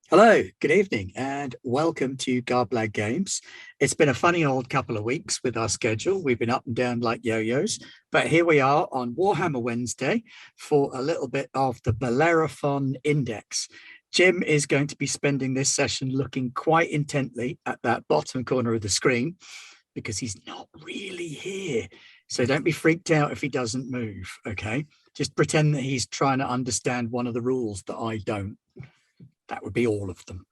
Hello, good evening, and welcome to Garblag Games. It's been a funny old couple of weeks with our schedule. We've been up and down like yo-yos, but here we are on Warhammer Wednesday for a little bit of the Bellerophon Index. Jim is going to be spending this session looking quite intently at that bottom corner of the screen because he's not really here. So don't be freaked out if he doesn't move, okay? Just pretend that he's trying to understand one of the rules that I don't. That would be all of them.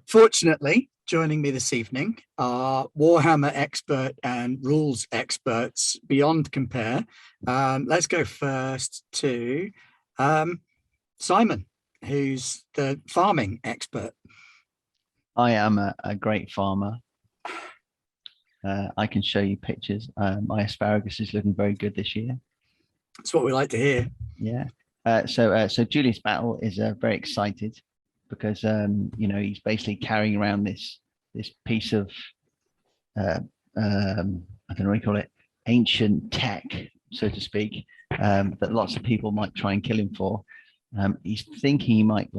Fortunately, joining me this evening are Warhammer expert and rules experts beyond compare. Let's go first to Simon, who's the farming expert. I am a great farmer. I can show you pictures. My asparagus is looking very good this year. That's what we like to hear. Yeah. So Julius Battle is very excited because he's basically carrying around this piece of I don't know what you call it, ancient tech, so to speak, that lots of people might try and kill him for. He's thinking he might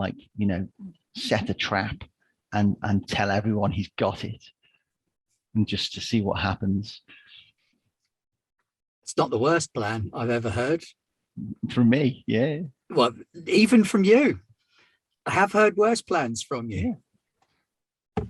set a trap and tell everyone he's got it, and just to see what happens. It's not the worst plan I've ever heard. From me, yeah. Well, even from you. I have heard worse plans from you. Yeah.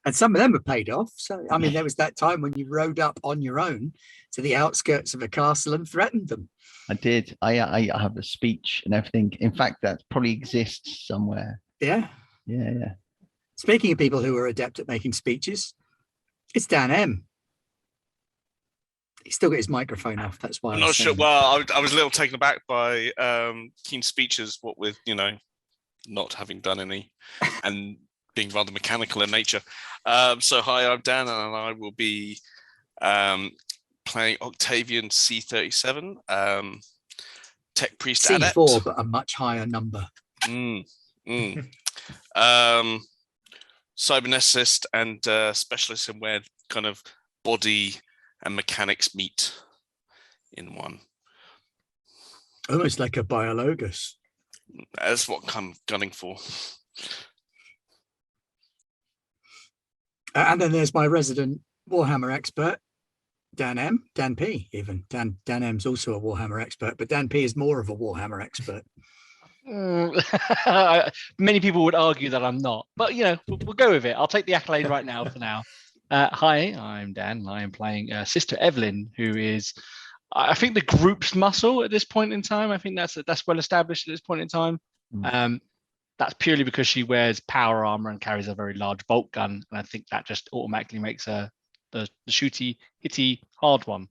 And some of them have paid off. So, I mean, there was that time when you rode up on your own to the outskirts of a castle and threatened them. I did. I have a speech and everything. In fact, that probably exists somewhere. Yeah. Yeah. Speaking of people who are adept at making speeches, it's Dan M. He's still got his microphone off. That's why I'm not sure. Well, I was a little taken aback by Keen's speeches, what with, not having done any and being rather mechanical in nature. So hi, I'm Dan, and I will be playing Octavian C37, Tech Priest C4, Adept. But a much higher number. Cyberneticist and specialist in where kind of body and mechanics meet in one. Almost like a biologus. That's what I'm gunning for. And then there's my resident Warhammer expert, Dan M, Dan P even. Dan M's also a Warhammer expert, but Dan P is more of a Warhammer expert. Many people would argue that I'm not, but we'll go with it. I'll take the accolade right now for now. Hi, I'm Dan. I am playing Sister Evelyn, who is, I think, the group's muscle at this point in time. I think that's well established at this point in time. That's purely because she wears power armor and carries a very large bolt gun, and I think that just automatically makes her the shooty, hitty, hard one.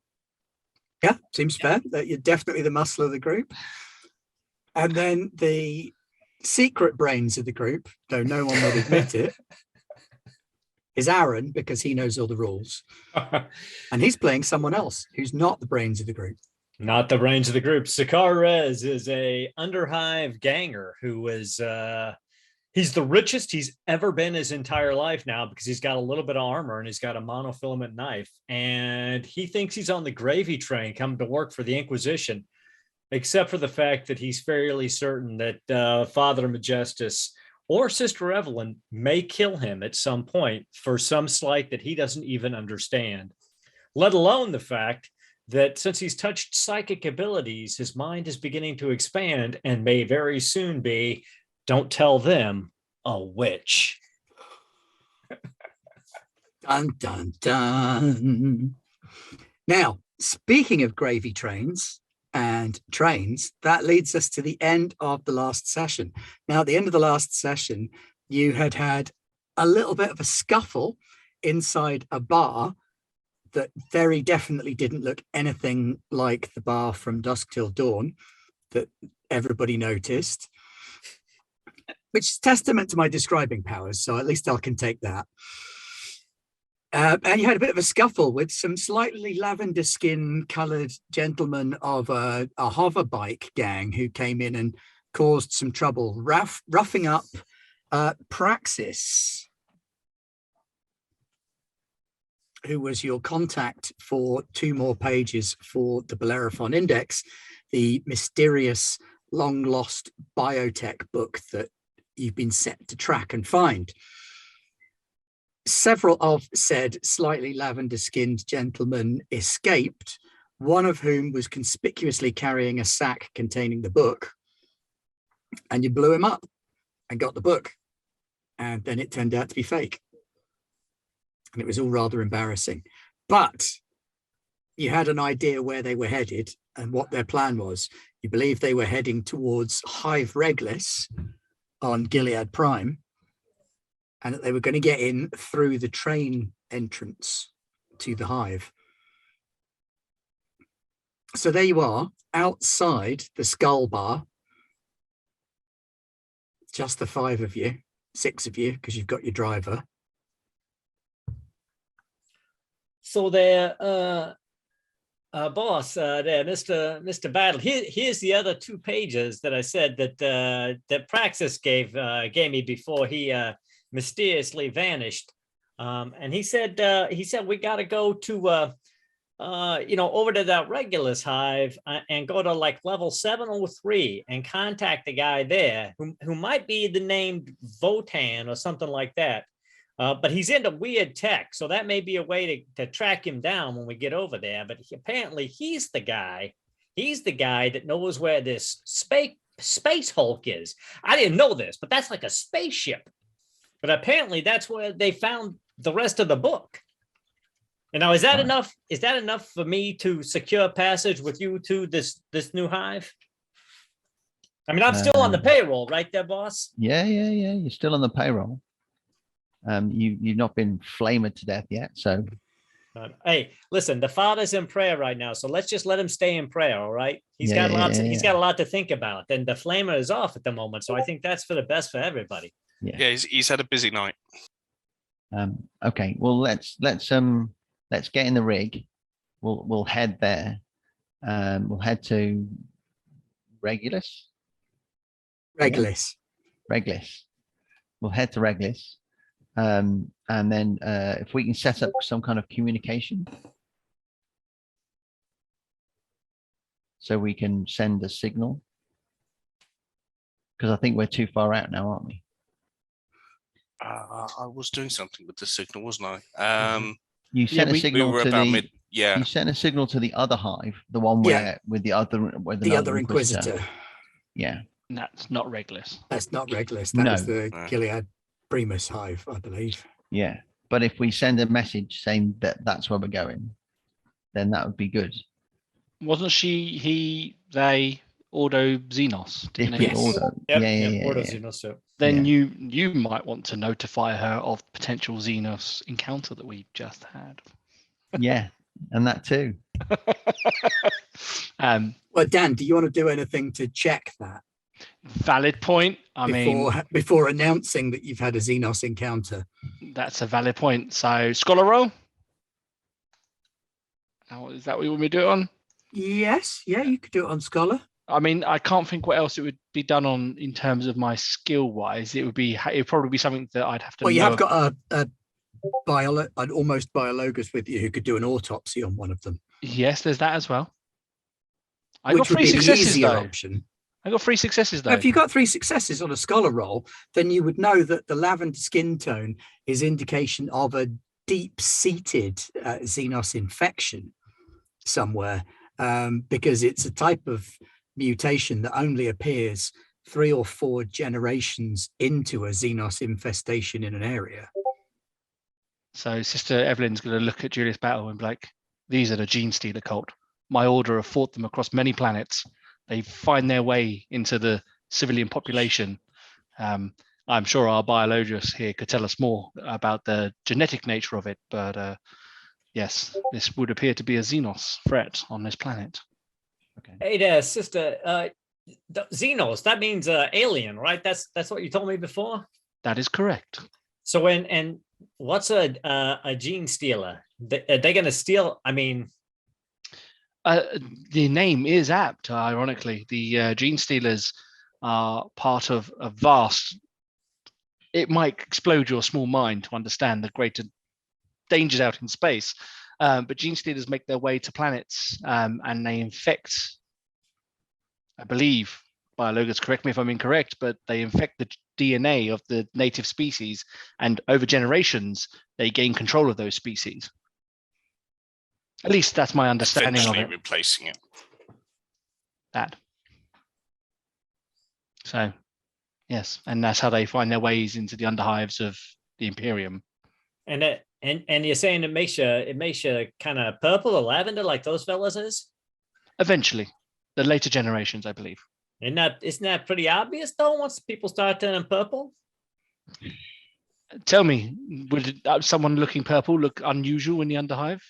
Yeah, seems fair. That you're definitely the muscle of the group. And then the secret brains of the group, though no one would admit it, is Aaron, because he knows all the rules. And he's playing someone else who's not the brains of the group. Not the brains of the group. Sakar Rez is a Underhive ganger who is, he's the richest he's ever been his entire life now because he's got a little bit of armor and he's got a monofilament knife. And he thinks he's on the gravy train coming to work for the Inquisition, except for the fact that he's fairly certain that Father Majestus or Sister Evelyn may kill him at some point for some slight that he doesn't even understand, let alone the fact that since he's touched psychic abilities, his mind is beginning to expand and may very soon be, don't tell them, a witch. Dun, dun, dun. Now, speaking of gravy trains and trains, that leads us to the end of the last session. Now, at the end of the last session, you had a little bit of a scuffle inside a bar that very definitely didn't look anything like the bar from Dusk Till Dawn that everybody noticed, which is testament to my describing powers, so at least I can take that. And you had a bit of a scuffle with some slightly lavender skin coloured gentlemen of a hover bike gang who came in and caused some trouble, roughing up Praxis, who was your contact for 2 more pages for the Bellerophon Index, the mysterious long lost biotech book that you've been set to track and find. Several of said slightly lavender-skinned gentlemen escaped, one of whom was conspicuously carrying a sack containing the book, and you blew him up and got the book. And then it turned out to be fake. And it was all rather embarrassing. But you had an idea where they were headed and what their plan was. You believe they were heading towards Hive Reglis on Gilead Prime, and that they were going to get in through the train entrance to the Hive. So there you are, outside the Skull Bar. Just the 5 of you, 6 of you, because you've got your driver. So there, boss, there, Mr. Battle. Here's the other 2 pages that I said that Praxis gave me before he mysteriously vanished. And he said we got to go to over to that Regulus Hive and go to like level 703 and contact the guy there who might be the named Votan or something like that. But he's into weird tech, so that may be a way to track him down when we get over there. But apparently he's the guy that knows where this space Hulk is. I didn't know this, but that's like a spaceship. But apparently that's where they found the rest of the book. And now, is that enough? Is that enough for me to secure passage with you to this new Hive? I mean, I'm still on the payroll, right there, boss? Yeah. You're still on the payroll. You've not been flamed to death yet, so. Hey, listen, the father's in prayer right now, so let's just let him stay in prayer. All right, he's got a lot to think about. And the flamer is off at the moment, so I think that's for the best for everybody. Yeah, he's had a busy night. Okay, well let's get in the rig. We'll head there. We'll head to Regulus. Regulus. We'll head to Regulus. And then if we can set up some kind of communication so we can send a signal, because I think we're too far out now, aren't we? I was doing something with the signal, wasn't I? You sent a signal to the you sent a signal to the other Hive, the one where with the other Inquisitor. Yeah. That's not Regulus. That's not Regulus. That was the Gilead Primus Hive, I believe. Yeah, but if we send a message saying that that's where we're going, then that would be good. Wasn't they Ordo Xenos? Yes. Ordo. Ordo Xenos. So. Then you might want to notify her of potential Xenos encounter that we just had. Yeah, and that too. Well, Dan, do you want to do anything to check that? Valid point. Before announcing that you've had a Xenos encounter. That's a valid point. So, scholar roll. Is that what you want me to do it on? Yes. Yeah, you could do it on Scholar. I mean, I can't think what else it would be done on in terms of my skill wise. It would probably be something that I'd have to. Well, you have got an almost biologus with you who could do an autopsy on one of them. Yes, there's that as well. I got 3 successes though. Option. I got 3 successes though. If you got 3 successes on a Scholar roll, then you would know that the lavender skin tone is indication of a deep-seated Xenos infection somewhere, because it's a type of mutation that only appears 3 or 4 generations into a Xenos infestation in an area. So Sister Evelyn's going to look at Julius Battle and be like, these are the Gene Stealer cult. My order have fought them across many planets. They find their way into the civilian population. I'm sure our biologist here could tell us more about the genetic nature of it, but yes, this would appear to be a Xenos threat on this planet. Okay. Hey there, Sister. Xenos, that means alien, right? That's what you told me before? That is correct. So and what's a gene stealer? Are they going to steal? I mean, the name is apt. Ironically, the gene stealers are part of a vast. It might explode your small mind to understand the greater dangers out in space. But gene stealers make their way to planets and they infect. I believe, biologists, correct me if I'm incorrect, but they infect DNA of the native species, and over generations they gain control of those species. At least that's my understanding of Eventually it. replacing it. That. So, yes, and that's how they find their ways into the underhives of the Imperium. And you're saying it makes you kind of purple or lavender like those fellas is? Eventually, the later generations, I believe. Isn't that pretty obvious though? Once people start turning purple. Tell me, would someone looking purple look unusual in the underhive?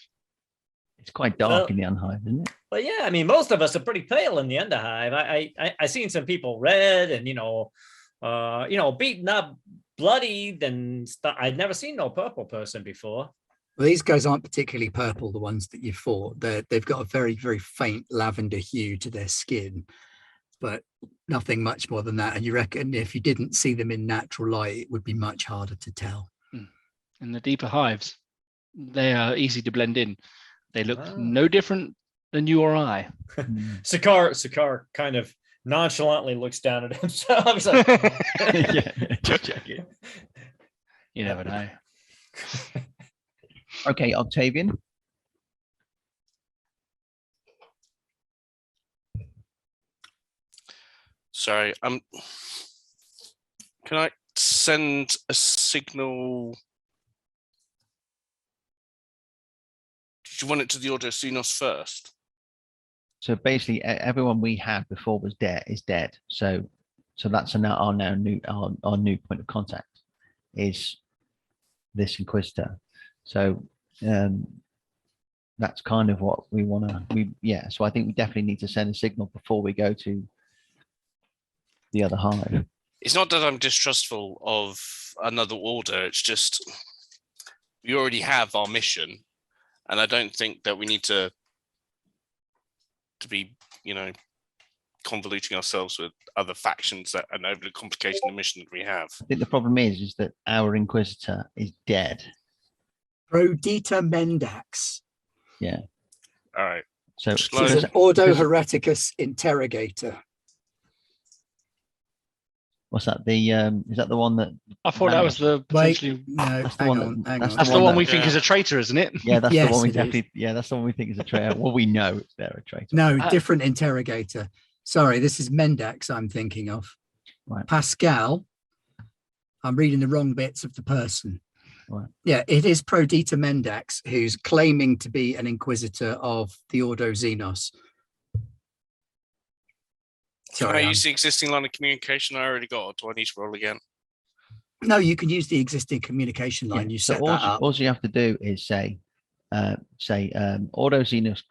It's quite dark in the Unhive, isn't it? But yeah, I mean, most of us are pretty pale in the underhive. I seen some people red and beaten up, bloodied, and stuff. I'd never seen no purple person before. Well, these guys aren't particularly purple, the ones that you fought. They've got a very, very faint lavender hue to their skin, but nothing much more than that. And you reckon if you didn't see them in natural light, it would be much harder to tell. In the deeper hives, they are easy to blend in. They look no different than you or I. Sakar kind of nonchalantly looks down at himself. He's like, Just checking. You never know. Okay, Octavian. Sorry, can I send a signal? Do you want it to the Order of Xenos first? So basically, everyone we had before is dead. So that's our new point of contact is this Inquisitor. So that's kind of what we want to. So I think we definitely need to send a signal before we go to the other hive. It's not that I'm distrustful of another order. It's just we already have our mission, and I don't think that we need to be, convoluting ourselves with other factions that are overly complicating the mission that we have. I think the problem is that our Inquisitor is dead. Prodita Mendax. Yeah. All right. So he's an Ordo Hereticus interrogator. What's that? Is that the one that? I thought that was the potentially. No, that's the hang one. On. That's the one we think is a traitor, isn't it? Yeah, that's Yes, the one we it definitely. is. Yeah, that's the one we think is a traitor. Well, we know they're a traitor. No, different interrogator. Sorry, this is Mendax I'm thinking of. Right. Pascal. I'm reading the wrong bits of the person. Right. Yeah, it is Prodita Mendax who's claiming to be an inquisitor of the Ordo Xenos. Can I use the existing line of communication I already got, or do I need to roll again? No, you can use the existing communication line. You set that up. All you have to do is say Ordo Xenos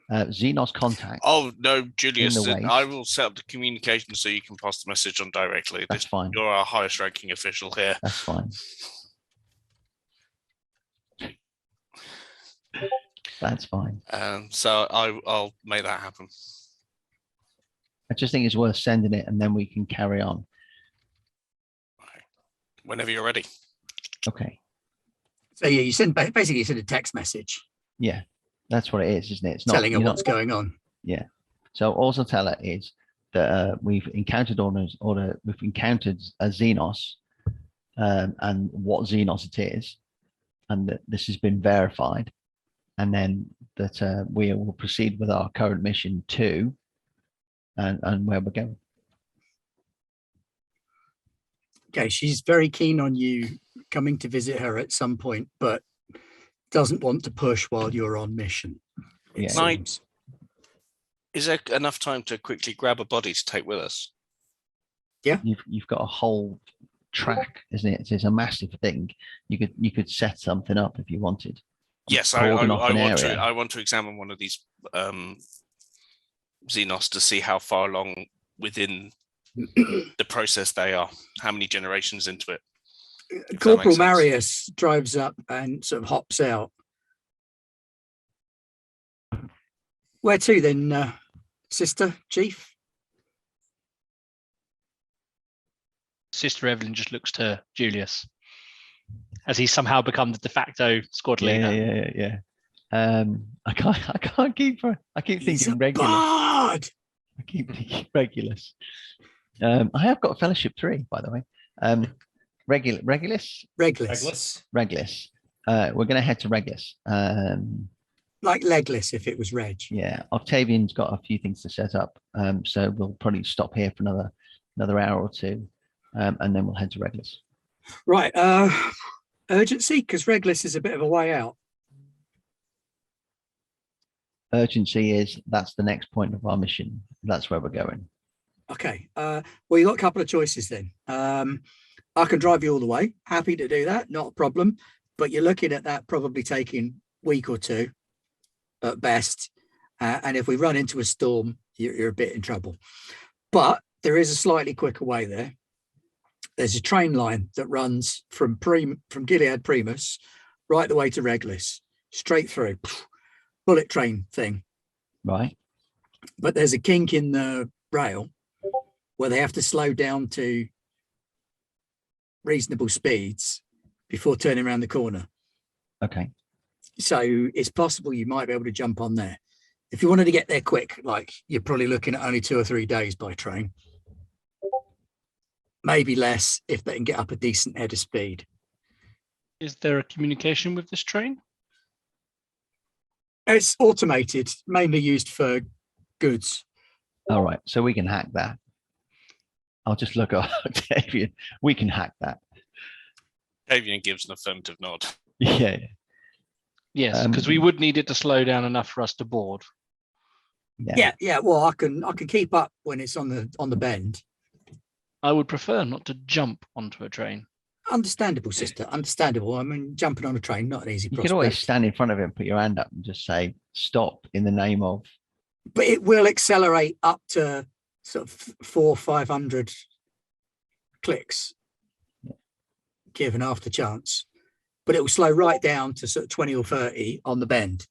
Xenos contact. Oh no, Julius, I will set up the communication so you can pass the message on directly. That's fine. You're our highest ranking official here. That's fine. That's fine. So I'll make that happen. I just think it's worth sending it, and then we can carry on. Whenever you're ready. Okay. So yeah, you send a text message. Yeah, that's what it is, isn't it? It's telling her what's going on. Yeah. So also tell her is that we've encountered we've encountered a Xenos, and what Xenos it is, and that this has been verified, and then that we will proceed with our current mission too. And where we're going. Okay, she's very keen on you coming to visit her at some point, but doesn't want to push while you're on mission. Yeah. Is there enough time to quickly grab a body to take with us? Yeah. You've got a whole track, isn't it? It's a massive thing. You could set something up if you wanted. Yes, I want to examine one of these Xenos to see how far along within the process they are, how many generations into it. Corporal Marius drives up and sort of hops out. Where to then, Sister Chief? Sister Evelyn just looks to Julius as he's somehow become the de facto squad leader. Yeah. I keep thinking Regulus. Bard! I keep thinking Regulus. I have got Fellowship 3, by the way. Regulus? Reglis. Legless. We're going to head to Regulus. Like legless if it was reg. Yeah, Octavian's got a few things to set up. So we'll probably stop here for another hour or two. And then we'll head to Regulus. Right. Urgency, because Reglis is a bit of a way out. Urgency is that's the next point of our mission. That's where we're going. Okay. Well, you got a couple of choices then. I can drive you all the way. Happy to do that. Not a problem. But you're looking at that probably taking a week or two at best. And if we run into a storm, you're a bit in trouble. But there is a slightly quicker way there. There's a train line that runs from Gilead Primus right the way to Reglis, straight through. Bullet train thing. Right. But there's a kink in the rail where they have to slow down to reasonable speeds before turning around the corner. Okay. So it's possible you might be able to jump on there. If you wanted to get there quick, like you're probably looking at only 2 or 3 days by train. Maybe less if they can get up a decent head of speed. Is there a communication with this train? It's automated, mainly used for goods. All right. So we can hack that. I'll just look at Octavian. We can hack that. Octavian gives an affirmative nod. Yeah. Yes, because we would need it to slow down enough for us to board. Yeah. Well, I can keep up when it's on the bend. I would prefer not to jump onto a train. Understandable, sister. Understandable. I mean, jumping on a train, not an easy You prospect. can always stand in front of him, put your hand up, and just say stop in the name of. But it will accelerate up to sort of 400 or 500 clicks, given half the chance. But it will slow right down to sort of 20 or 30 on the bend.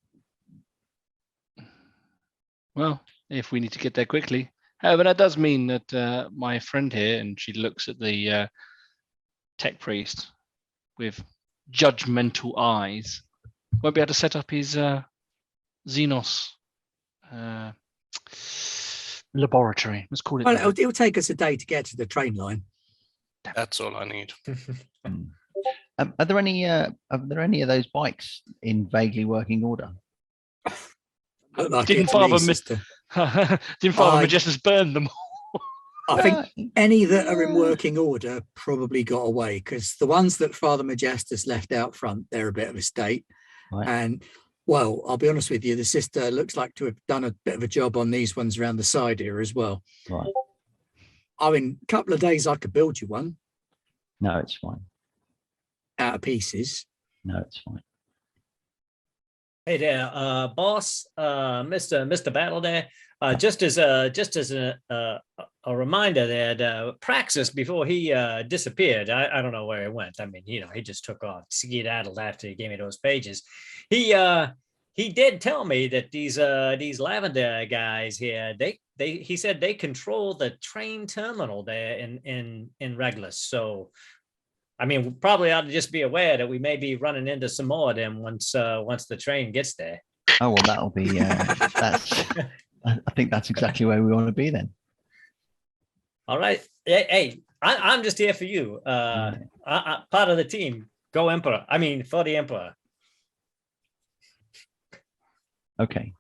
Well, if we need to get there quickly. However, that does mean that my friend here, and she looks at the tech priest with judgmental eyes, won't be able to set up his Xenos laboratory. Let's call it. Well, it'll take us a day to get to the train line. That's all I need. Are there any of those bikes in vaguely working order? Like Didn't Father Majestus burn them all? I think any that are in working order probably got away, because the ones that Father Majestus left out front, they're a bit of a state. Right. And well, I'll be honest with you, the sister looks like to have done a bit of a job on these ones around the side here as well. Right. I mean, a couple of days I could build you one No, it's fine. out of pieces. No, it's fine. Hey there, boss, Mr. Battle there. Just as a reminder that Praxis, before he disappeared, I don't know where he went. I mean, he just took off, skedaddled after he gave me those pages. He did tell me that these Lavender guys here, he said they control the train terminal there in Regulus. So, I mean, we probably ought to just be aware that we may be running into some more of them once the train gets there. Oh well, that'll be. That's. I think that's exactly where we want to be then. All right. Hey, I'm just here for you. Part of the team. Go Emperor. I mean, for the Emperor. Okay.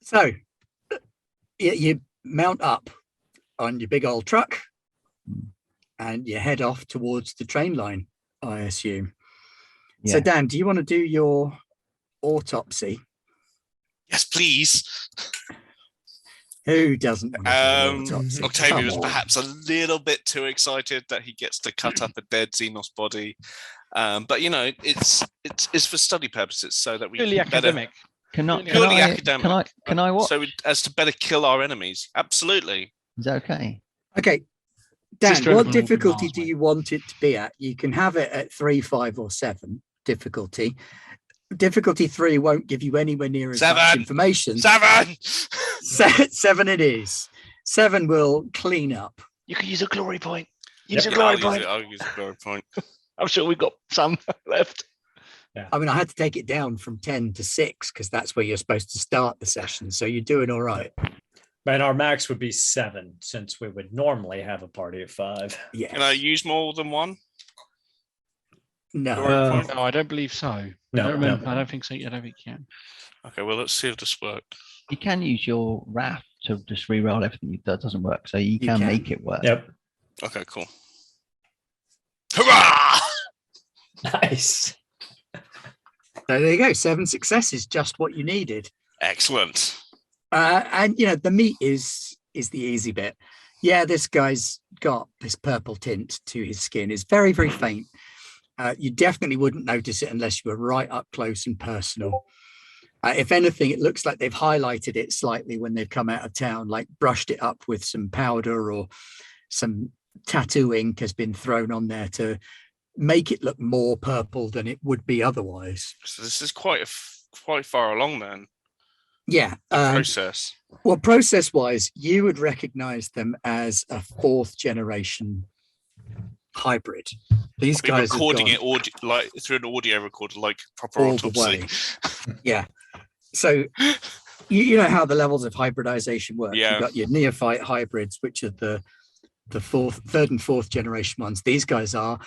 So you mount up on your big old truck and you head off towards the train line, I assume. Yeah. So Dan, do you want to do your autopsy? Yes, please. Who doesn't want to do an autopsy? Octavia was Come on. perhaps a little bit too excited that he gets to cut up a dead Xenos body. But it's for study purposes, so that we Purely can better, academic. Purely academic. Can I what? So as to better kill our enemies. Absolutely. Is that okay? Okay. Dan, Sister what Evelyn will be difficulty miles do away. you want it to be at? You can have it at 3, 5, or 7 difficulty. Difficulty 3 won't give you anywhere near as much 7. information. 7. 7 it is. 7 will clean up. You could use a glory point. Yep. Use a Yeah, glory point. I'll use a glory point. I'm sure we've got some left. I mean, I had to take it down from 10 to 6 because that's where you're supposed to start the session. So you're doing all right. And our max would be 7, since we would normally have a party of 5. Yes. Can I use more than one? No. Or- No, I don't believe so. I No, don't remember. no. I don't think so. I don't think you can. Okay, well, let's see if this works. You can use your wrath to just re-roll everything you've done. It doesn't work, so you can. can make it work. Yep. Okay, cool. Hurrah! Nice. So there you go. 7 successes, just what you needed. Excellent. And the meat is the easy bit. Yeah, this guy's got this purple tint to his skin. It's very, very faint. You definitely wouldn't notice it unless you were right up close and personal. If anything, it looks like they've highlighted it slightly when they've come out of town, like brushed it up with some powder, or some tattoo ink has been thrown on there to make it look more purple than it would be otherwise. So this is quite far along then. Yeah. Process. Well, process-wise, you would recognize them as a 4th generation hybrid. These Be guys recording have gone it like through an audio recorder, like proper all the autopsy. way. Yeah. So you know how the levels of hybridization work. Yeah. You've got your neophyte hybrids, which are the 3rd and 4th generation ones. These guys are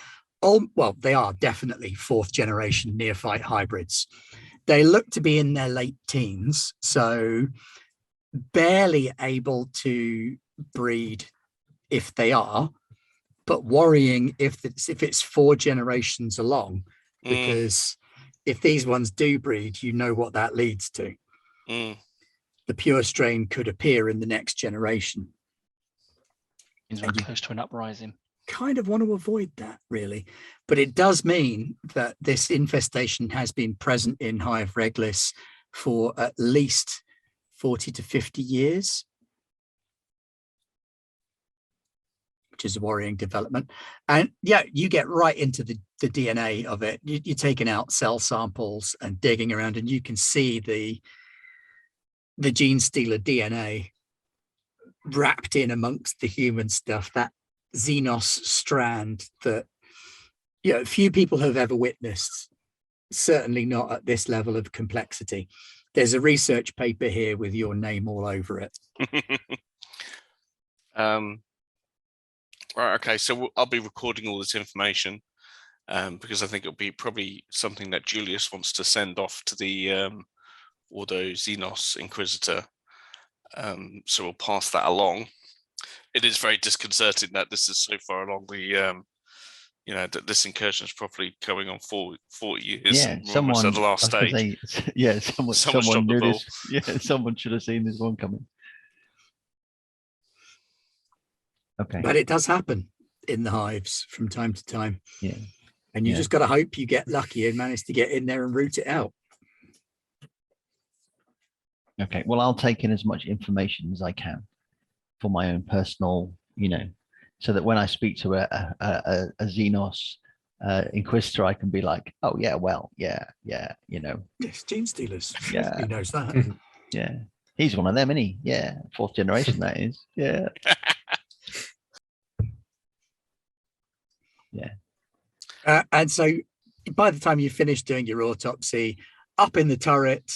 they are definitely 4th generation neophyte hybrids. They look to be in their late teens, so barely able to breed if they are, but worrying if it's 4 generations along, because if these ones do breed, you know what that leads to. The pure strain could appear in the next generation. Means we're close to an uprising. Kind of want to avoid that, really, but it does mean that this infestation has been present in Hive Reglis for at least 40 to 50 years, which is a worrying development. And yeah, you get right into the DNA of it. You're taking out cell samples and digging around, and you can see the gene stealer DNA wrapped in amongst the human stuff, that Xenos strand that few people have ever witnessed, certainly not at this level of complexity. There's a research paper here with your name all over it. Right, okay, so I'll be recording all this information because I think it'll be probably something that Julius wants to send off to the Ordo Xenos Inquisitor. So we'll pass that along. It is very disconcerting that this is so far along the, that this incursion is probably going on 40 years. Yeah, and we're almost at the last stage. Someone knew dropped this. Yeah, someone should have seen this one coming. Okay. But it does happen in the hives from time to time. Yeah. And you just got to hope you get lucky and manage to get in there and root it out. Okay. Well, I'll take in as much information as I can for my own personal, so that when I speak to a Xenos Inquisitor, I can be like, oh yeah, well, yeah, Yes, gene stealers. Yeah. He knows that. Yeah. He's one of them, isn't he? Yeah. 4th generation, that is. Yeah. Yeah. And so by the time you finish doing your autopsy, up in the turret,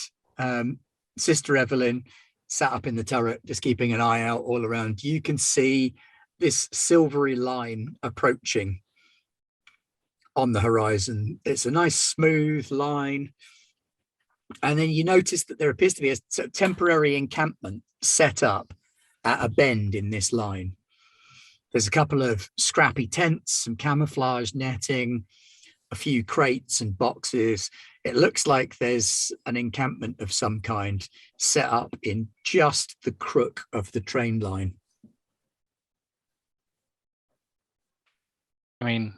Sister Evelyn sat up in the turret, just keeping an eye out all around. You can see this silvery line approaching on the horizon. It's a nice smooth line. And then you notice that there appears to be a sort of temporary encampment set up at a bend in this line. There's a couple of scrappy tents, some camouflage netting, a few crates and boxes. It looks like there's an encampment of some kind set up in just the crook of the train line. I mean,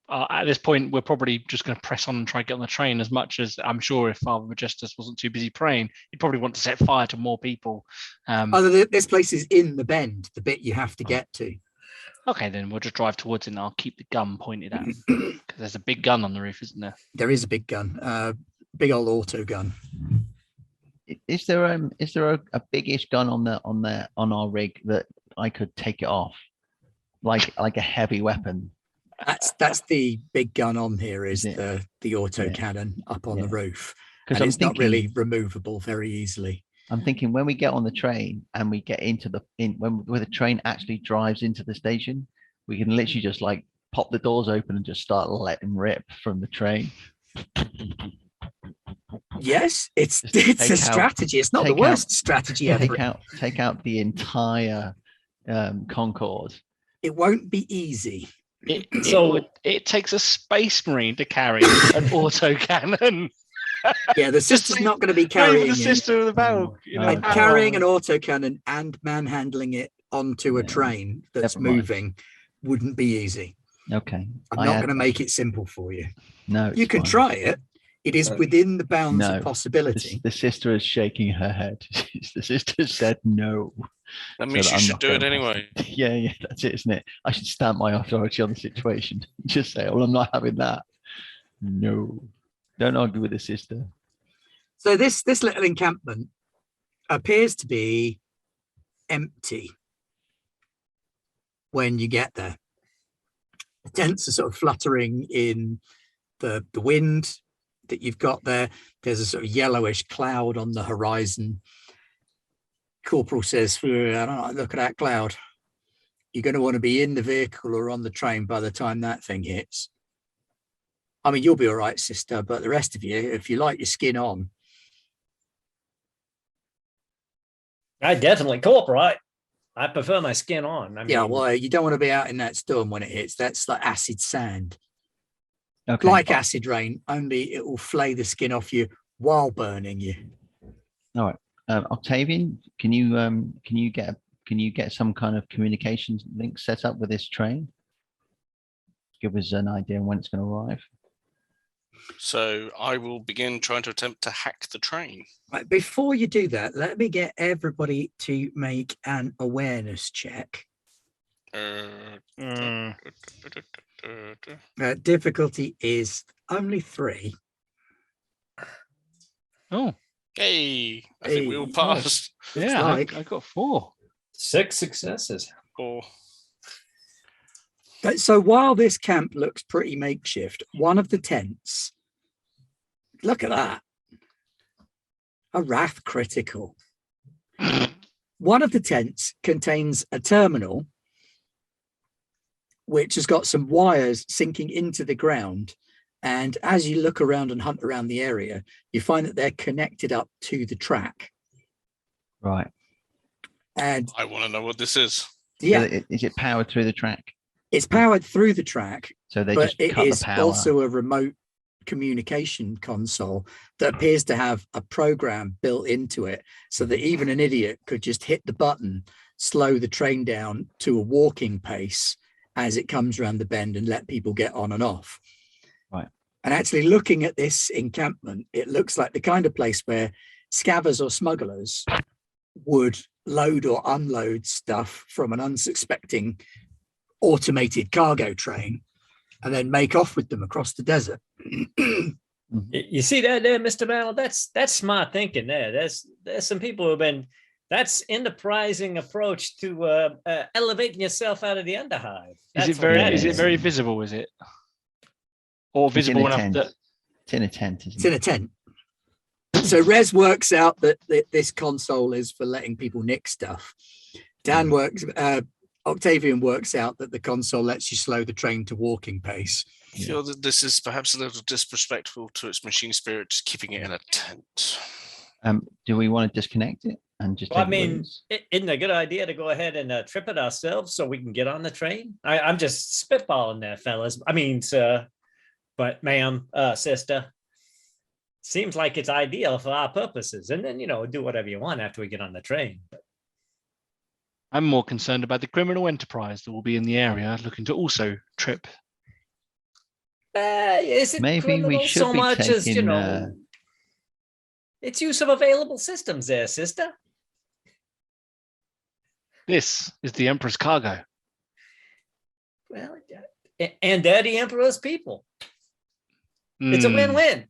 at this point, we're probably just going to press on and try to get on the train, as much as I'm sure if Father Majestus wasn't too busy praying, he'd probably want to set fire to more people. This place is in the bend, the bit you have to get to. Okay, then we'll just drive towards it and I'll keep the gun pointed at him. Because there's a big gun on the roof, isn't there? There is a big gun, big old auto gun. Is there a biggish gun on our rig that I could take it off, like a heavy weapon? That's the big gun on here, is the auto cannon up on the roof, and it's not really removable very easily. I'm thinking when we get on the train and we get into when the train actually drives into the station, we can literally just like pop the doors open and just start letting rip from the train. Yes, it's Just a take out- strategy. It's not the take worst strategy ever. Take out the entire concourse. It won't be easy. It takes a space marine to carry an autocannon. Yeah, the sister's not going to be Not carrying even the sister of the battle. carrying an autocannon and manhandling it onto a train that's moving wouldn't be easy. Okay. I'm not going to make it simple for you. No, you can try it. It is within the bounds of possibility. The sister is shaking her head. The sister said no. That means you should do it anyway. Yeah, that's it, isn't it? I should stamp my authority on the situation. Just say, well, I'm not having that. No. Don't argue with the sister. So this little encampment appears to be empty when you get there. The tents are sort of fluttering in the wind that you've got there. There's a sort of yellowish cloud on the horizon. Corporal says, I don't know, look at that cloud. You're going to want to be in the vehicle or on the train by the time that thing hits. I mean, you'll be all right, sister, but the rest of you, if you like your skin on. I definitely corporate. I prefer my skin on. Well, you don't want to be out in that storm when it hits. That's like acid sand. Okay. Like acid rain, only it will flay the skin off you while burning you. All right. Octavian, can you get some kind of communications link set up with this train? Give us an idea when it's going to arrive. So I will begin trying to attempt to hack the train. Right, before you do that, let me get everybody to make an awareness check. Difficulty is only 3. Oh. Hey, I think we all passed. Yeah, I got 4. 6 successes. 4. So while this camp looks pretty makeshift, one of the tents, look at that, a Wrath critical. One of the tents contains a terminal which has got some wires sinking into the ground. And as you look around and hunt around the area, you find that they're connected up to the track. Right. And I want to know what this is. Yeah. So is it powered through the track? It's powered through the track. So they but just cut it is the power. also a remote communication console that appears to have a program built into it so that even an idiot could just hit the button, slow the train down to a walking pace as it comes around the bend and let people get on and off. Right. And actually looking at this encampment, it looks like the kind of place where scavvers or smugglers would load or unload stuff from an unsuspecting automated cargo train and then make off with them across the desert. You see that there, Mr. Battle? That's smart thinking there. There's some people who have been, that's enterprising approach to elevating yourself out of the underhive. Is it very visible, is it? Or visible enough that it's in a tent, isn't it's in a tent. So Rez works out that this console is for letting people nick stuff. Octavian works out that the console lets you slow the train to walking pace. I feel that this is perhaps a little disrespectful to its machine spirit, just keeping it in a tent. Do we want to disconnect it and just? Well, I mean, isn't it a good idea to go ahead and trip it ourselves so we can get on the train? I'm just spitballing there, fellas. I mean, sir, but ma'am, sister, seems like it's ideal for our purposes. And then, do whatever you want after we get on the train. I'm more concerned about the criminal enterprise that will be in the area looking to also trip. Is it maybe we should so be much taking, as, it's use of available systems there, sister? This is the Emperor's cargo. Well, and they're the Emperor's people. It's a win-win.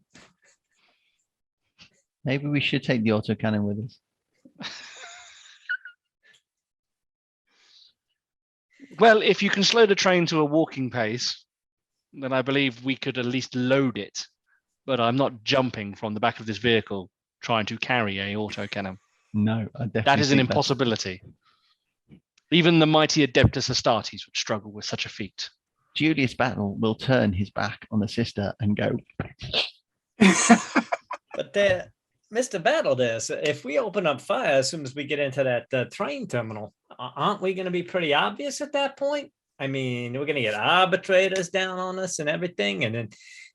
Maybe we should take the autocannon with us. Well, if you can slow the train to a walking pace, then I believe we could at least load it. But I'm not jumping from the back of this vehicle trying to carry a autocannon. No, I definitely That is an think impossibility. Even the mighty Adeptus Astartes would struggle with such a feat. Julius Battle will turn his back on the sister and go. But Mr. Battle, if we open up fire as soon as we get into that train terminal, aren't we going to be pretty obvious at that point? I mean, we're going to get arbitrators down on us and everything. And then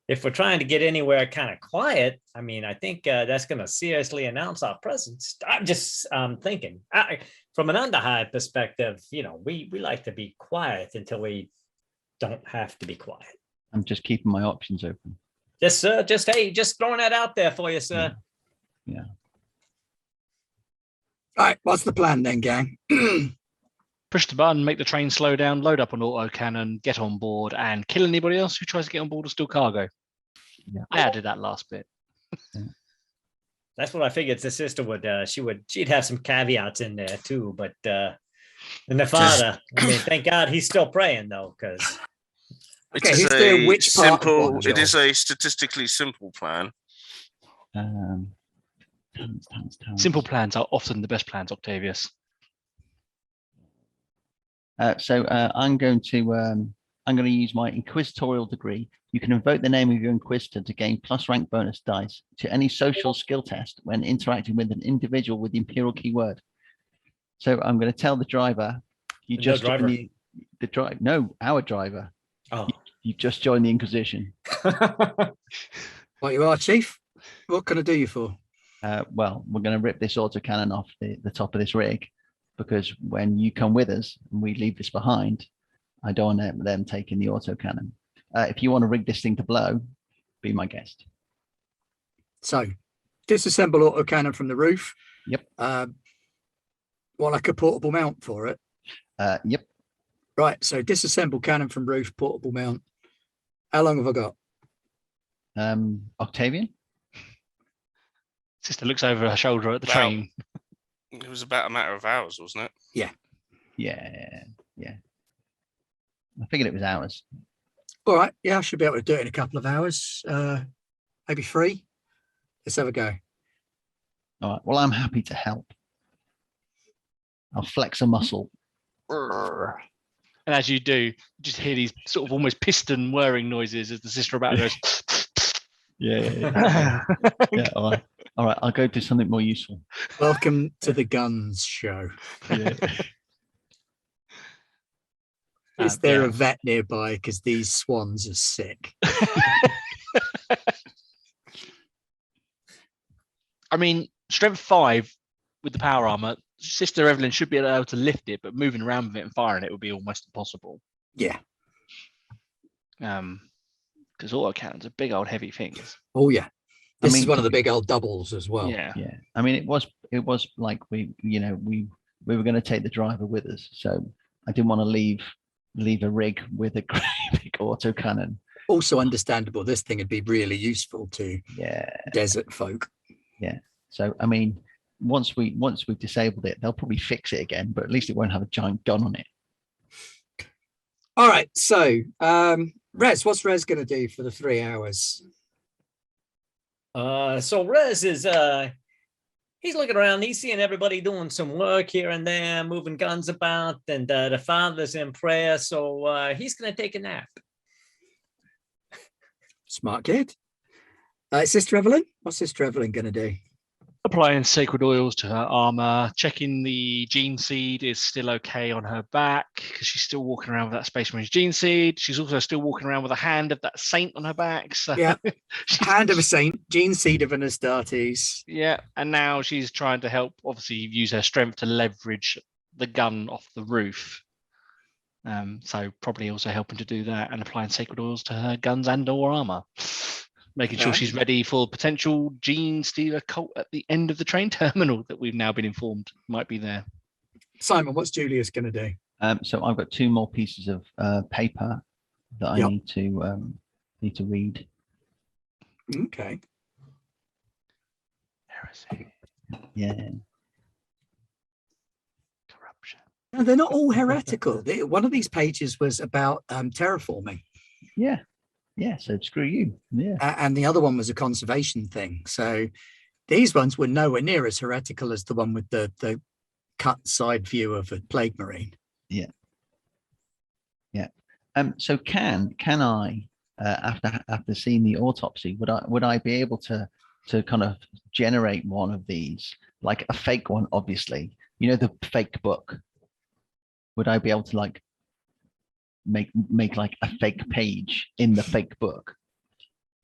if we're trying to get anywhere kind of quiet, I mean, I think that's going to seriously announce our presence. I'm just thinking from an underhigh perspective, we like to be quiet until we don't have to be quiet. I'm just keeping my options open. Yes, sir. Just throwing that out there for you, sir. Yeah. All right, what's the plan then, gang? Push the button, make the train slow down, load up an autocannon, get on board, and kill anybody else who tries to get on board or steal cargo. Yeah. I added that last bit. That's what I figured the sister would. She'd have some caveats in there too. But and the father, I mean, thank God he's still praying though, because Okay, who's doing which part of what It is job? a statistically simple plan. Talents. Simple plans are often the best plans, Octavius. So I'm going to use my inquisitorial degree. You can invoke the name of your inquisitor to gain plus rank bonus dice to any social skill test when interacting with an individual with the imperial keyword. So I'm going to tell the driver, you just driver. our driver. Oh, You just joined the Inquisition. What you are, Chief? What can I do you for? Well, we're going to rip this autocannon off the top of this rig, because when you come with us and we leave this behind, I don't want them taking the autocannon. If you want to rig this thing to blow, be my guest. So, disassemble autocannon from the roof. Yep. Like a portable mount for it. Yep. Right. So, disassemble cannon from roof, portable mount. How long have I got? Octavian? Sister looks over her shoulder at the Wow. train. It was about a matter of hours, wasn't it? Yeah. I figured it was ours. All right. Yeah, I should be able to do it in a couple of hours. Maybe 3. Let's have a go. All right. Well, I'm happy to help. I'll flex a muscle. And as you do, you just hear these sort of almost piston whirring noises as the sister about goes. Yeah. All right. I'll go do something more useful. Welcome to the guns show. Yeah. Is there a vet nearby? Because these swans are sick. I mean, strength 5 with the power armor, Sister Evelyn should be able to lift it, but moving around with it and firing it would be almost impossible. Yeah. Because autocannons are big old heavy things. Oh yeah. This is one of the big old doubles as well. Yeah. I mean, it was like we were going to take the driver with us, so I didn't want to leave a rig with a great big autocannon. Also understandable. This thing would be really useful to desert folk. Yeah. So I mean, once we've disabled it, they'll probably fix it again, but at least it won't have a giant gun on it. All right. So, Rez, what's Rez going to do for the 3 hours? So Rez is he's looking around, he's seeing everybody doing some work here and there, moving guns about, and the father's in prayer, so he's gonna take a nap. Smart kid. Sister Evelyn, what's Sister Evelyn going to do? Applying sacred oils to her armor, checking the gene seed is still okay on her back because she's still walking around with that Space Marine gene seed. She's also still walking around with a hand of that saint on her back. So yeah, hand of a saint, gene seed of an Astartes. Yeah, and now she's trying to help, obviously, use her strength to leverage the gun off the roof. So probably also helping to do that and applying sacred oils to her guns and/or armor. Making sure she's ready for potential gene stealer cult at the end of the train terminal that we've now been informed might be there. Simon, what's Julius going to do? So I've got 2 more pieces of paper that I need to read. Okay. Heresy. Yeah. Corruption. No, they're not all heretical. One of these pages was about terraforming. Yeah. So screw you. Yeah. And the other one was a conservation thing. So These ones were nowhere near as heretical as the one with the cut side view of a plague marine. Yeah. So can I after seeing the autopsy, would I be able to kind of generate one of these, like a fake one, obviously, the fake book? Would I be able to like make like a fake page in the fake book?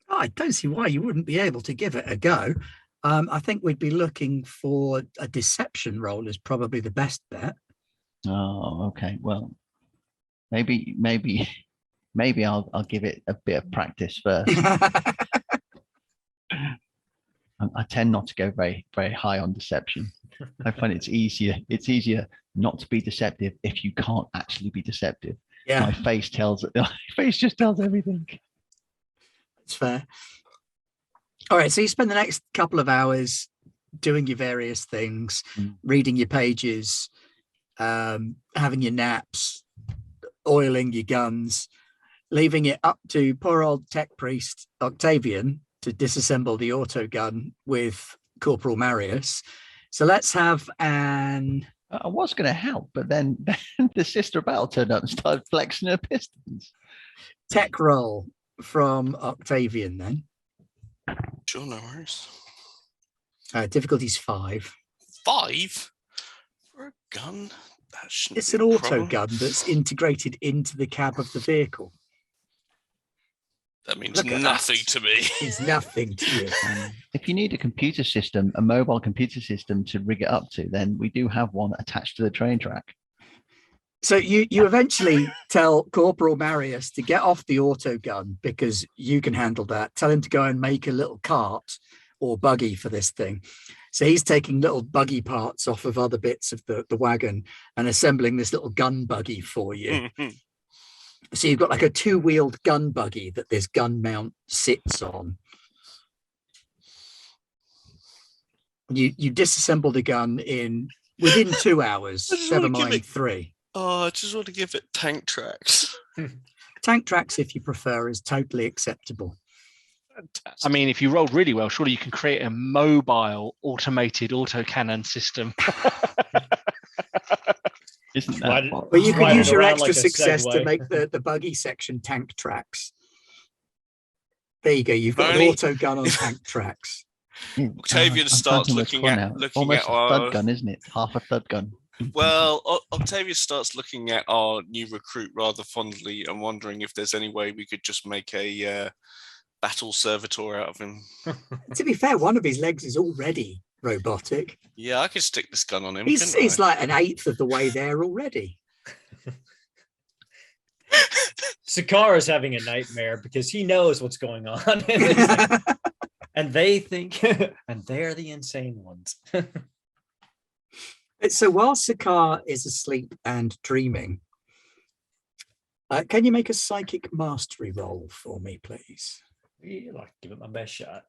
Oh, I don't see why you wouldn't be able to give it a go. I think we'd be looking for a deception roll is probably the best bet. Oh, okay. Well, maybe I'll give it a bit of practice first. I tend not to go very, very high on deception. I find it's easier not to be deceptive if you can't actually be deceptive. Yeah, My face just tells everything. that's fair. All right, so you spend the next couple of hours doing your various things, reading your pages, having your naps, oiling your guns, leaving it up to poor old tech priest Octavian to disassemble the auto gun with Corporal Marius. So let's have an... I was going to help, but then the Sister of Battle turned up and started flexing her pistons. tech roll from Octavian then. Sure, no worries. Difficulty's 5. 5 for a gun? That shouldn't It's be an a auto problem. gun that's integrated into the cab of the vehicle. That means Look at nothing that. to me. It's nothing to you. If you need a mobile computer system to rig it up to, then we do have one attached to the train track. So you eventually tell Corporal Marius to get off the auto gun because you can handle that. Tell him to go and make a little cart or buggy for this thing. So he's taking little buggy parts off of other bits of the wagon and assembling this little gun buggy for you. So you've got like a 2-wheeled gun buggy that this gun mount sits on. You disassemble the gun within 2 hours, never mind 3. Oh, I just want to give it tank tracks. Tank tracks, if you prefer, is totally acceptable. Fantastic. I mean, if you rolled really well, surely you can create a mobile automated autocannon system. Isn't that? But you could Ride use it your around extra like a success to Segway. make the buggy section tank tracks. There you go. You've got an Only- auto gun on tank tracks. Octavian I'm starts starting with looking fun at now. Almost a our. thud gun, isn't it? Half a thud gun. Well, Octavian starts looking at our new recruit rather fondly and wondering if there's any way we could just make a battle servitor out of him. To be fair, one of his legs is already robotic. Yeah, I could stick this gun on him. He's couldn't I? like an eighth of the way there already. Sakar is having a nightmare because he knows what's going on. And they think, and they're the insane ones. So while Sakar is asleep and dreaming, can you make a psychic mastery roll for me, please? Yeah, I'll give it my best shot.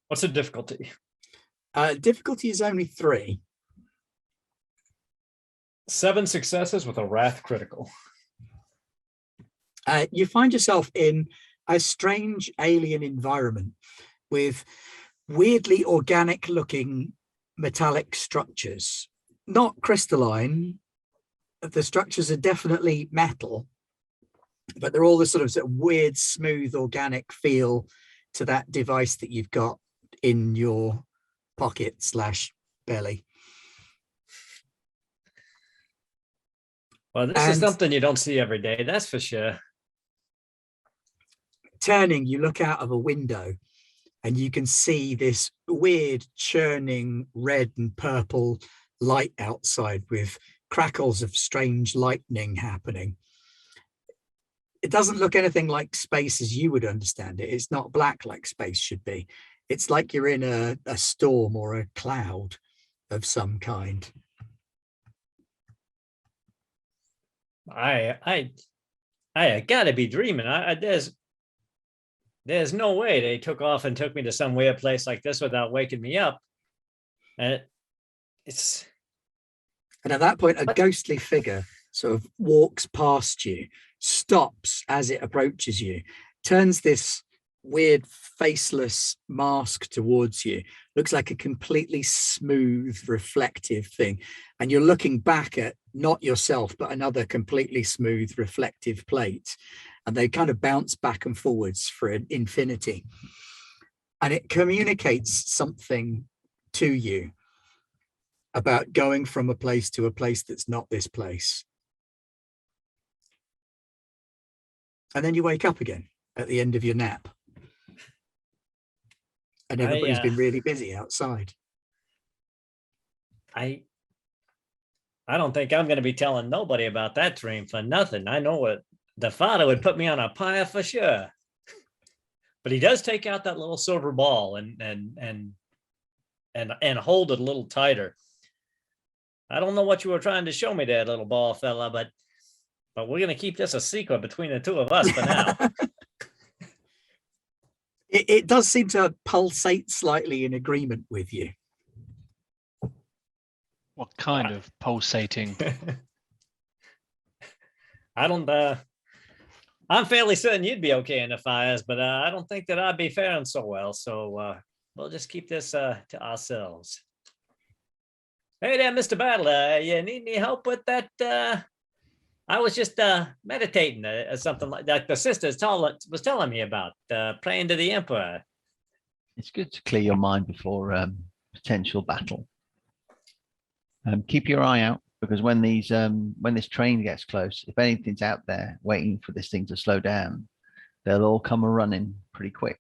What's the difficulty? Difficulty is only 3. 7 successes with a wrath critical. You find yourself in a strange alien environment with weirdly organic looking metallic structures, not crystalline. The structures are definitely metal, but they're all the sort of weird, smooth, organic feel to that device that you've got in your pocket/belly. Well, this is something you don't see every day, that's for sure. Turning, you look out of a window and you can see this weird churning red and purple light outside with crackles of strange lightning happening. It doesn't look anything like space as you would understand it. It's not black like space should be. It's like you're in a storm or a cloud of some kind. I gotta be dreaming. There's no way they took off and took me to some weird place like this without waking me up. And And at that point, a ghostly figure sort of walks past you, stops as it approaches you, turns this weird faceless mask towards you. Looks like a completely smooth, reflective thing. And you're looking back at not yourself, but another completely smooth, reflective plate. And they kind of bounce back and forwards for an infinity. And it communicates something to you about going from a place to a place that's not this place. And then you wake up again at the end of your nap. And everybody's been really busy outside. I don't think I'm going to be telling nobody about that dream for nothing. I know it. The father would put me on a pyre for sure. But he does take out that little silver ball and hold it a little tighter. I don't know what you were trying to show me there, little ball fella, but we're going to keep this a secret between the two of us for now. It does seem to pulsate slightly in agreement with you. What kind of pulsating? I'm fairly certain you'd be okay in the fires, but I don't think that I'd be faring so well. So we'll just keep this to ourselves. Hey there, Mr. Battle. You need any help with that? I was just meditating, something like that. The sisters was telling me about praying to the Emperor. It's good to clear your mind before potential battle. Keep your eye out, because when this train gets close, if anything's out there waiting for this thing to slow down, they'll all come a running pretty quick.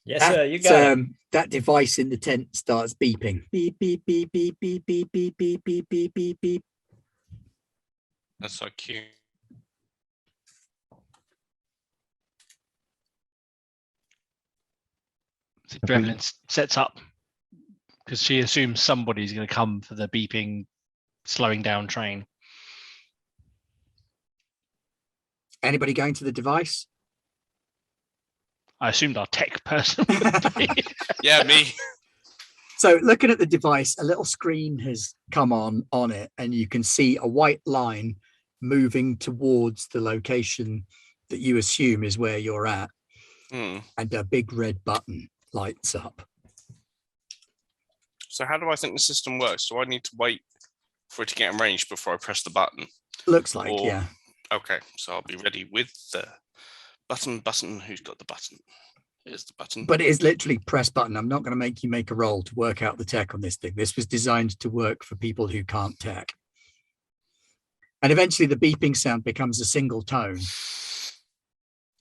Yes, sir. You got it. That device in the tent starts beeping. Beep, beep, beep, beep, beep, beep, beep, beep, beep, beep, beep, beep. That's so cute. So Drevlin sets up because she assumes somebody's going to come for the beeping, slowing down train. Anybody going to the device? I assumed our tech person would be. Yeah, me. So looking at the device, a little screen has come on it, and you can see a white line moving towards the location that you assume is where you're at. And a big red button lights up. So how do I think the system works? Do I need to wait for it to get arranged before I press the button? Looks like, yeah. Okay, so I'll be ready with the button. Who's got the button? Here's the button. But it is literally press button. I'm not going to make you make a roll to work out the tech on this thing. This was designed to work for people who can't tech. And eventually the beeping sound becomes a single tone.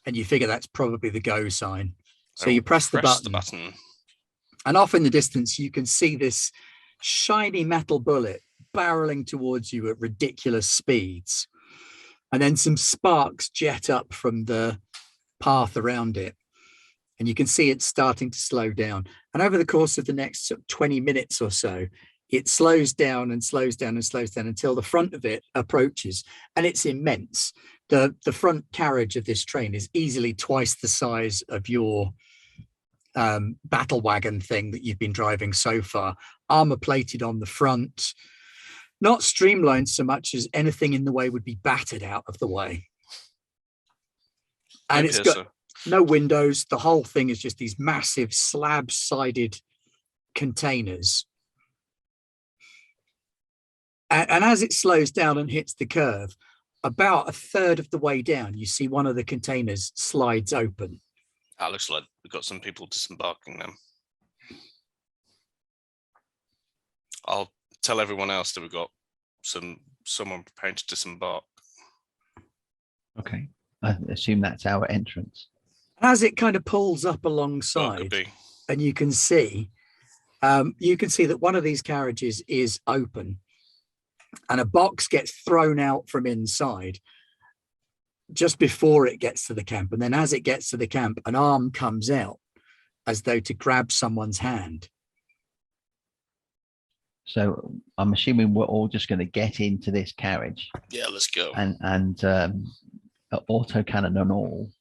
And you figure that's probably the go sign. So you press the button. And off in the distance, you can see this shiny metal bullet barreling towards you at ridiculous speeds. And then some sparks jet up from the path around it. And you can see it starting to slow down. And over the course of the next 20 minutes or so, it slows down and slows down and slows down until the front of it approaches. And it's immense. The front carriage of this train is easily twice the size of your battle wagon thing that you've been driving so far. Armor plated on the front, not streamlined so much as anything in the way would be battered out of the way. And it's got no windows. The whole thing is just these massive slab-sided containers. And as it slows down and hits the curve, about a third of the way down, you see one of the containers slides open. That looks like we've got some people disembarking them. I'll tell everyone else that we've got someone preparing to disembark. Okay. I assume that's our entrance. As it kind of pulls up alongside, and you can see that one of these carriages is open, and a box gets thrown out from inside just before it gets to the camp. And then as it gets to the camp, an arm comes out as though to grab someone's hand. So I'm assuming we're all just going to get into this carriage. Yeah, let's go. And autocannon and all,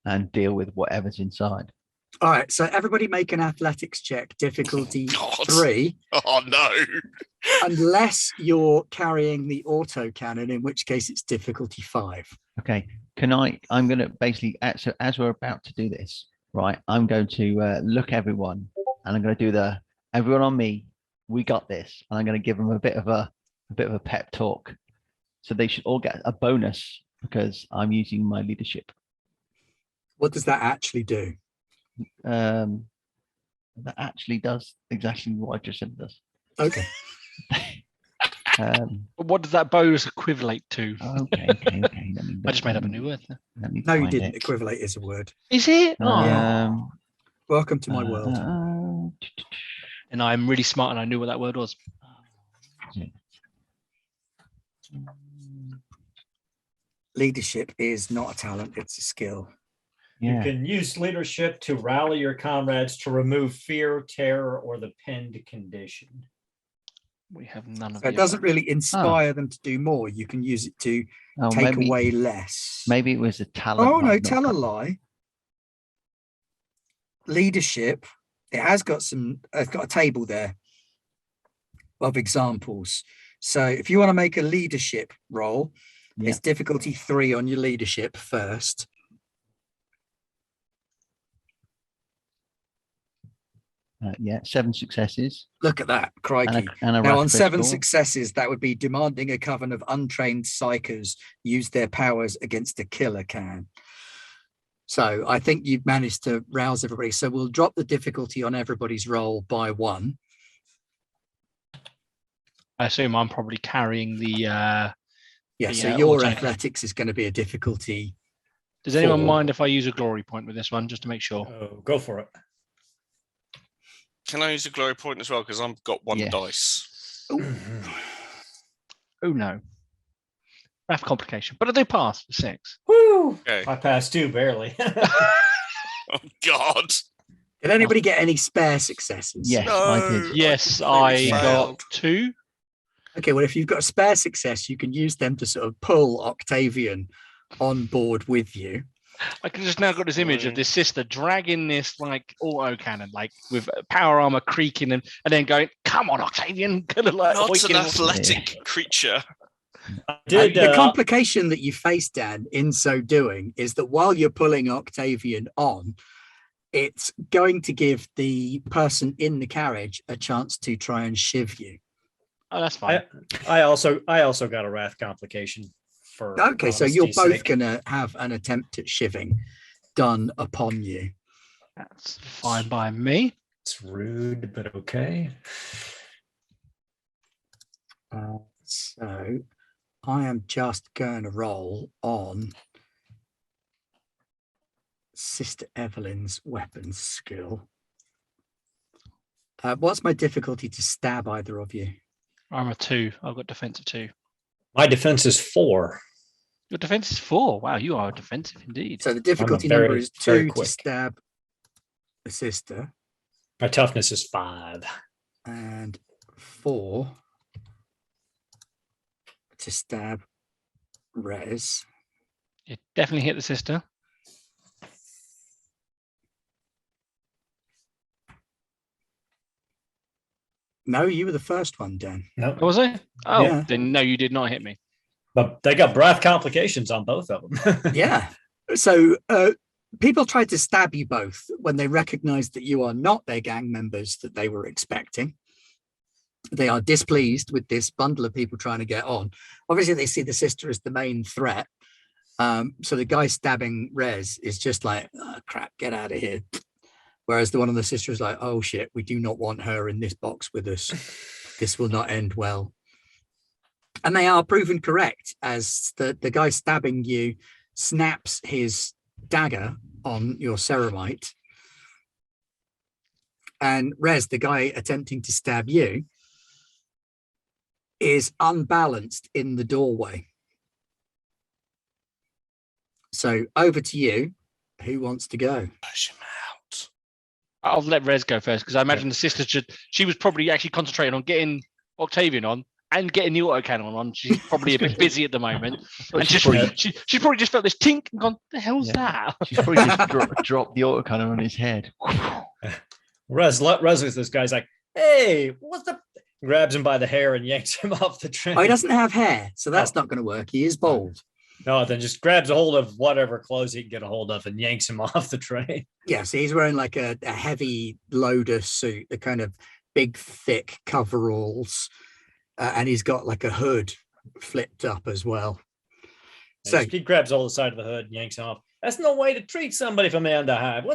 and deal with whatever's inside. All right, so everybody make an athletics check, difficulty 3. Oh no! Unless you're carrying the autocannon, in which case it's difficulty 5. Okay. I'm going to basically, so as we're about to do this, right, I'm going to look everyone and I'm going to do everyone on me. We got this. And I'm going to give them a bit of a pep talk. So they should all get a bonus because I'm using my leadership. What does that actually do? That actually does exactly what I just said it does. Okay. What does that bonus equivalate to? Okay. I just made up a new word there. No, you didn't. Equivalate is a word. Is it? Welcome to my world. And I'm really smart and I knew what that word was. Leadership is not a talent, it's a skill. Yeah. You can use leadership to rally your comrades to remove fear, terror, or the pinned condition. We have none of So it doesn't really inspire them to do more. You can use it to take away less. Maybe it was a talent. Oh, no, tell a lie. Leadership, it has got it's got a table there of examples. So if you want to make a leadership role, it's difficulty 3 on your leadership first. Yeah, 7 successes. Look at that, crikey. Now, on 7 successes, that would be demanding a coven of untrained psychers use their powers against a killer can. So I think you've managed to rouse everybody. So we'll drop the difficulty on everybody's roll by 1. I assume I'm probably carrying the... so your athletics is going to be a difficulty. Does anyone mind if I use a glory point with this one, just to make sure? Oh, go for it. Can I use a glory point as well? Because I've got 1 dice. Oh no. Math complication. But I do pass for 6. Woo! Okay. I passed 2 barely. Oh, God. Did anybody get any spare successes? Yes, No, I did. Yes, I got 2. Okay, well, if you've got a spare success, you can use them to sort of pull Octavian on board with you. I can just now got this image of this sister dragging this like auto cannon, like with power armor creaking and then going, "Come on, Octavian!" Kind of like not an athletic creature. The complication that you face, Dan, in so doing, is that while you're pulling Octavian on, it's going to give the person in the carriage a chance to try and shiv you. Oh, that's fine. I also got a wrath complication. Okay, so you're both going to have an attempt at shiving done upon you. That's fine by me. It's rude, but okay. So I am just going to roll on Sister Evelyn's weapons skill. What's my difficulty to stab either of you? I'm a 2. I've got defense of 2. My defense is 4. Your defense is 4. Wow, you are defensive indeed. So the difficulty number is 2 to stab the sister. My toughness is 5. And 4 to stab Rez. You definitely hit the sister. No, you were the first one, Dan. No, was I? Oh, yeah. Then no, you did not hit me. But they got breath complications on both of them. Yeah. So people tried to stab you both when they recognized that you are not their gang members that they were expecting. They are displeased with this bundle of people trying to get on. Obviously, they see the sister as the main threat. So the guy stabbing Rez is just like, oh, crap, get out of here. Whereas the one on the sister is like, oh, shit, we do not want her in this box with us. This will not end well. And they are proven correct, as the guy stabbing you snaps his dagger on your ceramite. And Rez, the guy attempting to stab you, is unbalanced in the doorway. So over to you. Who wants to go? Push him out. I'll let Rez go first because I imagine the sister she was probably actually concentrating on getting Octavian on and getting the autocannon on. She's probably a bit busy at the moment. And she's probably just felt this tink and gone, the hell's that? She's probably just dropped the autocannon on his head. Rez with this guy's like, hey, what's the... Grabs him by the hair and yanks him off the train. Oh, he doesn't have hair, so that's not going to work. He is bald. No, then just grabs a hold of whatever clothes he can get a hold of and yanks him off the train. Yeah, so he's wearing like a heavy loader suit, the kind of big, thick coveralls, and he's got like a hood flipped up as well. So he grabs all the side of the hood and yanks him off. That's no way to treat somebody from the underhive.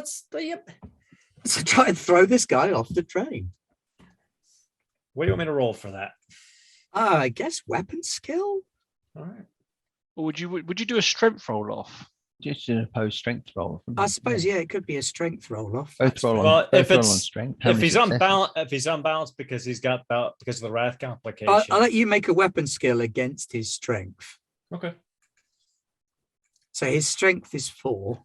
So try and throw this guy off the train. What do you want me to roll for that? I guess weapon skill. All right. Or would you do a strength roll off? Just an opposed strength roll. I suppose, yeah, it could be a strength roll off. Both roll on, Well, both if roll it's- on strength. How If many he's successes? unbalanced because because of the wrath complication. I'll let you make a weapon skill against his strength. Okay. So his strength is 4.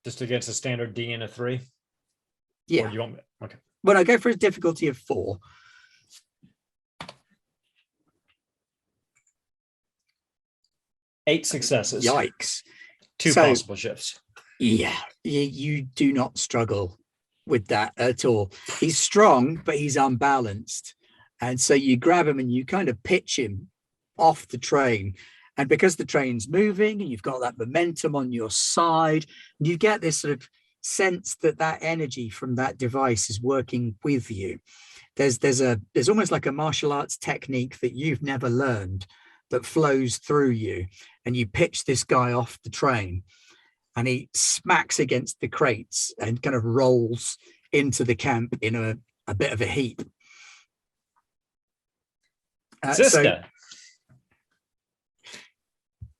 Just against a standard D and a 3. Or Yeah. do you want me? Okay. When I go for a difficulty of 4, 8 successes. yikes. 2 So- possible shifts. Yeah, you do not struggle with that at all. He's strong, but he's unbalanced. And so you grab him and you kind of pitch him off the train. And because the train's moving and you've got that momentum on your side, you get this sort of sense that that energy from that device is working with you. There's almost like a martial arts technique that you've never learned that flows through you. And you pitch this guy off the train, and he smacks against the crates and kind of rolls into the camp in a bit of a heap. Sister.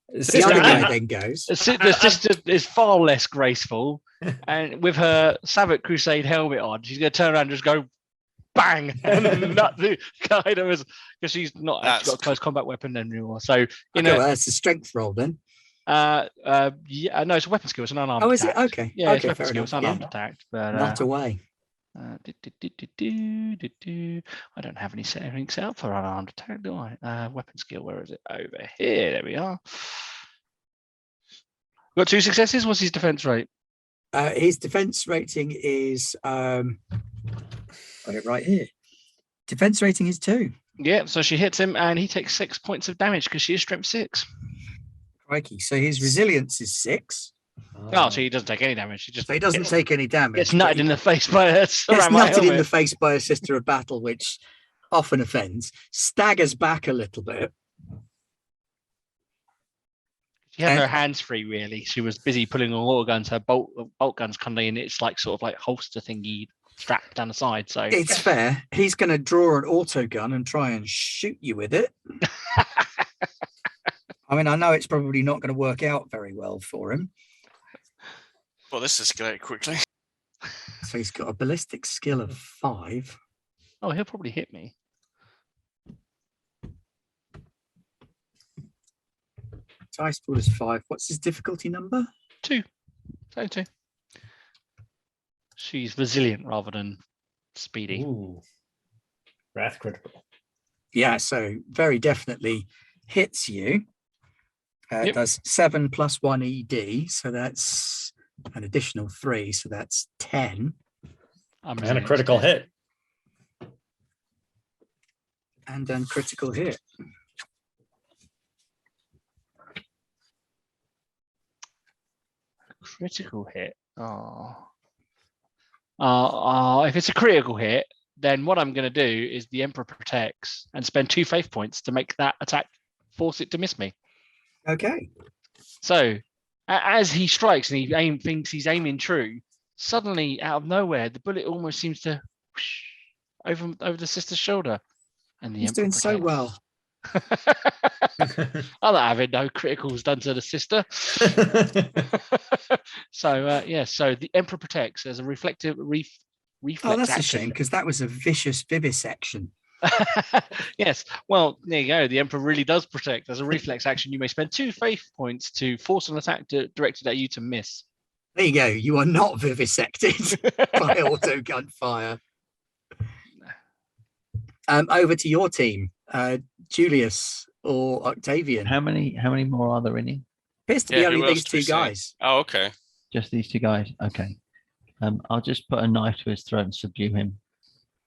The other guy then goes. The sister is far less graceful, and with her Sabbath Crusade helmet on, she's going to turn around and just go bang and nut the guy that was, because she's not actually got a close combat weapon anymore. So Okay, well, that's a strength roll then. yeah, no, it's a weapon skill. It's an unarmed. Oh, is it? attack. Okay. Yeah, it's Okay, a weapon fair skill. enough. It's unarmed Yeah. attack, but Not away. I don't have anything set up for unarmed attack, do I? Weapon skill, where is it? Over here. There we are. Got 2 successes. What's his defense rate? His defense rating is got it right here. Defense rating is 2. Yeah, so she hits him and he takes 6 points of damage because she is strength 6. Crikey. So his resilience is 6. Oh, so he doesn't take any damage. He just So he doesn't gets, take any damage. gets but nutted he in the face by her. gets nutted in the face by a sister of battle, which often offends, staggers back a little bit. She had her hands free, really. She was busy pulling on water guns. Her bolt guns kind of in its like sort of like holster thingy strapped down the side. So It's fair. He's going to draw an auto gun and try and shoot you with it. I mean, I know it's probably not going to work out very well for him. Well, this escalated quickly. So he's got a ballistic skill of 5. oh, he'll probably hit me. Dice pool is 5. What's his difficulty number? 2. So 2. She's resilient rather than speedy. Ooh. Wrath critical. Yeah, so very definitely hits you. It Yep. does 7 plus 1 ED, so that's an additional 3, so that's 10. I'm And a resilient critical still. hit. And then critical hit. Critical hit. If it's a critical hit, then what I'm going to do is the Emperor protects and spend 2 faith points to make that attack force it to miss me. Okay. So as he strikes and he thinks he's aiming true, suddenly out of nowhere, the bullet almost seems to whoosh over the sister's shoulder. And the He's Emperor doing so well. I'm not having no criticals done to the sister. So so the Emperor protects as a reflective reflex Oh, that's a action. shame, because that was a vicious vivisection. Yes. Well, there you go. The Emperor really does protect. As a reflex action, you may spend 2 faith points to force an attack directed at you to miss. There you go. You are not vivisected by auto gunfire. Over to your team, Julius or Octavian. How many more are there in here? Appears to Yeah, be who only else these do we 2 say? guys. Oh, okay. Just these 2 guys. Okay. I'll just put a knife to his throat and subdue him.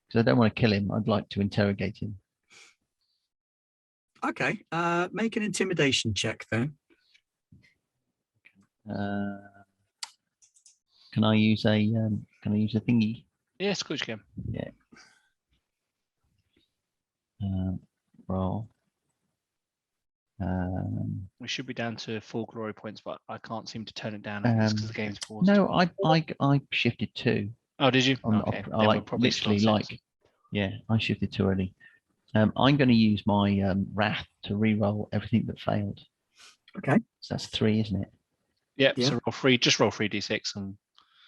Because I don't want to kill him. I'd like to interrogate him. Okay. Make an intimidation check then. Can I use a thingy? Yes, of course you can. Yeah. Roll. We should be down to 4 glory points, but I can't seem to turn it down because the game's paused. No, I shifted 2. Oh, did you? On, Okay. I like literally like, yeah, I shifted 2 early. I'm going to use my wrath to re-roll everything that failed. Okay. So that's 3, isn't it? Yep. Yeah. So roll 3. Just roll 3d6 and.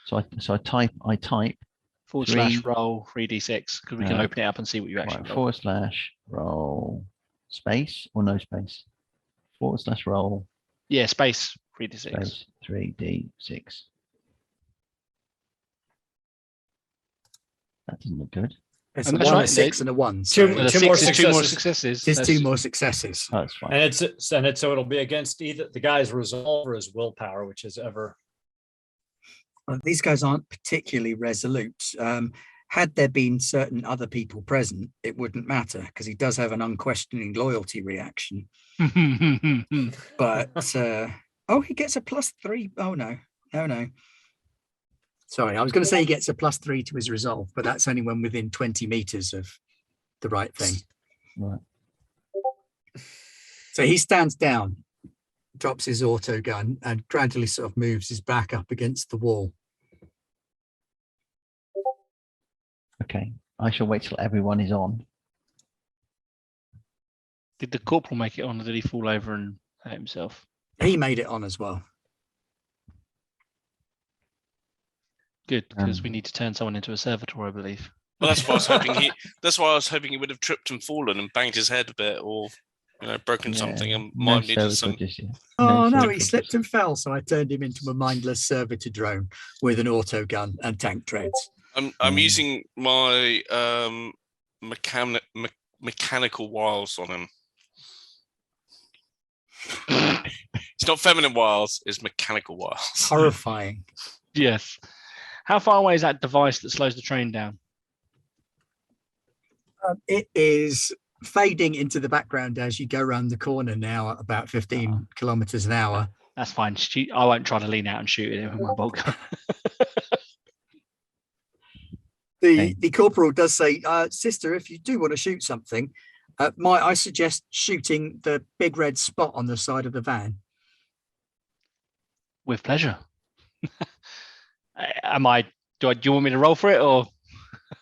So I type / roll 3d6 because we can open it up and see what you actually roll. / roll space or no space. / roll. Yeah, space 3d6. Space 3d6. That doesn't look good. It's And a that's 1, right, a 6, and a 1. So Two- The two 6 more is 2 more successes. successes. there's That's- 2 more successes. Oh, that's fine. And it's so it'll be against either the guy's resolve or his willpower, which is ever. These guys aren't particularly resolute. Had there been certain other people present, it wouldn't matter because he does have an unquestioning loyalty reaction. But he gets a +3. Oh no. Sorry, I was going to say he gets a +3 to his resolve, but that's only when within 20 meters of the right thing. Right. So he stands down, drops his auto gun, and gradually sort of moves his back up against the wall. Okay. I shall wait till everyone is on. Did the corporal make it on, or did he fall over and hurt himself? He made it on as well. Good, because we need to turn someone into a servitor, I believe. Well, that's why I was hoping that's why I was hoping he would have tripped and fallen and banged his head a bit, or broken something, and might have needed some. Oh no, he slipped and fell, so I turned him into a mindless servitor drone with an auto gun and tank treads. I'm using my mechanical wiles on him. It's not feminine wiles, it's mechanical wiles. Horrifying. Yes. How far away is that device that slows the train down? It is fading into the background as you go around the corner now at about 15 kilometers an hour. That's fine. I won't try to lean out and shoot it with my bolt gun. The corporal does say, sister, if you do want to shoot something, I suggest shooting the big red spot on the side of the van. With pleasure. Do you want me to roll for it, or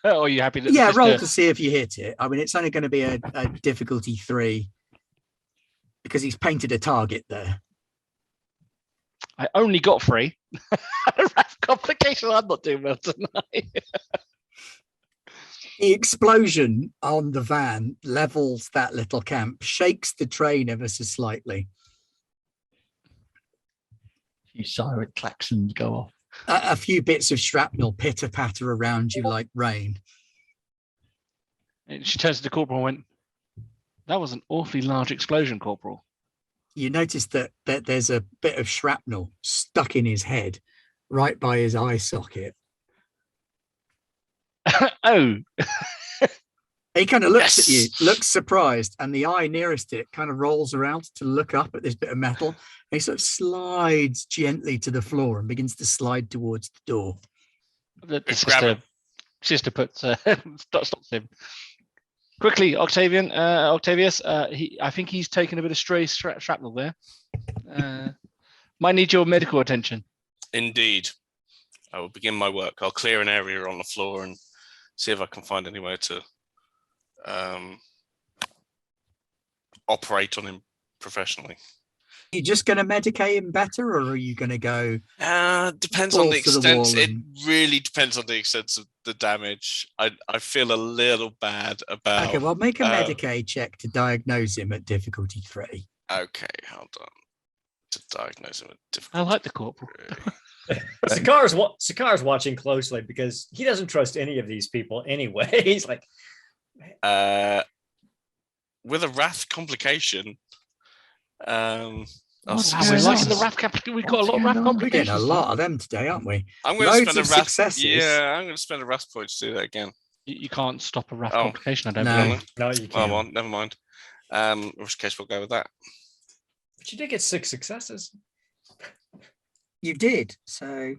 are you happy that? Yeah, roll to see if you hit it. I mean, it's only going to be a difficulty 3 because he's painted a target there. I only got 3. Complication. I'm not doing well tonight. The explosion on the van levels that little camp, shakes the train ever so slightly. A few siren klaxons go off. A few bits of shrapnel pitter patter around you like rain. And she turns to the corporal and went, "That was an awfully large explosion, Corporal." You notice that there's a bit of shrapnel stuck in his head, right by his eye socket. Oh. He kind of looks at you, looks surprised, and the eye nearest it kind of rolls around to look up at this bit of metal. And he sort of slides gently to the floor and begins to slide towards the door. The sister puts stops him. Quickly, Octavius. I think he's taken a bit of stray shrapnel there. Might need your medical attention. Indeed. I will begin my work. I'll clear an area on the floor and see if I can find anywhere to operate on him professionally. Are you just going to medicate him better, or are you going to go? Depends on the extent. It really depends on the extent of the damage. I feel a little bad about. Okay, well, make a medicate check to diagnose him at difficulty 3. Okay, hold on. To diagnose him at difficulty. I like the corporal. Sakar's watching closely because he doesn't trust any of these people anyway. He's like, with a wrath complication. We're liking the wrath complication. We've got a lot of wrath We're complications. getting a lot of them today, aren't we? I'm going to spend spend a wrath. successes. Yeah, I'm going to spend a wrath point to do that again. You can't stop a wrath complication. I don't No. believe. no, you can't. Oh, well, never mind. In which case we'll go with that. But you did get 6 successes. You did. So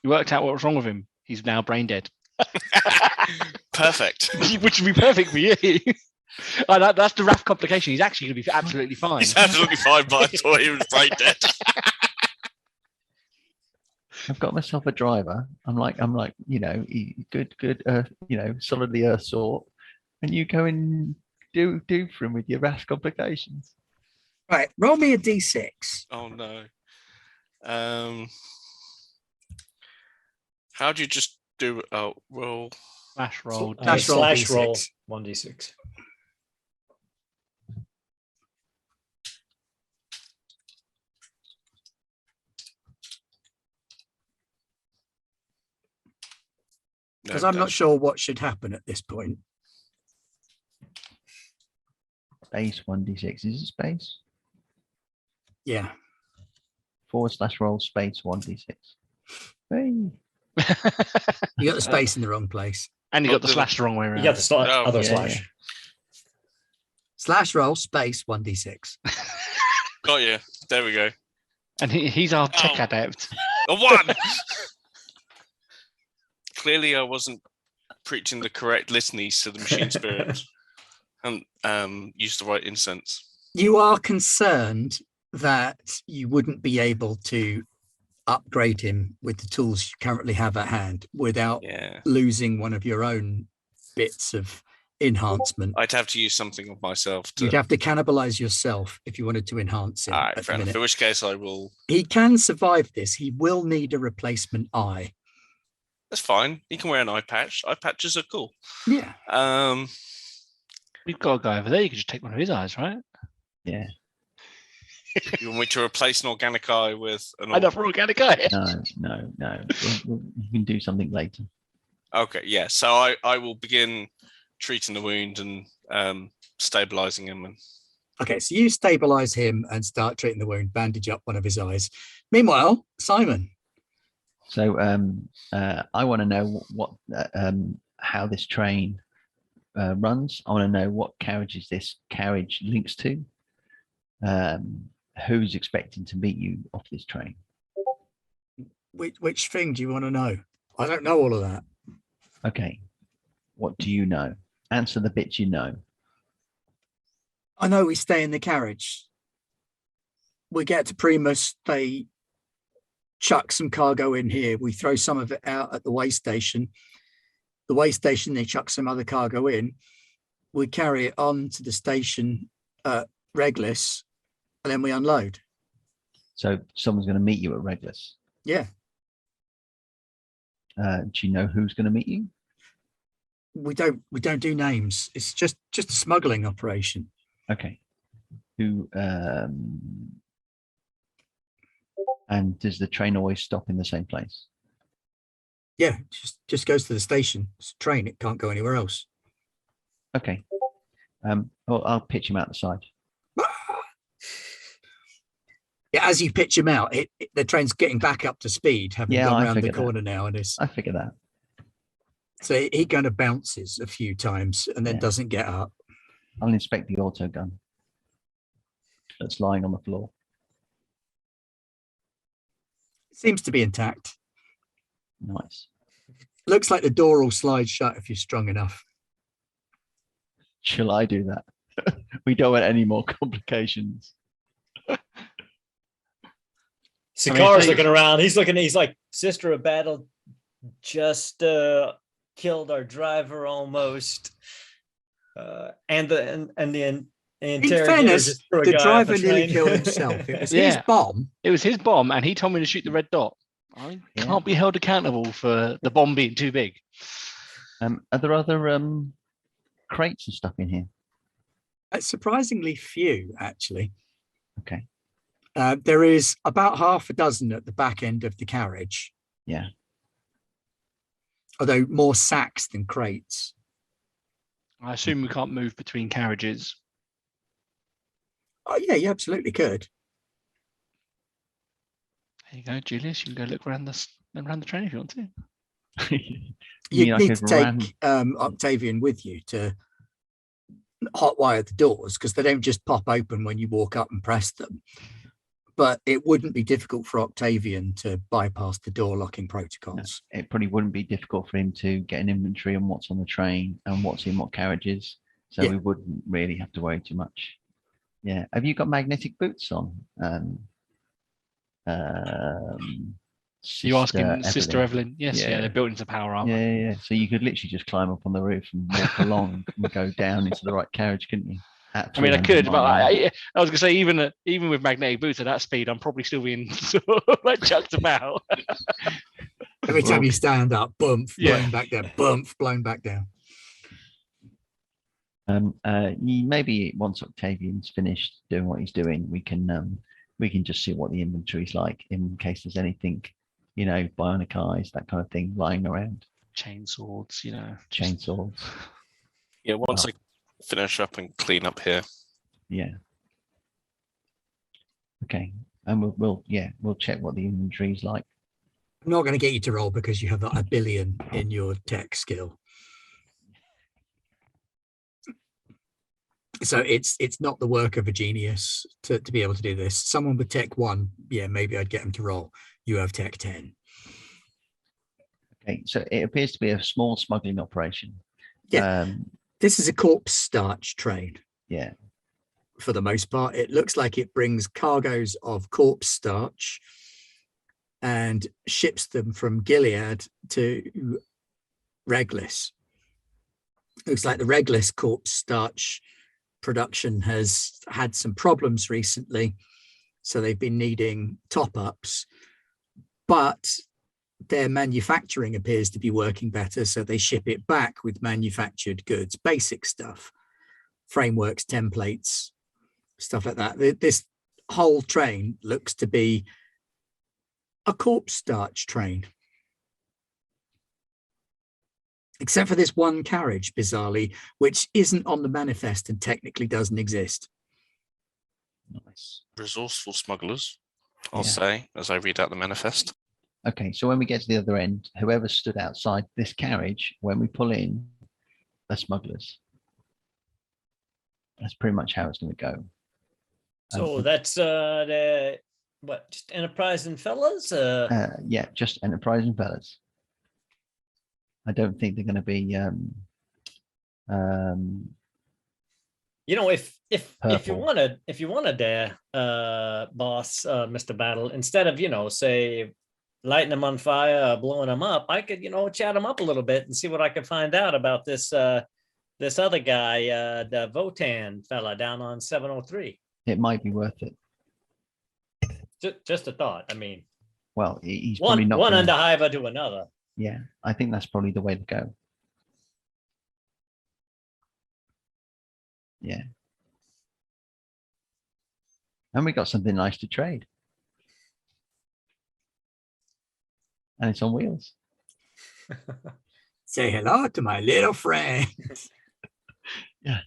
You worked out what was wrong with him. He's now brain dead. Perfect. Which would be perfect for you. Oh, that's the RAF complication. He's actually going to be absolutely fine. He's absolutely fine, but I thought he was brain dead. I've got myself a driver. I'm like, good, solidly earth sort. And you go and do for him with your rash complications. right, roll me a d6. Oh no. How do you just do roll? Slash roll. Slash roll D6. 1d6. Because I'm not sure what should happen at this point. Space 1d6. Is it space? Yeah. / roll space 1d6. Hey. You got the space in the wrong place. And you got the slash the wrong way around. You got the other yeah, slash. yeah. Slash roll space 1d6. Got you. There we go. And he's our tech adept. A 1. Clearly, I wasn't preaching the correct listenings to the machine spirit and used the right incense. You are concerned that you wouldn't be able to upgrade him with the tools you currently have at hand without losing one of your own bits of enhancement. I'd have to use something of myself. You'd have to cannibalize yourself if you wanted to enhance him. All right, fair enough. In which case I will... He can survive this. He will need a replacement eye. That's fine. He can wear an eye patch. Eye patches are cool. Yeah. We've got a guy over there. You could just take one of his eyes, right? Yeah. You want me to replace an organic eye with an another organic eye? No. You can do something later. Okay, yeah. So I will begin treating the wound and stabilizing him. Okay, so you stabilize him and start treating the wound, bandage up one of his eyes. Meanwhile, Simon. So I want to know what how this train runs. I want to know what carriages this carriage links to. Who's expecting to meet you off this train? Which thing do you want to know? I don't know all of that. Okay. What do you know? Answer the bits you know. I know we stay in the carriage. We get to Primus, they chuck some cargo in here. We throw some of it out at the way station. The way station, they chuck some other cargo in. We carry it on to the station at Reglis, and then we unload. So someone's going to meet you at Reglis? Yeah. Do you know who's going to meet you? We don't do names. It's just a smuggling operation. Okay. Who and does the train always stop in the same place? Yeah, just goes to the station. It's a train, it can't go anywhere else. Okay. Well, I'll pitch him out the side. Yeah, as you pitch him out, the train's getting back up to speed, having gone around the corner now, and I figure that. So he kind of bounces a few times and then doesn't get up. I'll inspect the auto gun that's lying on the floor. It seems to be intact. Nice. Looks like the door will slide shut if you're strong enough. Shall I do that? We don't want any more complications. Sikar's looking around. He's like, Sister of Battle just killed our driver almost. And the in fairness, the driver nearly killed himself. It was his bomb. It was his bomb, and he told me to shoot the red dot. I can't be held accountable for the bomb being too big. Are there other crates and stuff in here? Surprisingly few, actually. Okay. There is about half a dozen at the back end of the carriage. Yeah. Although more sacks than crates. I assume we can't move between carriages. Oh, yeah, you absolutely could. There you go, Julius. You can go look around the train if you want to. You need to take Octavian with you to hotwire the doors because they don't just pop open when you walk up and press them. But it wouldn't be difficult for Octavian to bypass the door locking protocols. It probably wouldn't be difficult for him to get an inventory on what's on the train and what's in what carriages. So we wouldn't really have to worry too much. Yeah. Have you got magnetic boots on? You asking Sister Evelyn? Evelyn? Yes, yeah, they're built into power armor. Yeah. So you could literally just climb up on the roof and walk along and go down into the right carriage, couldn't you? I mean, I could, but I was going to say, even with magnetic boots at that speed, I'm probably still being sort of like chucked about. Every time you stand up, bump, blown back down, bump, blown back down. Maybe once Octavian's finished doing what he's doing, we can just see what the inventory's like in case there's anything, bionic eyes, that kind of thing lying around. Chainsaws, Chainsaws. Yeah, once I finish up and clean up here. Yeah. Okay. And we'll check what the inventory's like. I'm not going to get you to roll because you have a billion in your tech skill. So it's not the work of a genius to be able to do this. Someone with tech 1, maybe I'd get them to roll. You have tech 10. Okay, so it appears to be a small smuggling operation. Yeah. This is a corpse starch train. Yeah. For the most part, it looks like it brings cargoes of corpse starch and ships them from Gilead to Reglis. Looks like the Reglis corpse starch production has had some problems recently, so they've been needing top-ups, but their manufacturing appears to be working better, so they ship it back with manufactured goods, basic stuff, frameworks, templates, stuff like that. This whole train looks to be a corpse starch train, except for this one carriage, bizarrely, which isn't on the manifest and technically doesn't exist. Nice. Resourceful smugglers, I'll say, as I read out the manifest. Okay, so when we get to the other end, whoever stood outside this carriage, when we pull in, are smugglers. That's pretty much how it's going to go. So that's just Enterprise and Fellas? Yeah, just Enterprise and Fellas. I don't think they're going to be. If you wanted to, boss, Mr. Battle, instead of say lighting them on fire, blowing them up, I could chat them up a little bit and see what I could find out about this other guy, the Votan fella down on 703. It might be worth it. Just a thought. I mean, well, he's probably not one underhiver to another. Yeah, I think that's probably the way to go. Yeah. And we got something nice to trade. And it's on wheels. Say hello to my little friend. Yeah.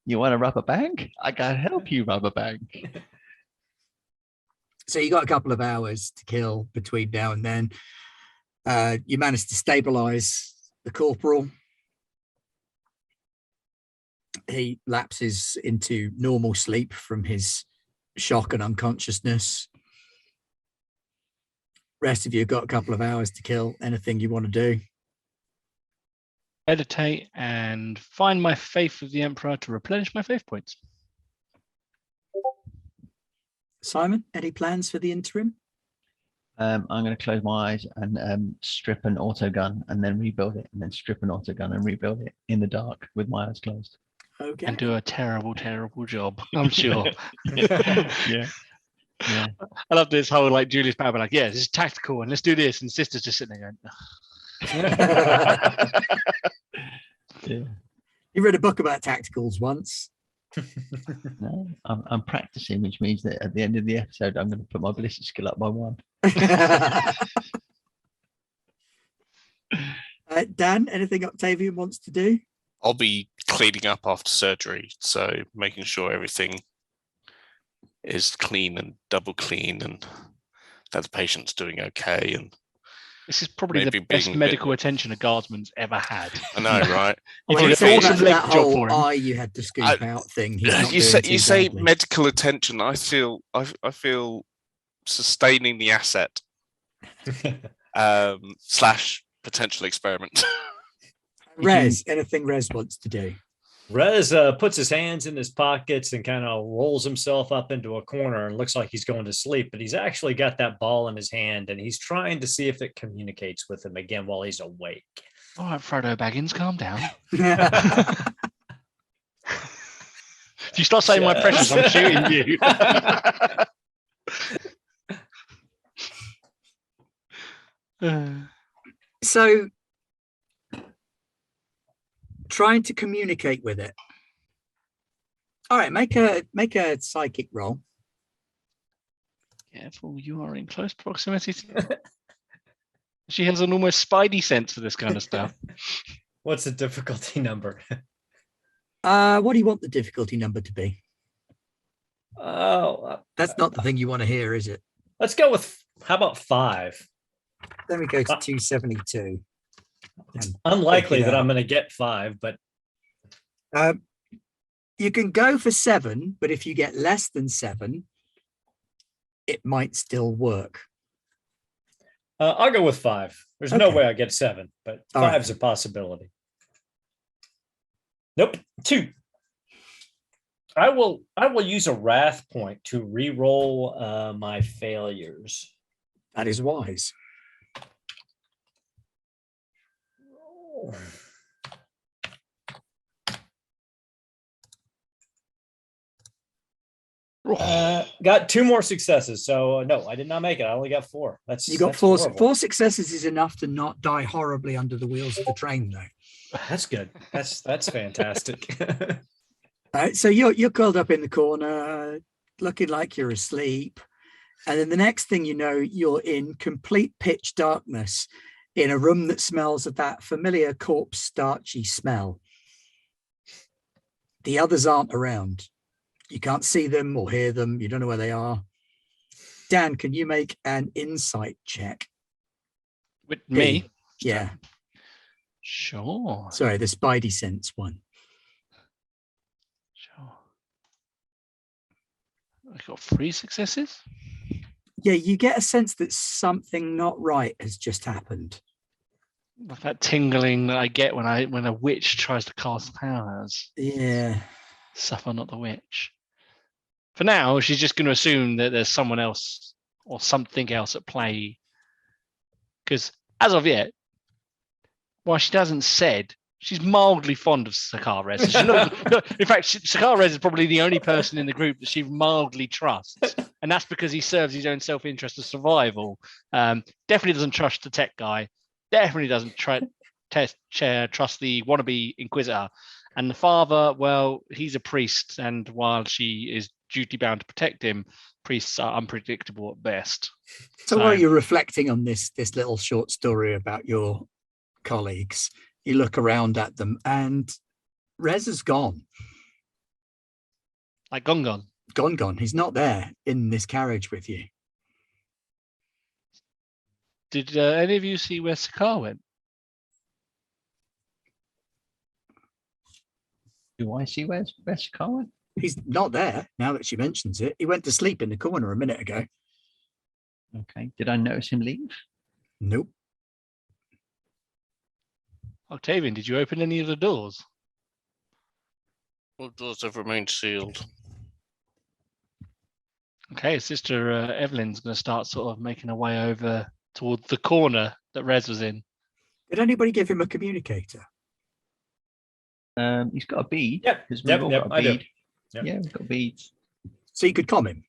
You want to rob a bank? I can help you rob a bank. So you got a couple of hours to kill between now and then. You managed to stabilize the corporal. He lapses into normal sleep from his shock and unconsciousness. Rest of you got a couple of hours to kill. Anything you want to do? Meditate and find my faith of the Emperor to replenish my faith points. Simon, any plans for the interim? I'm going to close my eyes and strip an autogun and then rebuild it, and then strip an autogun and rebuild it in the dark with my eyes closed. Okay. And do a terrible, terrible job, I'm sure. Yeah. I love this whole Julius Babel, this is tactical and let's do this. And Sister's just sitting there going, Yeah. You read a book about tacticals once. No, I'm practicing, which means that at the end of the episode, I'm going to put my ballistic skill up by 1. Dan, anything Octavian wants to do? I'll be cleaning up after surgery, so making sure everything is clean and double clean and that the patient's doing okay and This is probably Maybe the best being a bit- medical attention a guardsman's ever had. I know, right? You Well, did you an say awesome that leg job whole for him. eye you had to scoop out thing. He's not You doing say too you say badly. medical attention. I feel sustaining the asset slash potential experiment. Rez, anything Rez wants to do? Rez puts his hands in his pockets and kind of rolls himself up into a corner and looks like he's going to sleep, but he's actually got that ball in his hand and he's trying to see if it communicates with him again while he's awake. All right, Frodo Baggins, calm down. If you start saying my precious, I'm shooting you. So, trying to communicate with it. All right, make a psychic roll. Careful, you are in close proximity. She has an almost spidey sense for this kind of stuff. What's the difficulty number? What do you want the difficulty number to be? Oh, That's not the thing you want to hear, is it? let's go with, how about 5? Then we go to 272. It's unlikely it that out. I'm going to get 5, but You can go for 7, but if you get less than 7, it might still work. I'll go with 5. There's no Okay. way I get 7, but All right. 5's a possibility. Nope, 2. I will use a wrath point to re-roll my failures. That is wise. Got 2 more successes, so no, I did not make it. I only got 4. You got that's four. horrible. 4 successes is enough to not die horribly under the wheels of the train, though. That's good. That's fantastic. All right, so you're curled up in the corner, looking like you're asleep, and then the next thing you know, you're in complete pitch darkness in a room that smells of that familiar corpse starchy smell. The others aren't around. You can't see them or hear them. You don't know where they are. Dan, can you make an insight check? With me? Yeah. Sure. Sorry, the Spidey sense one. Sure. I got 3 successes. Yeah, you get a sense that something not right has just happened. Like that tingling that I get when a witch tries to cast powers. Yeah. Suffer not the witch. For now, she's just going to assume that there's someone else or something else at play. Because as of yet, while she hasn't said, she's mildly fond of Sakarez. She's in fact, Sakarez is probably the only person in the group that she mildly trusts. And that's because he serves his own self-interest of survival. Definitely doesn't trust the tech guy. Definitely doesn't trust the wannabe Inquisitor. And the father, well, he's a priest. And while she is duty bound to protect him, priests are unpredictable at best. So while you're reflecting on this little short story about your colleagues, you look around at them and Rez is gone. Like gone. Gone. He's not there in this carriage with you. Did any of you see where Sakar went? Do I see where's Sakar went? He's not there now that she mentions it. He went to sleep in the corner a minute ago. Okay. Did I notice him leave? Nope. Octavian, did you open any of the doors? All doors have remained sealed. Okay, Sister Evelyn's going to start sort of making her way over towards the corner that Rez was in. Did anybody give him a communicator? He's got a bead. Yep, because we've all got a I do. bead. Yep. Yeah, we've got beads. So you could com him.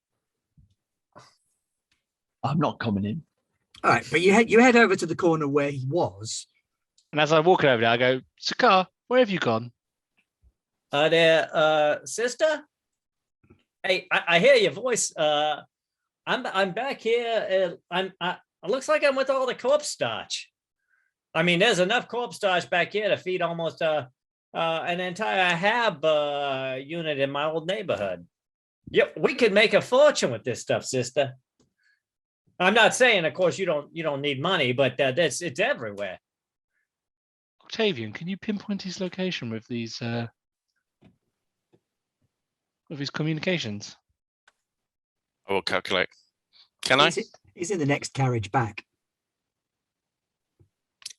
I'm not coming in. All right, but you head over to the corner where he was. And as I walk over there, I go, Sakar, where have you gone? There, sister. Hey, I hear your voice. I'm back here. It looks like I'm with all the corpse starch. I mean, there's enough corpse starch back here to feed almost an entire hab unit in my old neighborhood. Yep, we could make a fortune with this stuff, sister. I'm not saying, of course, you don't need money, but it's everywhere. Octavian, can you pinpoint his location with these with his communications? I will calculate. Can I? He's in the next carriage back.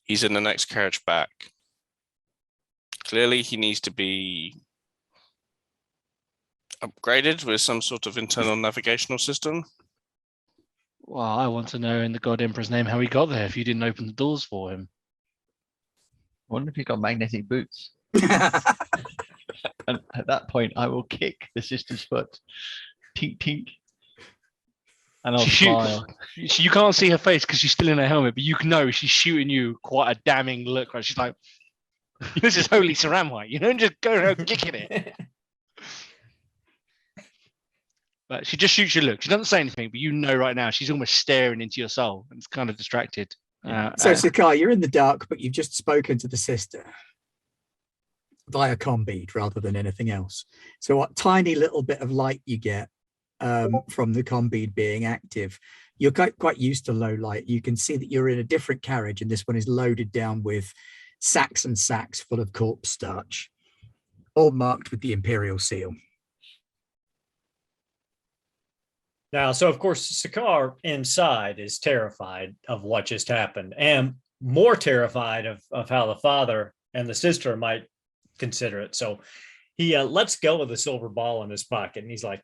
He's in the next carriage back. Clearly, he needs to be upgraded with some sort of internal navigational system. Well, I want to know in the God Emperor's name how he got there if you didn't open the doors for him. I wonder if he got magnetic boots. And at that point, I will kick the sister's foot. Tink, tink. And I'll smile. You can't see her face because she's still in her helmet, but you can know she's shooting you quite a damning look. Right? She's like, this is holy Saramwite, just go around kicking it. But she just shoots you a look. She doesn't say anything, but you know right now she's almost staring into your soul and it's kind of distracted. So, Sakai, you're in the dark, but you've just spoken to the sister via combead rather than anything else. So what tiny little bit of light you get from the combead being active, you're quite used to low light. You can see that you're in a different carriage, and this one is loaded down with sacks and sacks full of corpse starch, all marked with the Imperial seal. Now, so of course, Sakar inside is terrified of what just happened, and more terrified of how the father and the sister might consider it. So he lets go of the silver ball in his pocket, and he's like,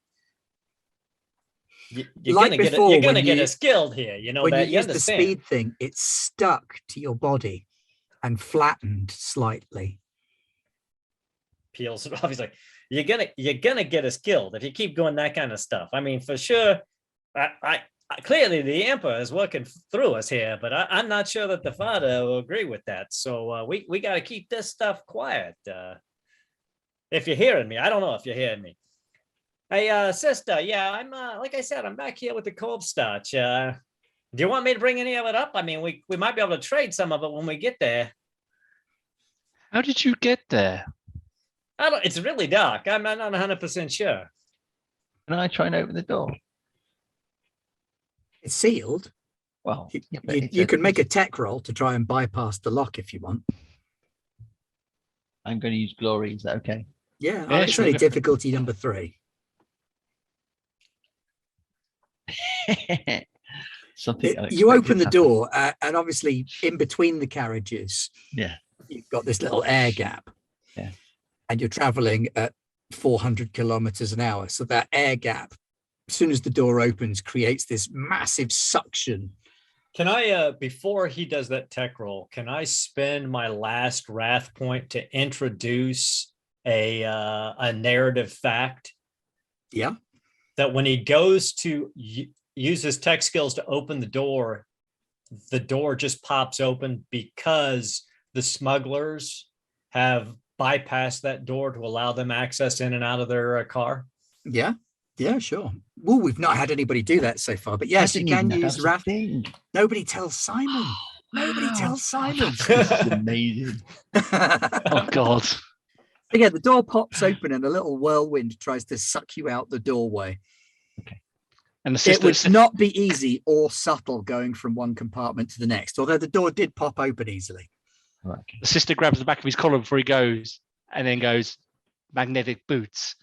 "You're Like gonna before, get when you- us killed here. You know When that you you use the understand." speed thing, it's stuck to your body and flattened slightly. Peels it off. He's like, you're gonna get us killed if you keep doing that kind of stuff. I mean, for sure. I clearly the Emperor is working through us here, but I'm not sure that the father will agree with that. So we got to keep this stuff quiet. If you're hearing me, I don't know if you're hearing me. Hey, sister, yeah, I'm like I said, I'm back here with the corpse starch. Do you want me to bring any of it up? I mean, we might be able to trade some of it when we get there. How did you get there? It's really dark. I'm not 100% sure. Can I try and open the door? It's sealed. Well, You can make a tech roll to try and bypass the lock if you want. I'm going to use glory. Is that okay? Yeah, Yeah, it's sure. only difficulty number 3. Something You open unexpected the happened. door, and obviously in between the carriages, Yeah. you've got this little air gap. Yeah. And you're traveling at 400 kilometers an hour. So that air gap, as soon as the door opens, creates this massive suction. Can I, before he does that tech roll, can I spend my last wrath point to introduce a narrative fact? Yeah. That when he goes to use his tech skills to open the door just pops open because the smugglers have bypassed that door to allow them access in and out of their car. Yeah. Yeah, sure. Well, we've not had anybody do that so far, but yes, you can use wrath. Nobody tells Simon. Nobody tells Simon. This is amazing. Oh, God. Yeah, the door pops open and a little whirlwind tries to suck you out the doorway. Okay. And the It sister, would not be easy or subtle going from one compartment to the next, although the door did pop open easily. Right. the sister grabs the back of his collar before he goes and then goes, magnetic boots.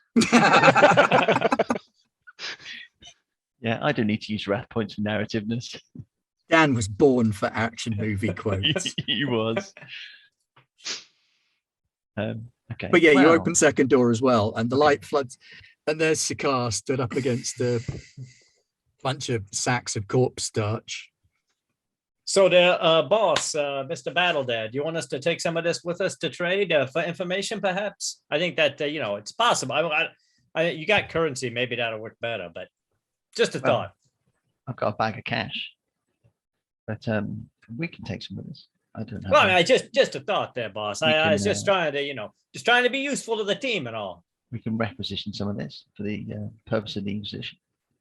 Yeah, I don't need to use wrath points for narrativeness. Dan was born for action movie quotes. He was. Okay. But yeah, you Well, open second door as well, and the light floods, and there's Sakar stood up against a bunch of sacks of corpse starch. So the boss, Mr. Battle Dad, do you want us to take some of this with us to trade for information, perhaps? I think that, it's possible. You got currency, maybe that'll work better, but just a thought. I've got a bag of cash, but we can take some of this. I don't have. Well, I mean, just a thought there, boss. I was can, just trying to be useful to the team and all. We can requisition some of this for the purpose of the Inquisition.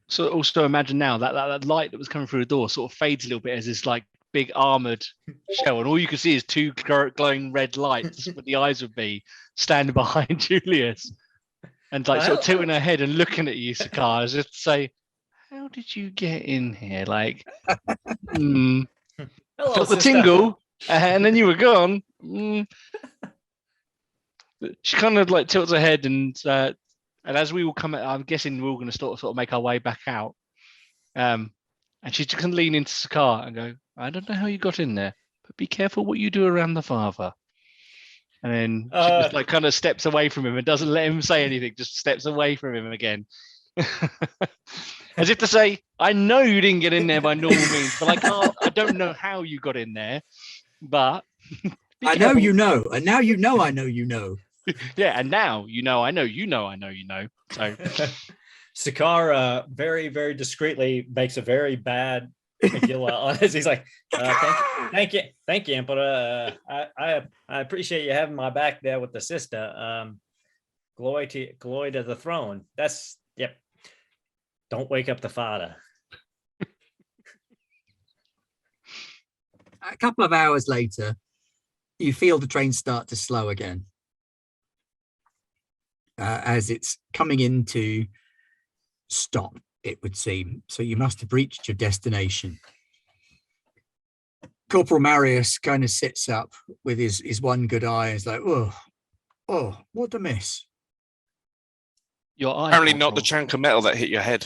So also imagine now that light that was coming through the door sort of fades a little bit as this like big armored shell, and all you can see is two glowing red lights, but the eyes would be standing behind Julius and like sort of tilting her head and looking at you, Sakar, as if to say, how did you get in here? Like, I Hello, felt the sister. tingle, and then you were gone. She kind of like tilts her head, and as we will come, I'm guessing we're all going to sort of make our way back out. And she can lean into Sakar and go, "I don't know how you got in there, but be careful what you do around the father." And then she just like kind of steps away from him and doesn't let him say anything, just steps away from him again. As if to say, I know you didn't get in there by normal means, but I don't know how you got in there. But I know you know, and now you know I know you know. Yeah, and now you know I know you know I know you know. So Sakar very, very discreetly makes a very bad Megillah on us. He's like, thank you, Emperor. I appreciate you having my back there with the sister. Glory to the throne. That's yep. Don't wake up the father. A couple of hours later, you feel the train start to slow again as it's coming into stop, it would seem. So you must have reached your destination. Corporal Marius kind of sits up with his one good eye. Is like, oh, what a miss. your eye. Apparently not the Corporal. chunk of metal that hit your head.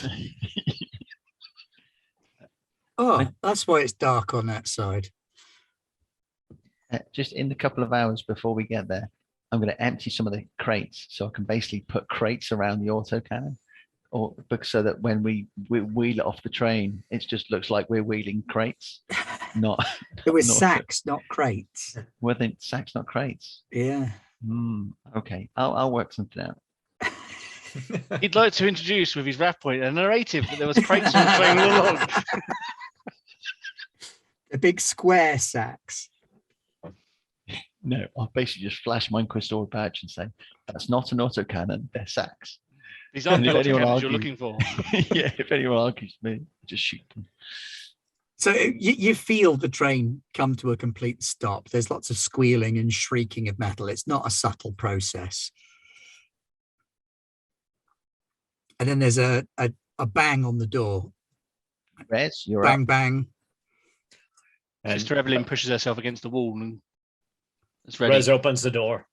Oh, that's why it's dark on that side. Just in the couple of hours before we get there, I'm going to empty some of the crates so I can basically put crates around the autocannon, or so that when we wheel it off the train, it just looks like we're wheeling crates. Not It was not- sacks, not crates. Were they sacks, not crates? Yeah. Okay, I'll work something out. He'd like to introduce with his rap point a narrative that there was crates on the train all along. The big square sacks. No, I'll basically just flash my Inquisitor badge and say, that's not an autocannon, they're sacks. These aren't the If anyone autocannons you're argues- looking for. Yeah, if anyone argues with me, just shoot them. So you feel the train come to a complete stop. There's lots of squealing and shrieking of metal. It's not a subtle process. And then there's a bang on the door. Rez, you're Bang, up. bang. Sister Evelyn pushes herself against the wall and is ready. Rez opens the door.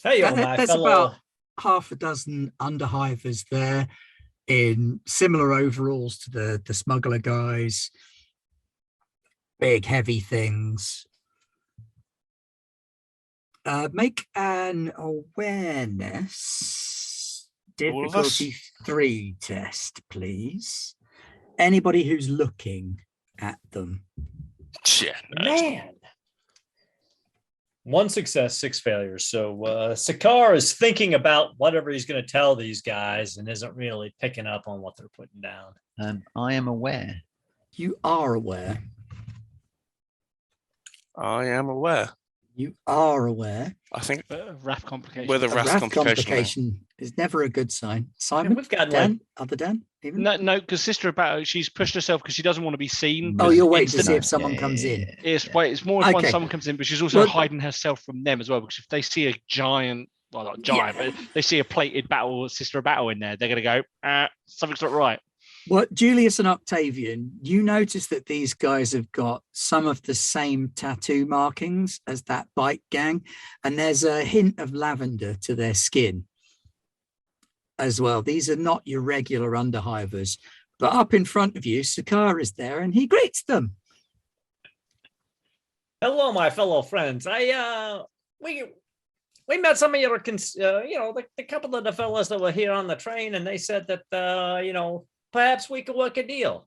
Hey, my There's fellow. about half a dozen underhivers there in similar overalls to the smuggler guys. Big, heavy things. Make an awareness All of us? difficulty 3 test, please. Anybody who's looking at them. Yeah, no. Man. 1 success, 6 failures. So Sakar is thinking about whatever he's going to tell these guys and isn't really picking up on what they're putting down. I am aware. You are aware. I am aware. You are aware. I think Wrath complication. where the A wrath wrath complication. complication is never a good sign. Simon, We've got Dan, other Dan, even? No, because Sister Abato, she's pushed herself because she doesn't want to be seen. Oh, you're waiting to Instant- see if someone comes in. It's more if when Okay. someone comes in, but she's also Well- hiding herself from them as well. Because if they see a giant, well, not giant, but they see a plated battle, Sister Battle in there, they're going to go, something's not right. Well, Julius and Octavian, you notice that these guys have got some of the same tattoo markings as that bike gang, and there's a hint of lavender to their skin as well. These are not your regular underhivers, but up in front of you, Sakar is there, and he greets them. Hello, my fellow friends. We met some of your, the couple of the fellas that were here on the train, and they said that, perhaps we could work a deal.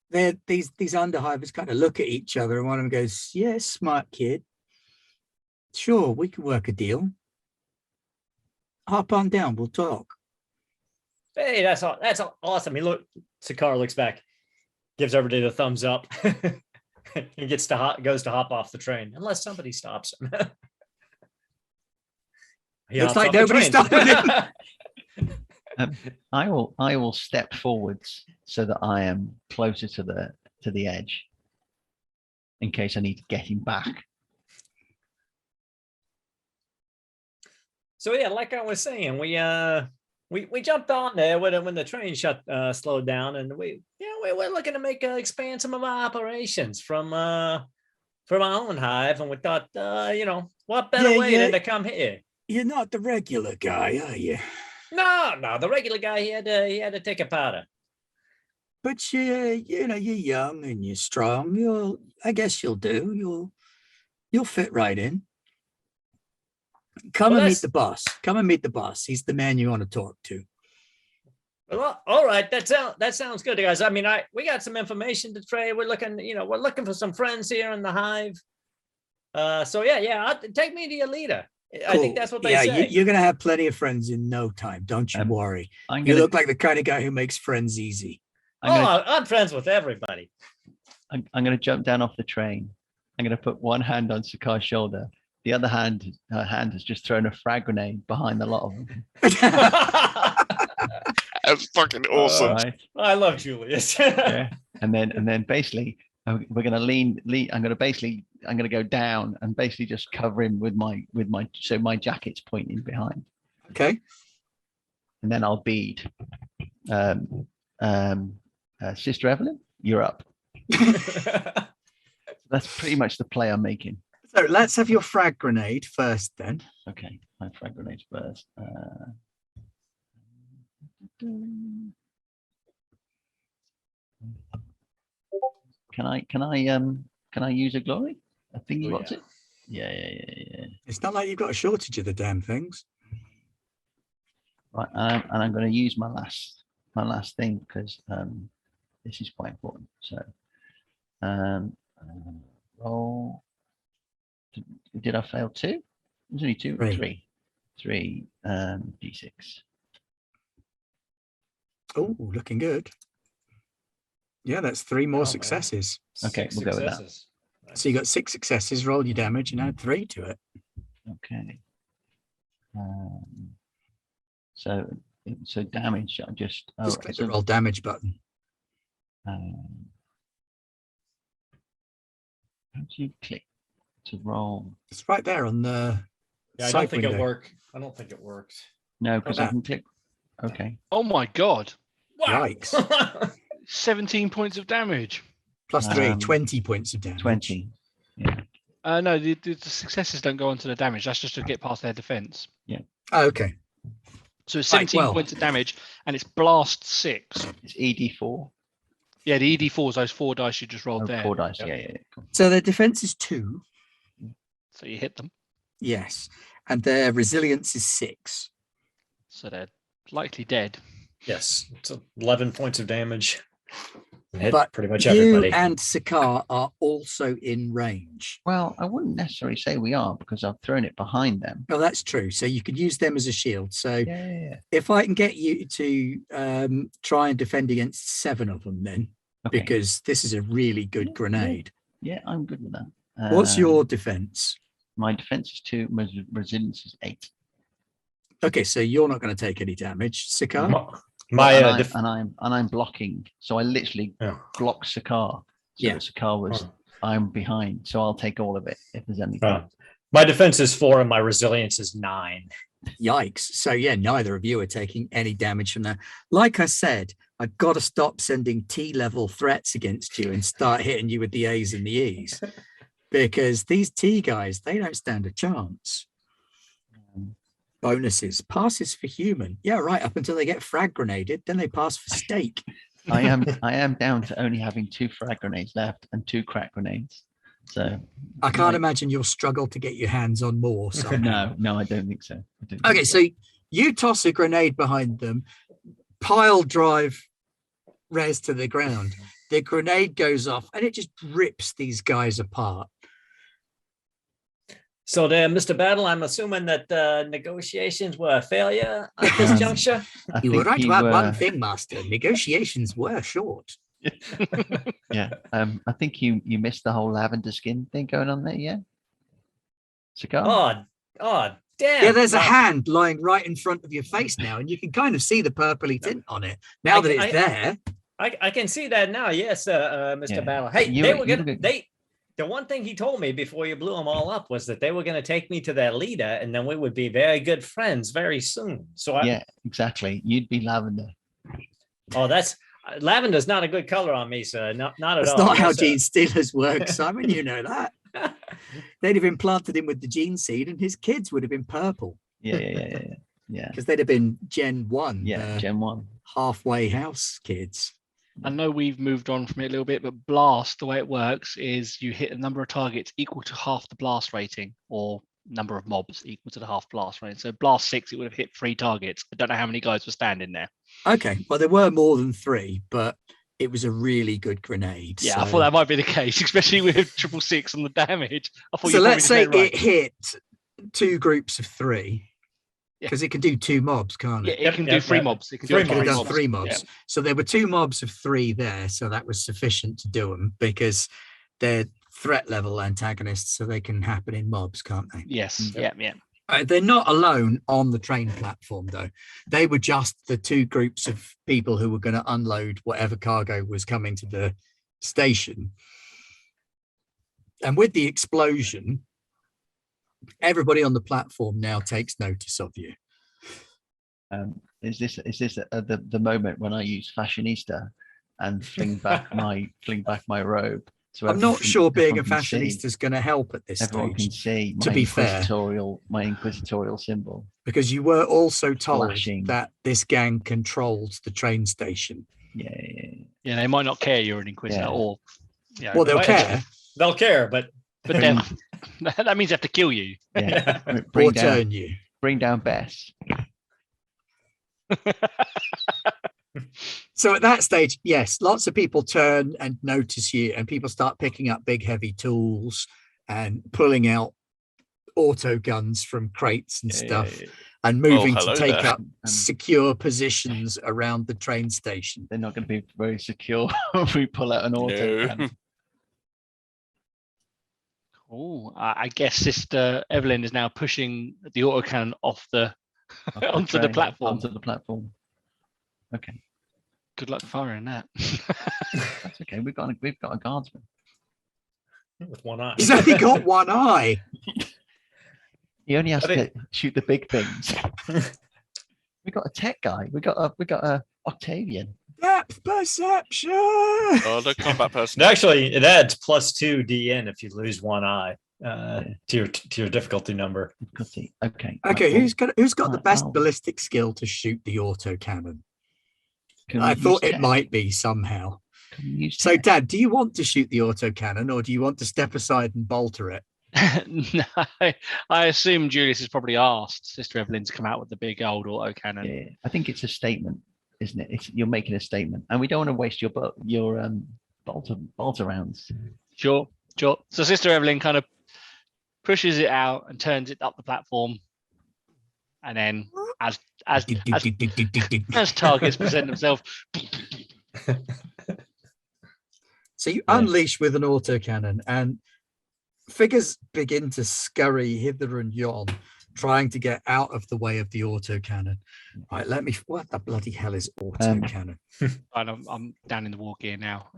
These underhivers kind of look at each other, and one of them goes, "Yes, smart kid. Sure, we can work a deal. Hop on down, we'll talk." Hey, that's awesome. Sakar looks back, gives everybody the thumbs up, and goes to hop off the train, unless somebody stops him. He Looks hops like off the nobody's train. stopping him. I will step forwards so that I am closer to the edge in case I need to get him back. So yeah, like I was saying, we jumped on there when the train slowed down, and we're looking to expand some of our operations from our own hive, and we thought, what better way than to come here? You're not the regular guy, are you? No, the regular guy he had to take a powder. But you're young and you're strong. I guess you'll do. You'll fit right in. Come and meet the boss. Come and meet the boss. He's the man you want to talk to. Well, all right. That sounds good, guys. I mean, we got some information to trade. We're looking for some friends here in the hive. So take me to your leader. Cool. I think that's what they say. You're going to have plenty of friends in no time. Don't you worry. You look like the kind of guy who makes friends easy. I'm friends with everybody. I'm going to jump down off the train. I'm going to put one hand on Sakar's shoulder. The other hand, her hand has just thrown a frag grenade behind the lot of them. That's fucking awesome. Right. I love Julius. Yeah. And then basically we're going to lean. I'm going to go down and basically just cover him with my so my jacket's pointing behind. Okay. And then I'll bead. Sister Evelyn, you're up. That's pretty much the play I'm making. So let's have your frag grenade first, then. Okay, my frag grenade first. Can I use a glory? I think you want it. Yeah. It's not like you've got a shortage of the damn things. Right, and I'm going to use my last thing because this is quite important. So, roll. Did I fail 2? It was only 2 or 3. 3 d6. Oh, looking good. Yeah, that's 3 more successes. Okay, we'll go with that. Nice. So you got 6 successes. Roll your damage and add 3 to it. Okay. So damage. I just click the roll damage button. How do you click to roll? It's right there on the. Yeah, I don't think it worked. I don't think it worked. No, because I can click. Okay. Oh my god! Wow. Yikes! 17 points of damage. Plus 3, 20 points of damage. 20. Yeah. No, the successes don't go onto the damage. That's just to get past their defense. Yeah. Oh, okay. So it's 17 points of damage, and it's blast 6. It's ED4. Yeah, the ED4 is those 4 dice you just rolled there. 4 dice. Yep. Yeah. Cool. So their defense is 2. So you hit them. Yes, and their resilience is 6. So they're likely dead. Yes, it's 11 points of damage. Hit but pretty much everybody. You and Sakar are also in range. Well, I wouldn't necessarily say we are because I've thrown it behind them. Well, that's true. So you could use them as a shield. So yeah. If I can get you to try and defend against 7 of them, then because this is a really good grenade. Yeah, I'm good with that. What's your defense? My defense is 2. My resilience is 8. Okay, so you're not going to take any damage, Sakar. I'm blocking, so I literally block Sakar. So Sakar was I'm behind, so I'll take all of it if there's anything. My defense is 4 and my resilience is 9. Yikes! So neither of you are taking any damage from that. Like I said, I've got to stop sending T-level threats against you and start hitting you with the A's and the E's, because these T guys, they don't stand a chance. Bonuses, passes for human. Yeah, right. Up until they get frag grenaded, then they pass for steak. I am down to only having 2 frag grenades left and 2 crack grenades. So I can't imagine you'll struggle to get your hands on more. No, I don't think so. Okay, so you toss a grenade behind them, pile drive Rez to the ground. The grenade goes off and it just rips these guys apart. So there, Mr. Battle, I'm assuming that negotiations were a failure at this juncture. You were right about one thing, Master. Negotiations were short. Yeah. I think you missed the whole lavender skin thing going on there, yeah? Sakar? Oh, damn. Yeah, there's a hand lying right in front of your face now, and you can kind of see the purpley tint on it now that it's there. I can see that now, yes, Mr. Battle. Hey, The one thing he told me before you blew them all up was that they were going to take me to their leader, and then we would be very good friends very soon. So Yeah, exactly. You'd be Lavender. that's lavender's not a good color on me, sir. Not at That's all. not how Yes, sir. gene stealers work, Simon. You know that. They'd have implanted him with the gene seed, and his kids would have been purple Yeah. because they'd have been Gen 1. Yeah, Gen 1. Halfway house kids. I know we've moved on from it a little bit, but blast, the way it works is you hit a number of targets equal to half the blast rating, or number of mobs equal to the half blast rating. So blast 6, it would have hit 3 targets. I don't know how many guys were standing there. Okay, well, there were more than 3, but it was a really good grenade. Yeah, so... I thought that might be the case, especially with 666 on the damage. I thought So you let's say right. it hit 2 groups of 3. Because it can do 2 mobs, can't it? Yeah, it can do 3 mobs. It can do It could have done 3 mobs. Yeah. So there were 2 mobs of 3 there. So that was sufficient to do them because they're threat level antagonists. So they can happen in mobs, can't they? Yes. Yeah. They're not alone on the train platform, though. They were just the 2 groups of people who were going to unload whatever cargo was coming to the station. And with the explosion, everybody on the platform now takes notice of you. Is this the moment when I use fashionista and fling back my robe? So I'm not sure being a everyone can fashionista is going to help at this everyone can stage. see To be fair, my inquisitorial symbol. Because you were also told Flashing. that this gang controls the train station. Yeah, they might not care you're an inquisitor, or Well, they'll care. They'll care, but then that means they have to kill you. Yeah. Or turn you. Bring down Bess. So at that stage, yes, lots of people turn and notice you, and people start picking up big, heavy tools and pulling out auto guns from crates and stuff, and moving to take up secure positions around the train station. They're not going to be very secure if we pull out an auto gun. Oh, I guess Sister Evelyn is now pushing the autocannon off the onto the platform. Onto the platform. Okay. Good luck firing that. That's okay. We've got a guardsman with one eye. He's only got one eye. He only has to shoot the big things. We got a tech guy. We got a Octavian. Depth perception. Oh, the combat person. Actually, it adds +2 DN if you lose one eye to your difficulty number. Okay. Okay. Who's got the best ballistic skill to shoot the autocannon? I thought it might be somehow. So, Dad, do you want to shoot the autocannon, or do you want to step aside and bolter it? No, I assume Julius has probably asked Sister Evelyn to come out with the big old autocannon. Yeah, I think it's a statement, isn't it? You're making a statement, and we don't want to waste your bolter rounds. Sure. So Sister Evelyn kind of pushes it out and turns it up the platform, and then as targets present themselves. So you unleash with an autocannon, and figures begin to scurry hither and yon, trying to get out of the way of the autocannon. Right, what the bloody hell is autocannon? I'm down in the war gear now.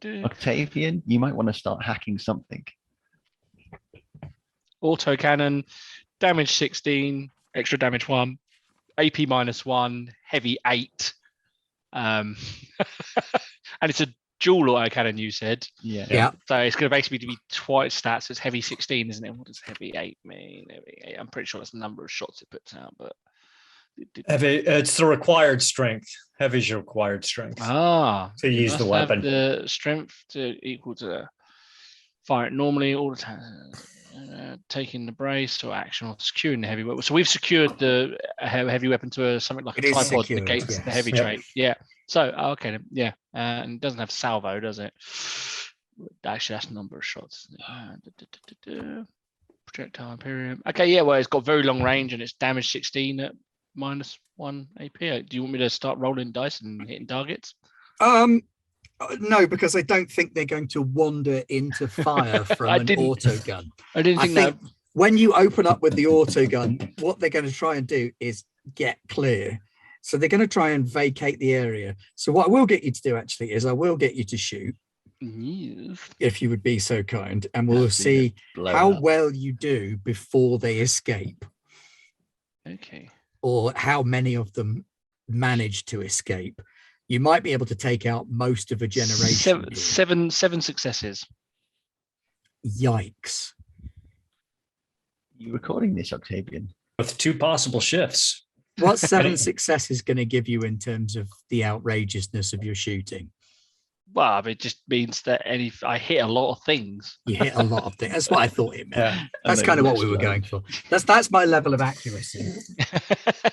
Octavian, you might want to start hacking something. Autocannon, damage 16, extra damage 1, AP -1, heavy 8. And it's a dual autocannon, you said. Yeah. So it's going to basically be twice stats. So it's heavy 16, isn't it? What does heavy 8 mean? Heavy 8. I'm pretty sure that's the number of shots it puts out, but heavy, it's the required strength. Heavy is your required strength. To use the weapon. The strength to equal to fire it normally all the time. Taking the brace or action or securing the heavy weapon. So we've secured the heavy weapon to something like a tripod that negates the heavy trait. Yeah. So okay, yeah, and it doesn't have salvo, does it? Actually, that's the number of shots. Projectile Imperium. Okay, yeah. Well, it's got very long range and it's damage 16 at -1 AP. Do you want me to start rolling dice and hitting targets? No, because I don't think they're going to wander into fire from an autogun. I didn't think that. When you open up with the autogun, what they're going to try and do is get clear. So they're going to try and vacate the area. So what I will get you to do actually is I will get you to shoot. Yes. if you would be so kind, and we'll Absolutely see blown how up. well you do before they escape, Okay. or how many of them manage to escape. You might be able to take out most of a generation. Seven successes. Yikes. You recording this, Octavian? With 2 possible shifts. What's 7 successes going to give you in terms of the outrageousness of your shooting? Well, it just means that I hit a lot of things. You hit a lot of things. That's what I thought it meant. Yeah. That's they kind of all what we were explode. going for. That's my level of accuracy.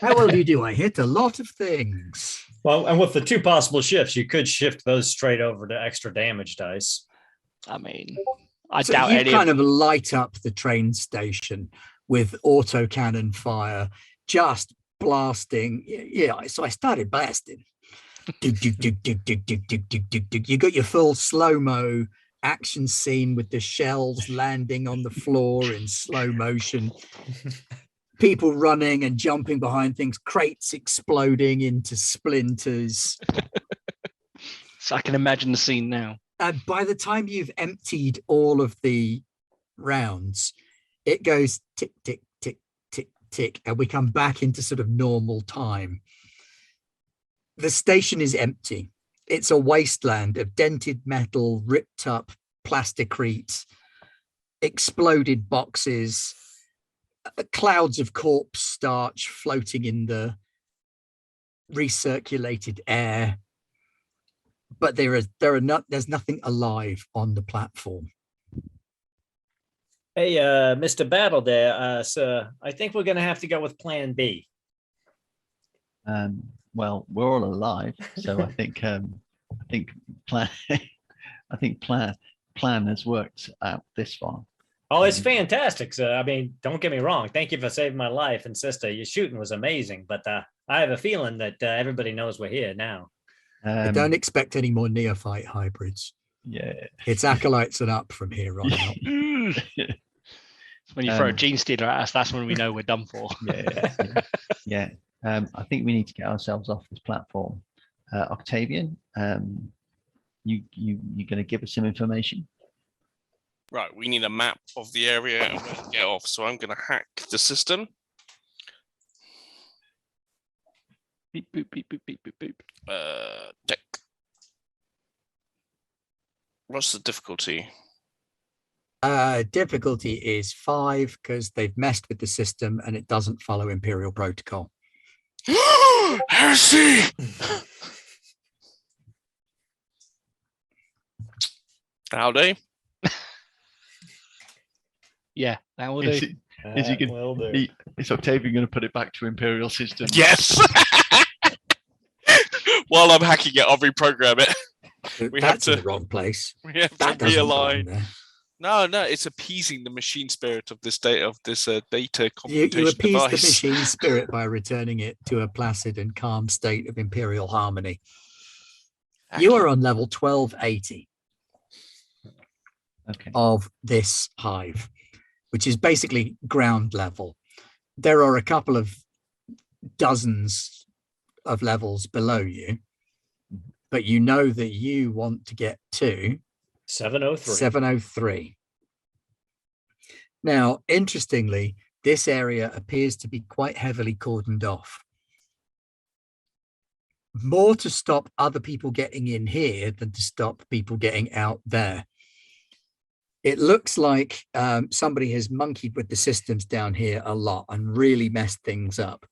How well do you do? I hit a lot of things. Well, and with the 2 possible shifts, you could shift those straight over to extra damage dice. I mean, I So doubt you any kind of of light up the train station with autocannon fire, just blasting. Yeah, so I started blasting. You got your full slow-mo action scene with the shells landing on the floor in slow motion, people running and jumping behind things, crates exploding into splinters. So I can imagine the scene now. And by the time you've emptied all of the rounds, it goes tick, tick, tick, tick, tick, and we come back into sort of normal time. The station is empty. It's a wasteland of dented metal, ripped up plasticrete, exploded boxes, clouds of corpse starch floating in the recirculated air. But there's nothing alive on the platform. Hey, Mr. Battle there. So I think we're going to have to go with Plan B. Well, we're all alive, so I think plan plan has worked out this far. Oh, it's fantastic. So, I mean, don't get me wrong. Thank you for saving my life. And sister, your shooting was amazing. But I have a feeling that everybody knows we're here now. I don't expect any more neophyte hybrids. Yeah. It's acolytes and up from here on out. When you throw a gene stealer at us, that's when we know we're done for. Yeah. I think we need to get ourselves off this platform. Octavian, you're going to give us some information? Right, we need a map of the area and where to get off. So I'm going to hack the system. Beep, boop, beep, boop, beep, boop, boop. Deck. What's the difficulty? Difficulty is 5 because they've messed with the system and it doesn't follow Imperial protocol. Heresy! Howdy. Yeah, that will Is do. Is Octavian going to put it back to Imperial system? Yes! While I'm hacking it, I'll reprogram it. That's in the wrong place. We have That to doesn't belong realign. there. No, it's appeasing the machine spirit of this data You computation appease device. the machine spirit by returning it to a placid and calm state of Imperial harmony. You are on level 1280 of this hive, which is basically ground level. There are a couple of dozens of levels below you, but you know that you want to get to 703. Now, interestingly, this area appears to be quite heavily cordoned off. More to stop other people getting in here than to stop people getting out there. It looks like somebody has monkeyed with the systems down here a lot and really messed things up,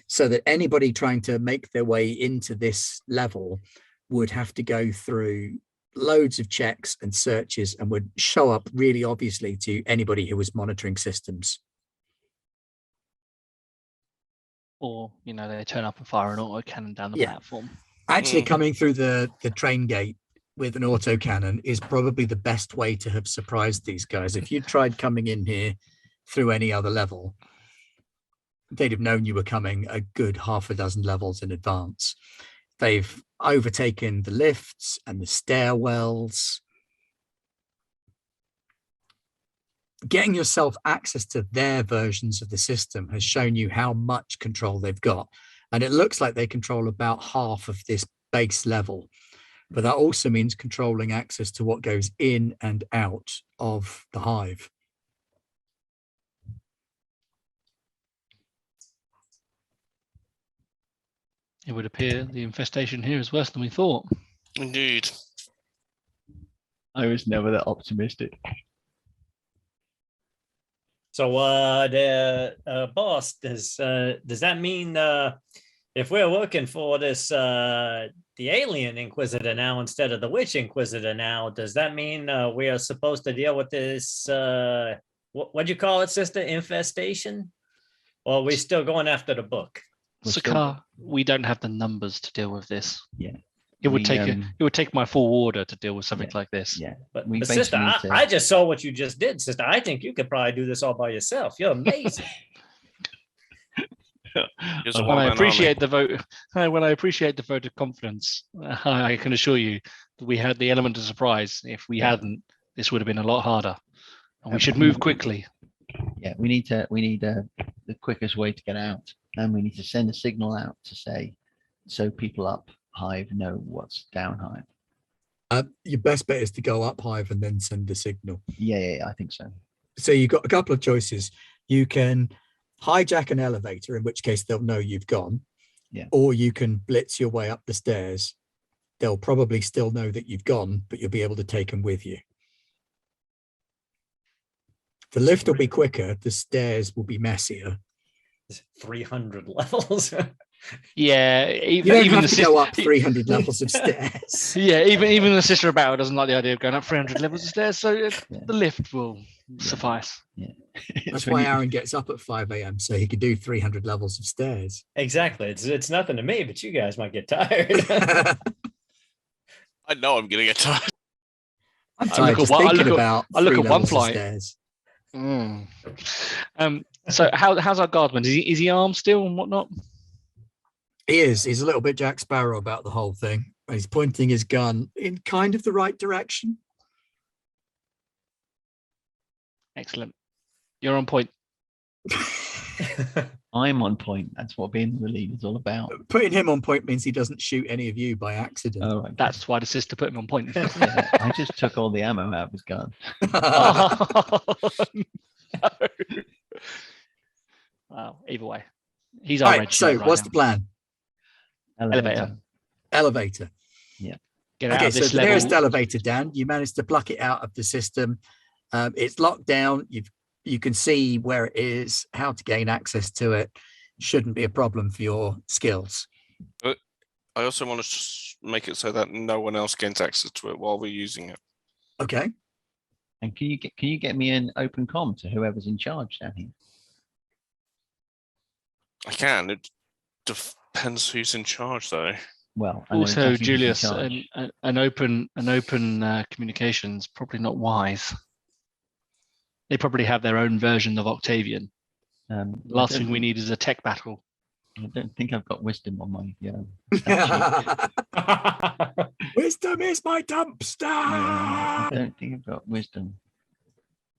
so that anybody trying to make their way into this level would have to go through loads of checks and searches and would show up really obviously to anybody who was monitoring systems. Or, they turn up and fire an autocannon down the platform. Actually, coming through the train gate with an autocannon is probably the best way to have surprised these guys. If you tried coming in here through any other level, they'd have known you were coming a good half a dozen levels in advance. They've overtaken the lifts and the stairwells. Getting yourself access to their versions of the system has shown you how much control they've got. And it looks like they control about half of this base level. but that also means controlling access to what goes in and out of the hive. It would appear the infestation here is worse than we thought. Indeed. I was never that optimistic. So, the boss, does that mean if we're looking for this the alien Inquisitor now instead of the Witch Inquisitor now, does that mean we are supposed to deal with this? What'd you call it, sister? Infestation? Or are we still going after the book? Sakar, we don't have the numbers to deal with this. Yeah. It would take my full order to deal with something like this. Yeah. But We sister, basically I just saw what you just did, sister. I think you could probably do this all by yourself. You're amazing. Here's a When I one-man appreciate the vote, when I appreciate the vote of confidence, I can assure you that we had the element of surprise. If we hadn't, this would have been a lot harder. And we should move quickly. Yeah, we need the quickest way to get out, and we need to send a signal out to say, so people up hive know what's down hive. Your best bet is to go up hive and then send a signal. Yeah, I think so. So you've got a couple of choices. You can hijack an elevator, in which case they'll know you've gone. Yeah. Or you can blitz your way up the stairs. They'll probably still know that you've gone, but you'll be able to take them with you. The lift will be quicker. The stairs will be messier. 300 levels. Yeah, You don't have to go up 300 levels of stairs. Yeah, even the sister of battle doesn't like the idea of going up 300 levels of stairs, so the lift will suffice. Yeah. That's why Aaron gets up at 5 a.m. so he can do 300 levels of stairs. Exactly. It's nothing to me, but you guys might get tired. I know I'm gonna get tired. I'm I tired look just at one- I thinking look at- about I look three at one levels of flight. stairs. So how's our guardsman? Is he armed still and whatnot? He is. He's a little bit Jack Sparrow about the whole thing. He's pointing his gun in kind of the right direction. Excellent. You're on point. I'm on point. That's what being the lead is all about. Putting him on point means he doesn't shoot any of you by accident. Oh, right. That's why the sister put him on point. Yeah, I just took all the ammo out of his gun. Oh, no. Wow. Either way, he's All our right, red so shirt right what's now. the plan? Elevator. Elevator. Get out Okay, of so this the nearest level. elevator, Dan, you managed to pluck it out of the system. It's locked down. You can see where it is, how to gain access to it. Shouldn't be a problem for your skills. I also want to make it so that no one else gains access to it while we're using it. Okay. And can you get me an open comm to whoever's in charge down here? I can. It depends who's in charge, though. Well, I know Also, exactly who's in Julius, charge. an open communications probably not wise. They probably have their own version of Octavian. The last thing we need is a tech battle. I don't think I've got wisdom on my stat sheet. Wisdom is my dumpster. I don't think I've got wisdom.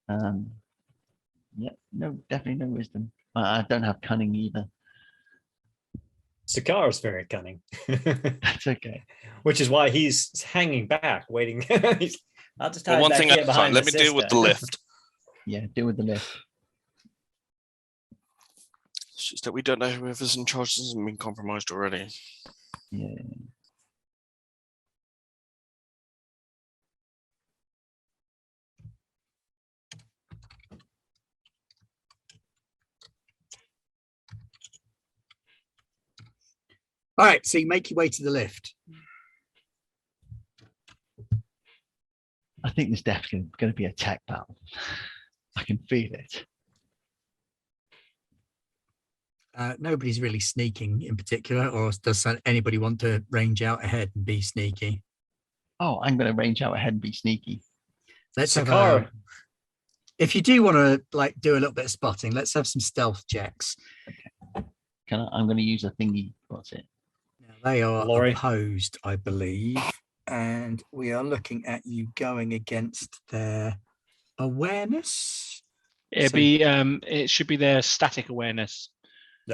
Yeah, no, definitely no wisdom. I don't have cunning either. Sakar's very cunning. That's okay. Which is why he's hanging back, waiting. I'll just Well, hide one back thing here at a time. behind Let the me deal with the sister. lift. Yeah, deal with the lift. It's just that we don't know whoever's in charge hasn't been compromised already. Yeah. All right, so you make your way to the lift. I think there's definitely going to be a tech battle. I can feel it. Nobody's really sneaking in particular, or does anybody want to range out ahead and be sneaky? Oh, I'm going to range out ahead and be sneaky. Let's have Sakar, if you do want to like do a little bit of spotting, let's have some stealth checks. I'm going to use a thingy. What's it? Now, they are Laurie. opposed, I believe, and we are looking at you going against their awareness. It'd So- be it should be their static awareness.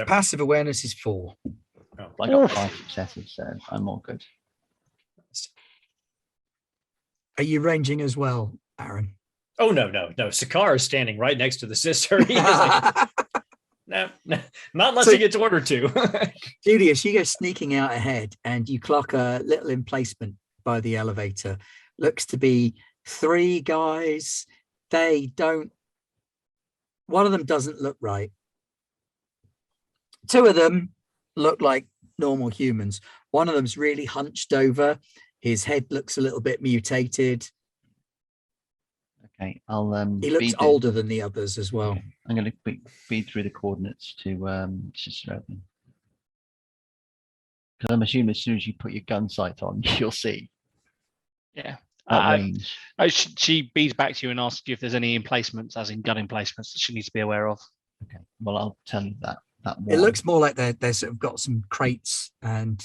Passive awareness is 4. Oh, I got 5 successes, so I'm all good. Are you ranging as well, Aaron? Oh, no. Sakar is standing right next to the sister. He is like, no, not unless he gets ordered to. Julius, you go sneaking out ahead and you clock a little emplacement by the elevator. Looks to be 3 guys. One of them doesn't look right. 2 of them look like normal humans. One of them's really hunched over. His head looks a little bit mutated. Okay, I'll He looks older than the others as well. Okay. I'm going to feed through the coordinates to Sister Evelyn. Because I'm assuming as soon as you put your gun sight on, you'll see. Yeah. Range. She beats back to you and asks you if there's any emplacements, as in gun emplacements, that she needs to be aware of. Okay. Well, I'll tell you that one. It looks more like they're sort of got some crates and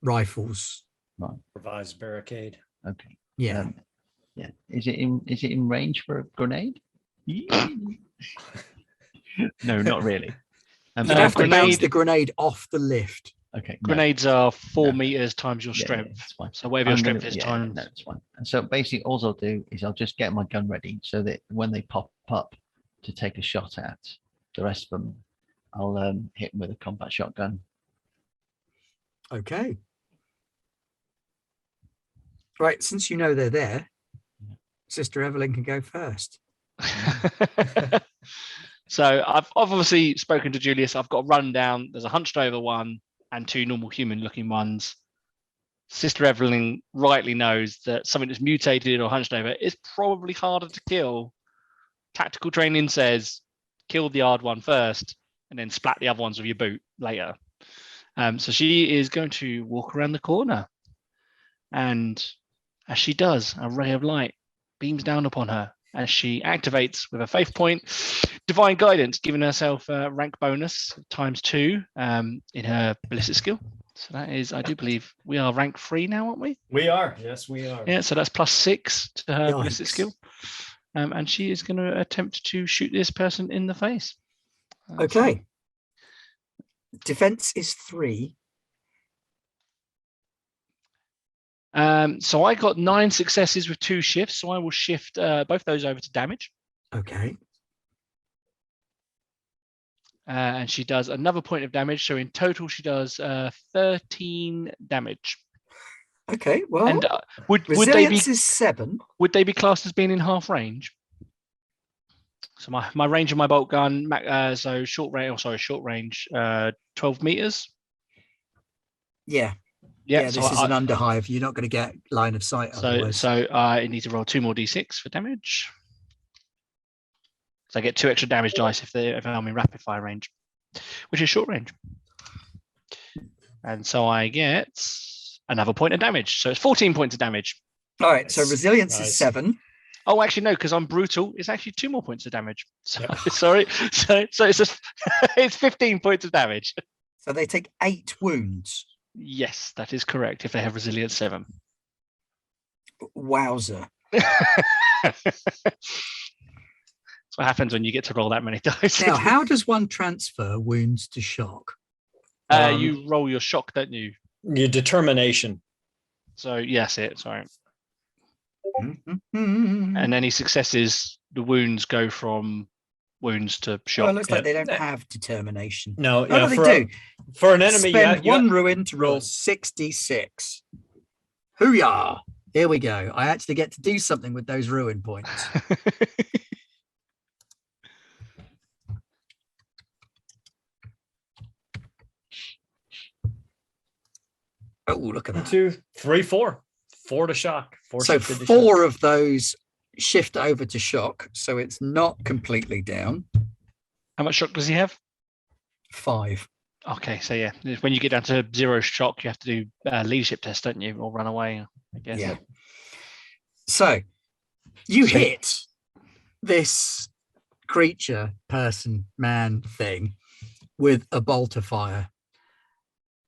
rifles. Right. Provides barricade. Okay. Yeah. Yeah. Is it in range for a grenade? No, not really. You have to bounce the grenade off the lift. Okay. Grenades are 4 meters times your strength. That's fine. So whatever your strength is times. No, it's fine. And so basically, all I'll do is I'll just get my gun ready so that when they pop up to take a shot at the rest of them, I'll hit them with a combat shotgun. Okay. Right. Since you know they're there, Sister Evelyn can go first. So I've obviously spoken to Julius. I've got a rundown. There's a hunched over one and 2 normal human looking ones. Sister Evelyn rightly knows that something that's mutated or hunched over is probably harder to kill. Tactical training says kill the hard one first and then splat the other ones with your boot later. So she is going to walk around the corner. And as she does, a ray of light beams down upon her as she activates with a faith point divine guidance, giving herself a rank bonus ×2 in her ballistic skill. So that is, I do believe we are rank 3 now, aren't we? We are. Yes, we are. Yeah, so that's +6 to her Yikes. ballistic skill. And she is going to attempt to shoot this person in the face. Okay. Defense is 3. So I got 9 successes with 2 shifts, so I will shift both those over to damage. Okay. And she does another point of damage, so in total she does 13 damage. Okay. Well, And would they be resilience is 7. would they be classed as being in half range? So my range of my bolt gun, so short range, 12 meters. Yeah. Yeah, This so is an underhive. You're not going to get line of sight otherwise. So I need to roll 2 more d6 for damage. So I get 2 extra damage dice if I'm in rapid fire range, which is short range. And so I get another point of damage. So it's 14 points of damage. All right. So resilience is 7. Oh, actually, no, because I'm brutal. It's actually 2 more points of damage. So, Yep. Sorry. So it's just it's 15 points of damage. So they take 8 wounds. Yes, that is correct. If they have resilience 7. Wowzer. That's what happens when you get to roll that many dice. Now, how does one transfer wounds to shock? You roll your shock, don't you? Your determination. So yes, sorry. Mm-hmm. And any successes, the wounds go from wounds to shock. Well, it looks like they don't have determination. No, What do for, they do? For an enemy, Spend you 1 ruin to roll 66. Hooyah! Here we go. I actually get to do something with those ruin points. Oh, look at that. 2, 3, 4. 4 to shock. 4 So shifted to 4 shock. of those shift over to shock. So it's not completely down. How much shock does he have? 5. Okay, so yeah, when you get down to 0 shock, you have to do a leadership test, don't you, or run away? I guess. Yeah. So you hit this creature, person, man thing with a bolt of fire,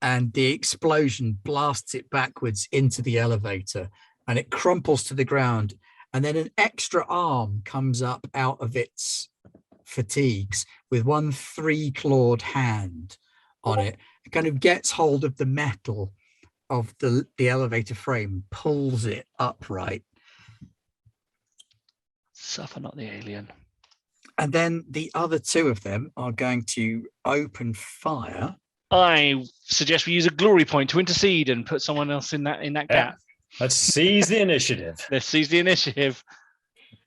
and the explosion blasts it backwards into the elevator, and it crumples to the ground, and then an extra arm comes up out of its fatigues with one 3-clawed hand on it. It kind of gets hold of the metal of the elevator frame, pulls it upright. Suffer not the alien. And then the other two of them are going to open fire. I suggest we use a glory point to intercede and put someone else in that Yeah. gap. Let's seize the initiative. Let's seize the initiative.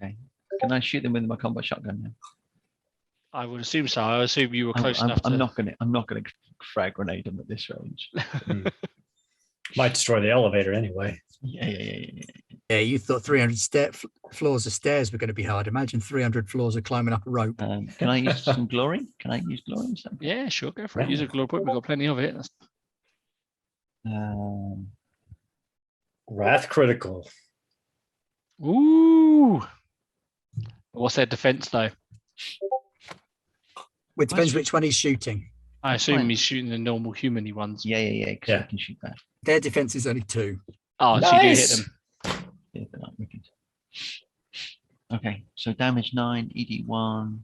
Okay. Can I shoot them with my combat shotgun now? I would assume so. I assume you were close enough. I'm not gonna frag grenade them at this range. Might destroy the elevator anyway. Yeah. Yeah, you thought 300 floors of stairs were going to be hard. Imagine 300 floors of climbing up a rope. Can I use some glory? Can I use glory? Yeah, sure, go for it. Use a glory point. We've got plenty of it. Wrath critical. Ooh. What's their defense though? It depends which one he's shooting. I assume Fine. he's shooting the normal human-y ones. Yeah. Because I can shoot that. Their defense is only 2. Oh, so you do hit Nice. them. Yeah, they're not wicked. Okay, so damage 9, ED1.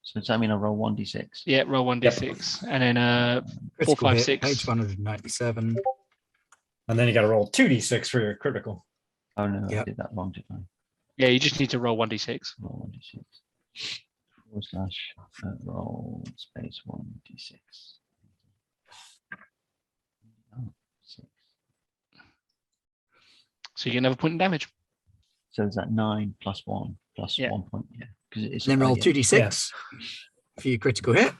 So does that mean I roll 1d6? Yeah, roll 1d6. And then 4, Critical 5, hit, 6. Page 197. And then you got to roll 2d6 for your critical. Oh no, I Yep. did that wrong, didn't I? Yeah, you just need to roll 1d6. Roll 1d6. / roll space 1d6. Oh, 6. So you get another point in damage. So is that 9 plus 1 plus Yeah. 1 point? Yeah. Because it's And then roll yeah. 2d6 for your critical hit.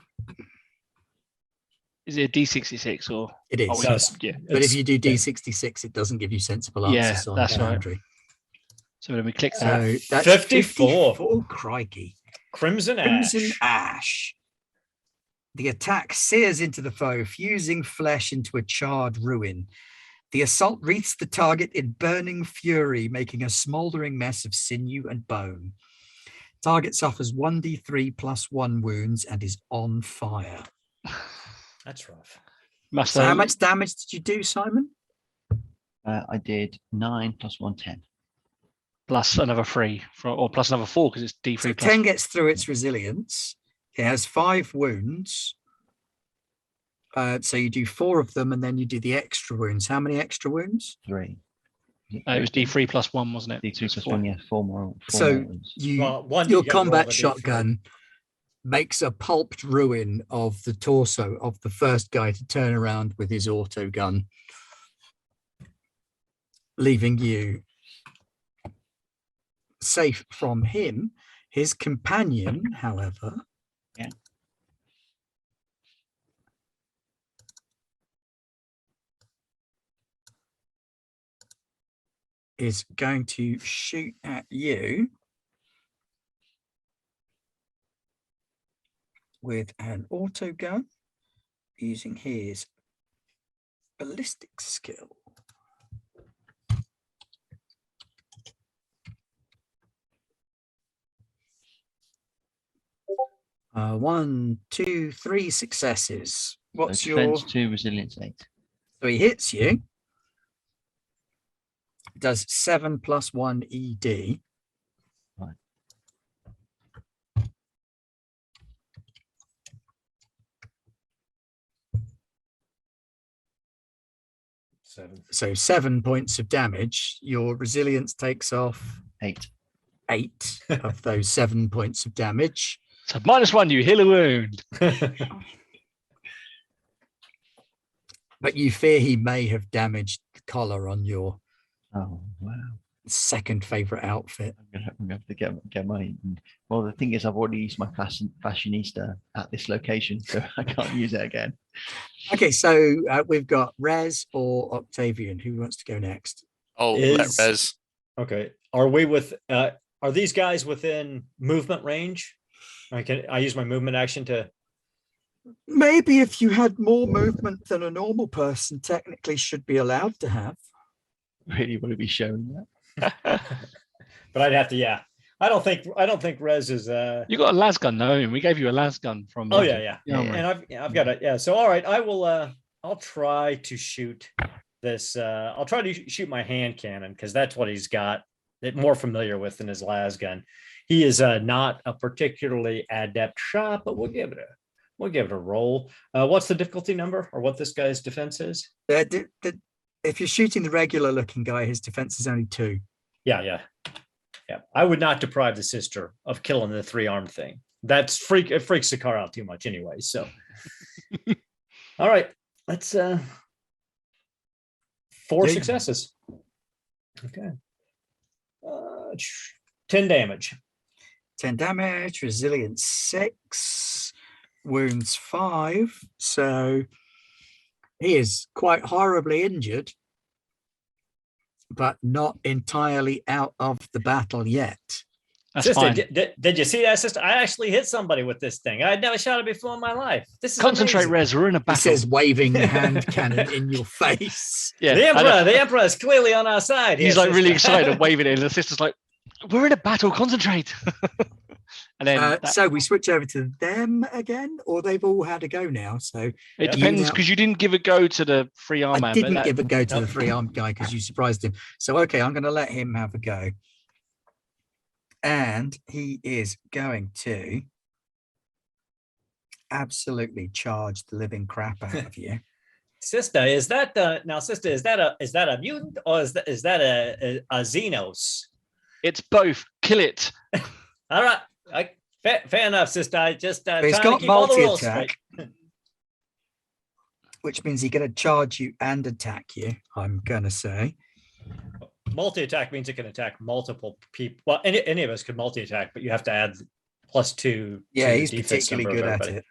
Is it a d66 or? It is. Oh, Does. yeah. But if you do d66, it doesn't give you sensible Yeah, answers on that's right. boundary. So then we click that. So that's 54. 54. Crikey. Crimson Ash. Crimson Ash. The attack sears into the foe, fusing flesh into a charred ruin. The assault wreaths the target in burning fury, making a smoldering mess of sinew and bone. Target suffers 1d3 plus 1 wounds and is on fire. That's rough. Must So how have- much damage did you do, Simon? I did 9 plus 1, 10. plus another 3 or plus another 4 because it's d3 So plus 10 gets through its resilience. It has 5 wounds. So you do 4 of them and then you do the extra wounds. How many extra wounds? 3. it was d3 plus 1, wasn't it? D2 plus Four. 1, yeah, 4 more. So wounds. you Well, one, your you gotta roll combat the D3. shotgun makes a pulped ruin of the torso of the first guy to turn around with his auto gun, leaving you safe from him. His companion, however, Yeah. is going to shoot at you with an auto gun using his ballistic skill. One, two, 3 successes. What's So your? defense 2, resilience 8. So he hits you. Does 7 plus 1 ED. Right. So 7 points of damage. Your resilience takes off 8. 8 of those 7 points of damage. So -1, you heal a wound. But you fear he may have damaged the collar on your Oh, wow. second favorite outfit. I'm gonna have to get my. Well, the thing is, I've already used my fashionista at this location, so I can't use it again. Okay, so we've got Rez or Octavian. Who wants to go next? Oh, Is- let Rez. Okay. Are we with are these guys within movement range? I use my movement action to Maybe if you had more movement than a normal person, technically should be allowed to have. Really want to be showing that. but I'd have to, yeah. I don't think Rez is You got a las gun though, and we gave you a las gun from. oh yeah. Yeah, And I've got a so all right, I will I'll try to shoot this I'll try to shoot my hand cannon because that's what he's got it more familiar with than his las gun. He is not a particularly adept shot, but we'll give it a roll. What's the difficulty number or what this guy's defense is? The If you're shooting the regular looking guy, his defense is only 2. Yeah. I would not deprive the sister of killing the 3-armed thing. It freaks the car out too much anyway. So, all right, let's 4 Yeah. successes. Okay, 10 damage. 10 damage, resilience 6, wounds 5. So he is quite horribly injured, but not entirely out of the battle yet. That's Sister, fine. did you see that, sister? I actually hit somebody with this thing. I'd never shot it before in my life. This is Concentrate, amazing. Rez. We're in a He battle. says, waving the hand cannon in your face. Yeah, The emperor is clearly on our side. he's here, like really sister. excited and waving it, and the sister's like, "We're in a battle. Concentrate." And then So we switch over to them again, or they've all had a go now. So it depends, because you didn't give a go to the free arm I man. didn't give a go to Nope. the 3-armed guy because you surprised him. So, okay, I'm going to let him have a go. And he is going to absolutely charge the living crap out of you. Sister, is that sister, is that a mutant or is that a Xenos? It's both. Kill it. All right, fair enough, sister. I just He's trying got to keep all the rules multi-attack, straight. which means he's going to charge you and attack you, I'm going to say. Multi-attack means it can attack multiple people. Well, any of us could multi-attack, but you have to add +2. Yeah, to he's the defense particularly number good of at everybody. it.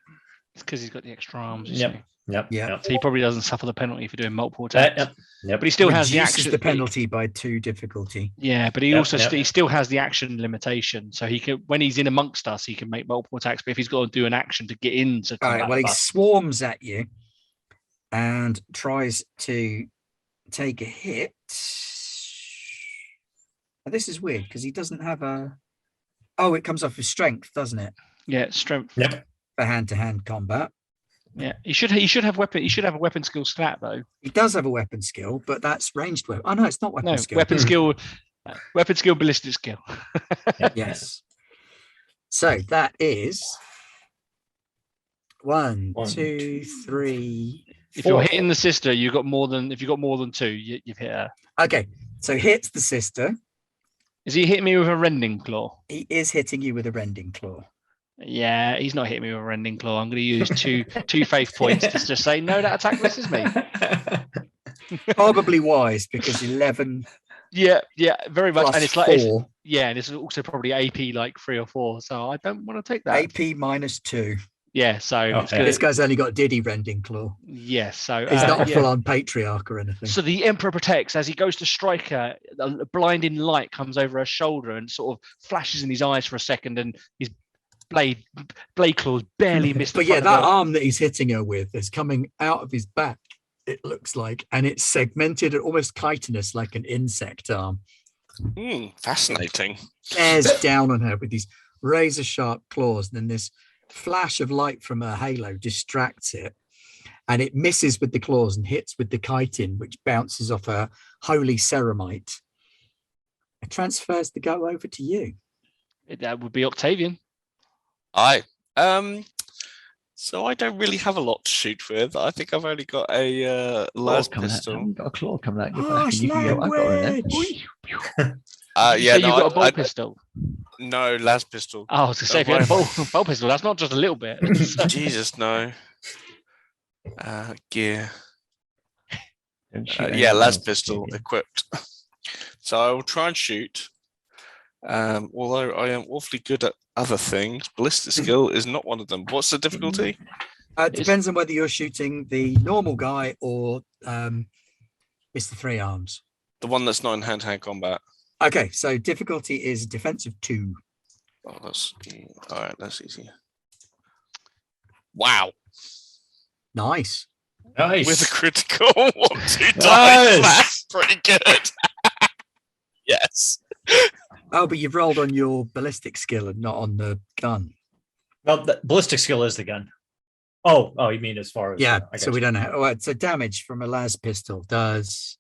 It's because he's got the extra arms. You Yep. see. Yep. Yeah. So he probably doesn't suffer the penalty for doing multiple attacks. Yep. But he still has the Reduces action. the penalty by 2 difficulty. Yeah, but he Yep, also yep. he still has the action limitation. So he can, when he's in amongst us, he can make multiple attacks. But if he's got to do an action to get into All combat right, well, he with us, swarms at you and tries to take a hit. Now, this is weird because he doesn't have a... Oh, it comes off his strength, doesn't it? yeah, strength. Yep. For hand-to-hand combat. Yeah, he should have weapon. He should have a weapon skill stat though. He does have a weapon skill, but that's ranged weapon. Oh, no, it's not weapon No, skill. weapon skill, weapon skill, ballistic skill. Yes. So that is 1, 2, 3. If 4. you're hitting the sister, you've got more than. If you've got more than 2, you've hit her. Okay, so hits the sister. Is he hitting me with a rending claw? He is hitting you with a rending claw. Yeah, he's not hitting me with a rending claw. I'm going to use two faith points to just say no. That attack misses me. Probably wise because 11 Yeah, very much. plus And it's 4, like and it's also probably AP like 3 or 4. So I don't want to take that. AP minus 2. Yeah, so it's Okay. good. This guy's only got Diddy rending claw. Yeah, so He's not a yeah. full-on patriarch or anything. So the Emperor protects as he goes to strike her. A blinding light comes over her shoulder and sort of flashes in his eyes for a second, and his blade claws barely miss the But yeah, front that of her. arm that he's hitting her with is coming out of his back, it looks like, and it's segmented and almost chitinous like an insect arm. Fascinating. Bears down on her with these razor-sharp claws, and then this flash of light from her halo distracts it, and it misses with the claws and hits with the chitin, which bounces off her holy ceramite. It transfers the go over to you. That would be Octavian. Aye. So I don't really have a lot to shoot with. I think I've only got a las pistol. I've got a claw coming out your back. Harsh And you can go, I've got one there. language. Yeah, So no, you've got a bolt I- pistol. no las pistol. Oh, I was going to say, if you had a bolt pistol, that's not just a little bit. Jesus, no. Gear. Don't shoot Yeah, anyone las else, pistol Julian. equipped. So I will try and shoot. Although I am awfully good at other things, ballistic skill is not one of them. What's the difficulty? It depends on whether you're shooting the normal guy or Mr. Three Arms. The one that's not in hand-to-hand combat. Okay, so difficulty is defensive 2. Oh, that's all right. That's easy. Wow, Nice. Nice. with a critical 1, 2 times. Nice. That's pretty good. Yes. Oh, but you've rolled on your ballistic skill and not on the gun. Well, the ballistic skill is the gun. Oh, you mean as far as Yeah, I so we don't know. Oh, so damage from a las pistol does...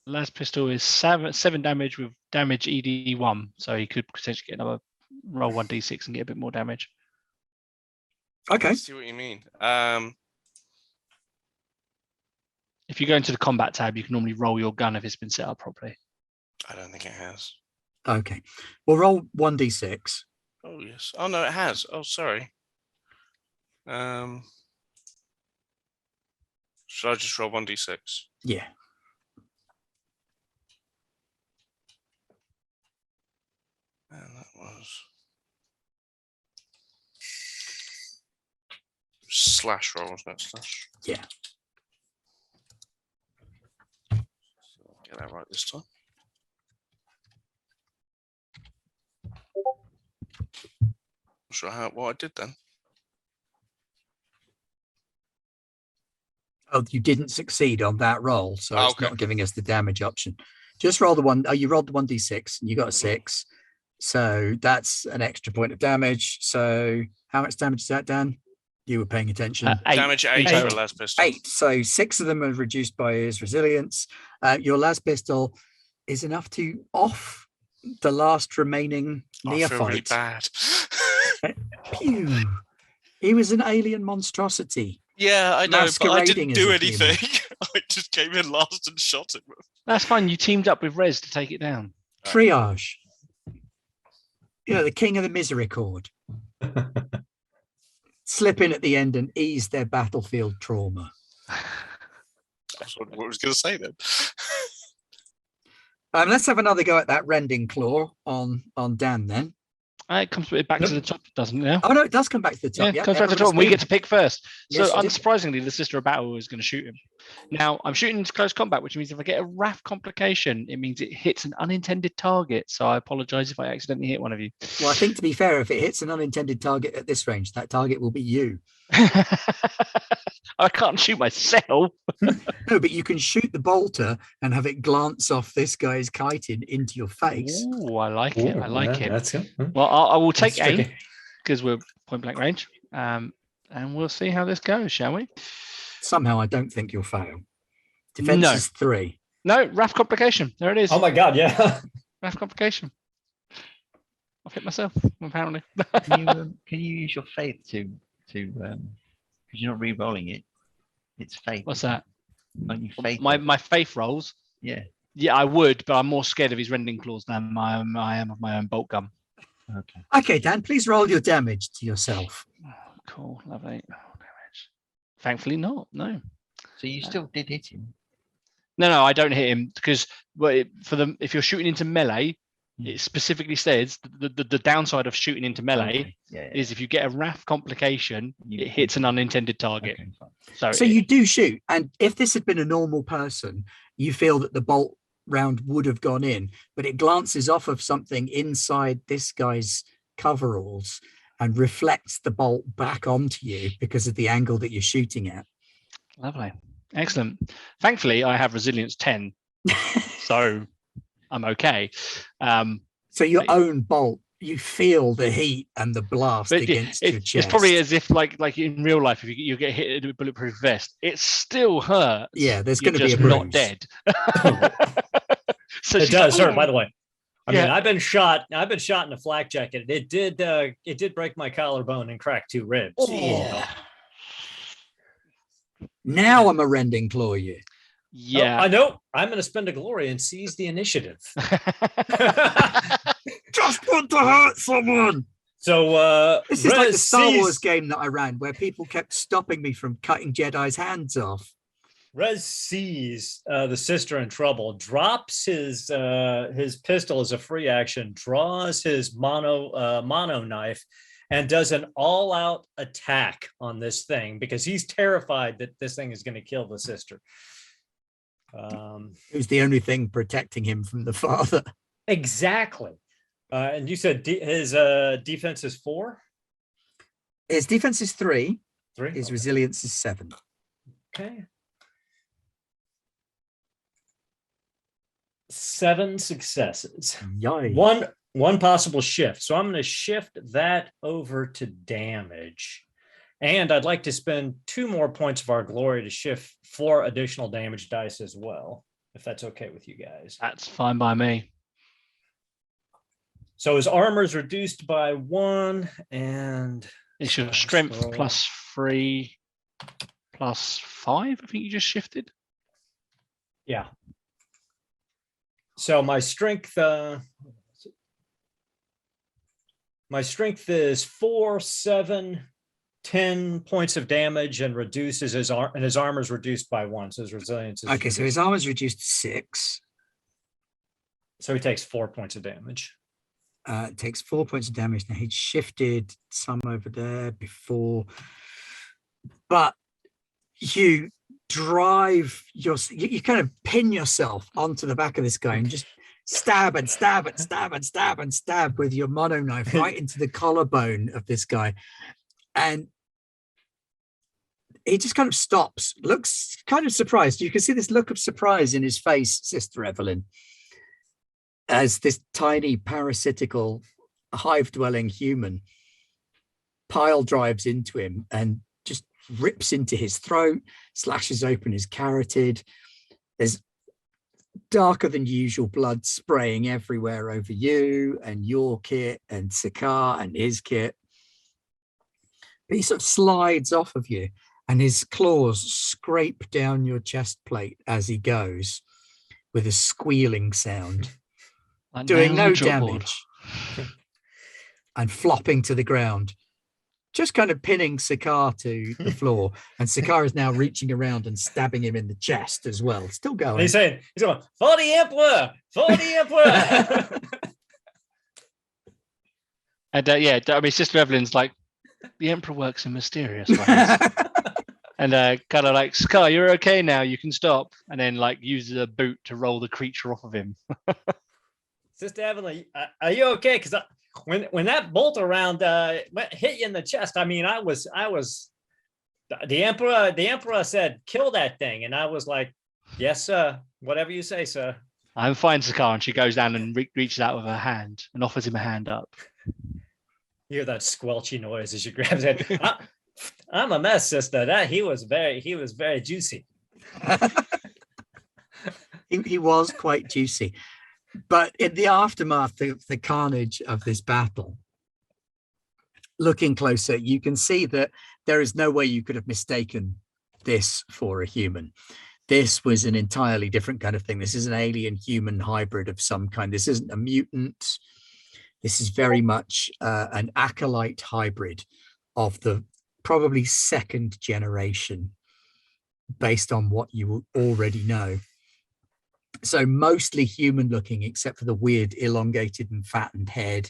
Las pistol is 7 damage with damage ED1, so he could potentially get another roll 1d6 and get a bit more damage. Okay. I see what you mean. If you go into the combat tab, you can normally roll your gun if it's been set up properly. I don't think it has. Okay. We'll roll 1d6. Oh yes. Oh no, it has. Oh sorry. Should I just roll 1d6? Yeah. And that was slash roll, wasn't it? Slash. Yeah. Get that right this time. Not sure what I did then. Oh, you didn't succeed on that roll, so it's Okay. not giving us the damage option. Just roll the one. Oh, you rolled the 1d6 and you got a 6. So that's an extra point of damage. So how much damage is that, Dan? You were paying attention. 8. Damage 8 total. for last pistol. 8. So 6 of them are reduced by his resilience. Your last pistol is enough to off the last remaining I feel really neophyte. bad. Pew. He was an alien monstrosity. Yeah, I know, but I Masquerading didn't as do a human. anything. I just came in last and shot him. That's fine. You teamed up with Rez to take it down. Triage. You know, the king of the misericord. Slip in at the end and ease their battlefield trauma. That's what I was going to say then. Let's have another go at that rending claw on Dan then. It comes back to the top, doesn't it? Now? Oh no, it does come back to the top. Yeah, it comes back to the top, and we get to pick first. Yes, So you do. unsurprisingly, the Sister of Battle is going to shoot him. Now, I'm shooting into close combat, which means if I get a RAF complication, it means it hits an unintended target. So I apologize if I accidentally hit one of you. Well, I think to be fair, if it hits an unintended target at this range, that target will be you. I can't shoot myself. No, but you can shoot the bolter and have it glance off this guy's chitin into your face. Ooh, I like it. I like it. That's good. Well, I will take That's aim tricky. because we're point blank range. And we'll see how this goes, shall we? Somehow, I don't think you'll fail. Defense No. is 3. No, RAF complication. There it is. Oh my God, yeah. RAF complication. I've hit myself, apparently. Can you use your faith to because you're not re-rolling it? It's faith. What's that? Aren't you faith? My faith rolls. Yeah. Yeah, I would, but I'm more scared of his rending claws than I am of my own bolt gun. Okay. Okay, Dan, please roll your damage to yourself. Oh, cool, lovely. Oh, damage. Thankfully not. No. So you still did hit him. No, I don't hit him because if you're shooting into melee, it specifically says the downside of shooting into melee Okay. Yeah. is if you get a RAF complication, You- it hits an unintended target. Okay, fine. So you do shoot. And if this had been a normal person, you feel that the bolt round would have gone in, but it glances off of something inside this guy's coveralls and reflects the bolt back onto you because of the angle that you're shooting at. Lovely. Excellent. Thankfully, I have resilience 10, so I'm okay. So your own bolt, you feel the heat and the blast But against your chest. it's probably as if like in real life, if you get hit with a bulletproof vest, it still hurts. Yeah, there's You're going to be a just not bruise. dead. So It she's does like, hurt, by "Ooh." the way. I mean, Yeah. I've been shot in a flak jacket. It did break my collarbone and crack 2 ribs. Oh. Now I'm a rending claw you. Yeah. I know. I'm going to spend a glory and seize the initiative. Just want to hurt someone. So This is like the Rez Star Wars sees- game that I ran where people kept stopping me from cutting Jedi's hands off. Rez sees the sister in trouble, drops his pistol as a free action, draws his mono knife, and does an all-out attack on this thing because he's terrified that this thing is going to kill the sister. It was the only thing protecting him from the father. Exactly. And you said his defense is 4? His defense is 3. 3? His resilience is 7. Okay. 7 successes. Yay. One possible shift. So I'm going to shift that over to damage. And I'd like to spend 2 more points of our glory to shift 4 additional damage dice as well, if that's okay with you guys. That's fine by me. So his armor is reduced by 1, and It's your Nice strength roll. plus 3 plus 5. I think you just shifted. Yeah. So my strength is 4, 7, 10 points of damage, and reduces his armor is reduced by 1. So his resilience is Okay, so his armor is reduced to 6. So he takes 4 points of damage. It takes 4 points of damage. Now he'd shifted some over there before, but you you kind of pin yourself onto the back of this guy and just stab and stab and stab and stab and stab with your mono knife right into the collarbone of this guy. And he just kind of stops, looks kind of surprised. You can see this look of surprise in his face, Sister Evelyn, as this tiny parasitical hive-dwelling human pile drives into him and just rips into his throat, slashes open his carotid. There's darker than usual blood spraying everywhere over you and your kit and Sakaar and his kit. But he sort of slides off of you and his claws scrape down your chest plate as he goes with a squealing sound, doing no damage and flopping to the ground, just kind of pinning Sakaar to the floor. And Sakaar is now reaching around and stabbing him in the chest as well. Still going. And he's going, for the Emperor! For the Emperor! And I mean, Sister Evelyn's like, the Emperor works in mysterious ways. And kind of like, Sakaar, you're okay now, you can stop. And then like uses a boot to roll the creature off of him. Sister Evelyn, are you okay? Because when that bolt around hit you in the chest, I mean, I was the Emperor said, kill that thing. And I was like, yes, sir. Whatever you say, sir. I'm fine, Sakaar. And she goes down and reaches out with her hand and offers him a hand up. You hear that squelchy noise as she grabs it. I'm a mess, sister. He was very juicy. He was quite juicy. But in the aftermath of the carnage of this battle, looking closer, you can see that there is no way you could have mistaken this for a human. This was an entirely different kind of thing. This is an alien-human hybrid of some kind. This isn't a mutant. This is very much an acolyte hybrid of the probably second generation, based on what you already know. So mostly human looking, except for the weird elongated and fattened head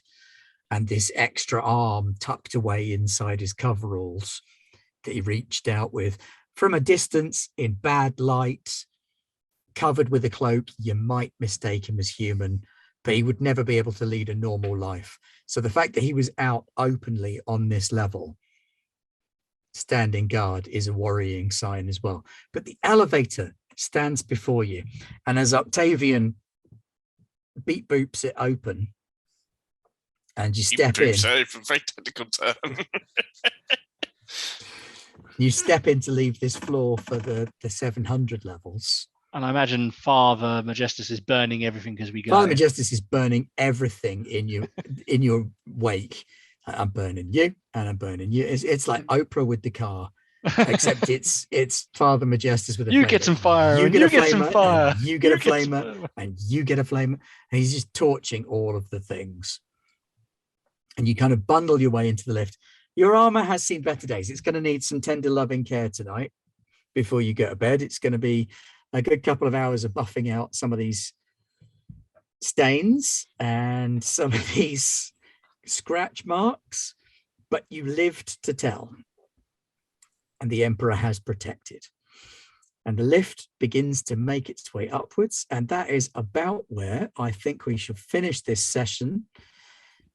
and this extra arm tucked away inside his coveralls that he reached out with. From a distance, in bad light, covered with a cloak, you might mistake him as human, but he would never be able to lead a normal life. So the fact that he was out openly on this level, standing guard, is a worrying sign as well. But the elevator stands before you, and as Octavian beep boops it open and you step in, very technical term. you step in to leave this floor for the 700 levels. And I imagine Father Majestus is burning everything as we go. Father Majestus is burning everything in your wake. I'm burning you and I'm burning you. It's like Oprah with the car, except it's Father Majestus with a you flamer. get some fire, you get a flamer, some fire, you get a flamer, and you get a flamer, and he's just torching all of the things. And you kind of bundle your way into the lift. Your armor has seen better days. It's going to need some tender loving care tonight before you go to bed. It's going to be a good couple of hours of buffing out some of these stains and some of these scratch marks, but you lived to tell. And the Emperor has protected. And the lift begins to make its way upwards. And that is about where I think we should finish this session,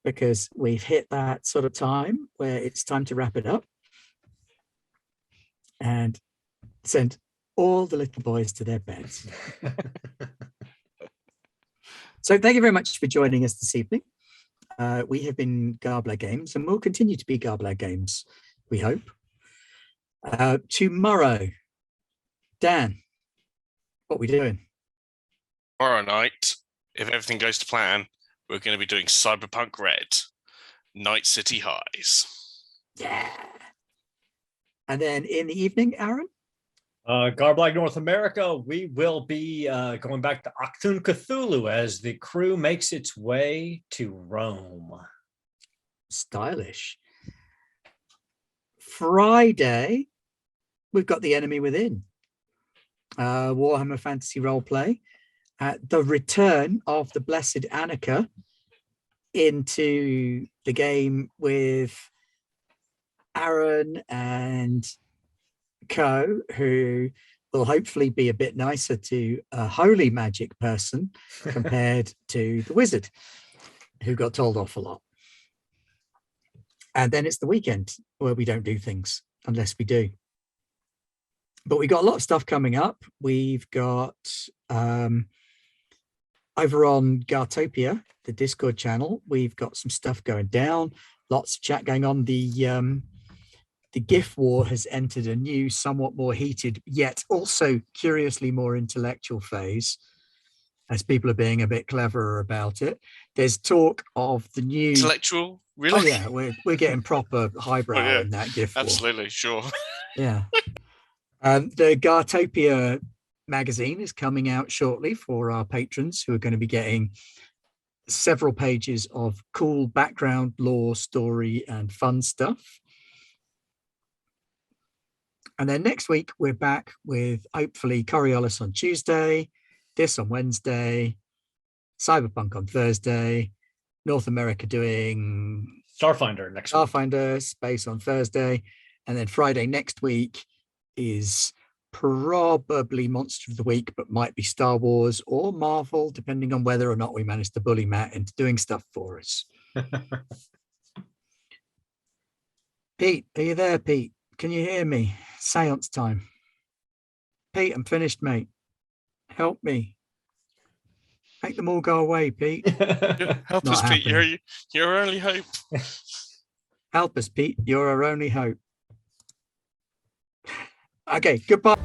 because we've hit that sort of time where it's time to wrap it up and send all the little boys to their beds. So thank you very much for joining us this evening. We have been Garbler Games, and we'll continue to be Garbler Games, we hope. Tomorrow, Dan, what are we doing? Tomorrow night, if everything goes to plan, we're going to be doing Cyberpunk Red, Night City Highs. Yeah. And then in the evening, Aaron? Garblag North America, we will be going back to Octun Cthulhu as the crew makes its way to Rome. Stylish. Friday, we've got The Enemy Within. Warhammer Fantasy Roleplay. The return of the Blessed Annika into the game with Aaron and co, who will hopefully be a bit nicer to a holy magic person compared to the wizard, who got told off a lot. And then it's the weekend where we don't do things unless we do. But we got a lot of stuff coming up. We've got over on Gartopia, the Discord channel, we've got some stuff going down, lots of chat going on. The GIF war has entered a new, somewhat more heated, yet also curiously more intellectual phase, as people are being a bit cleverer about it. There's talk of the new Intellectual, really? Oh yeah, we're getting proper highbrow Oh, yeah. in that GIF war. Absolutely, sure. Yeah. The Gartopia magazine is coming out shortly for our patrons, who are going to be getting several pages of cool background, lore, story, and fun stuff. And then next week, we're back with hopefully Coriolis on Tuesday, Dis on Wednesday, Cyberpunk on Thursday, North America doing Starfinder next week. Starfinder, Space on Thursday. And then Friday next week is probably Monster of the Week, but might be Star Wars or Marvel, depending on whether or not we manage to bully Matt into doing stuff for us. Pete, are you there, Pete? Can you hear me? Seance time. Pete, I'm finished, mate. Help me. Make them all go away, Pete. Yeah, help Not us, Pete. happening. You're our only hope. Help us, Pete. You're our only hope. Okay, goodbye.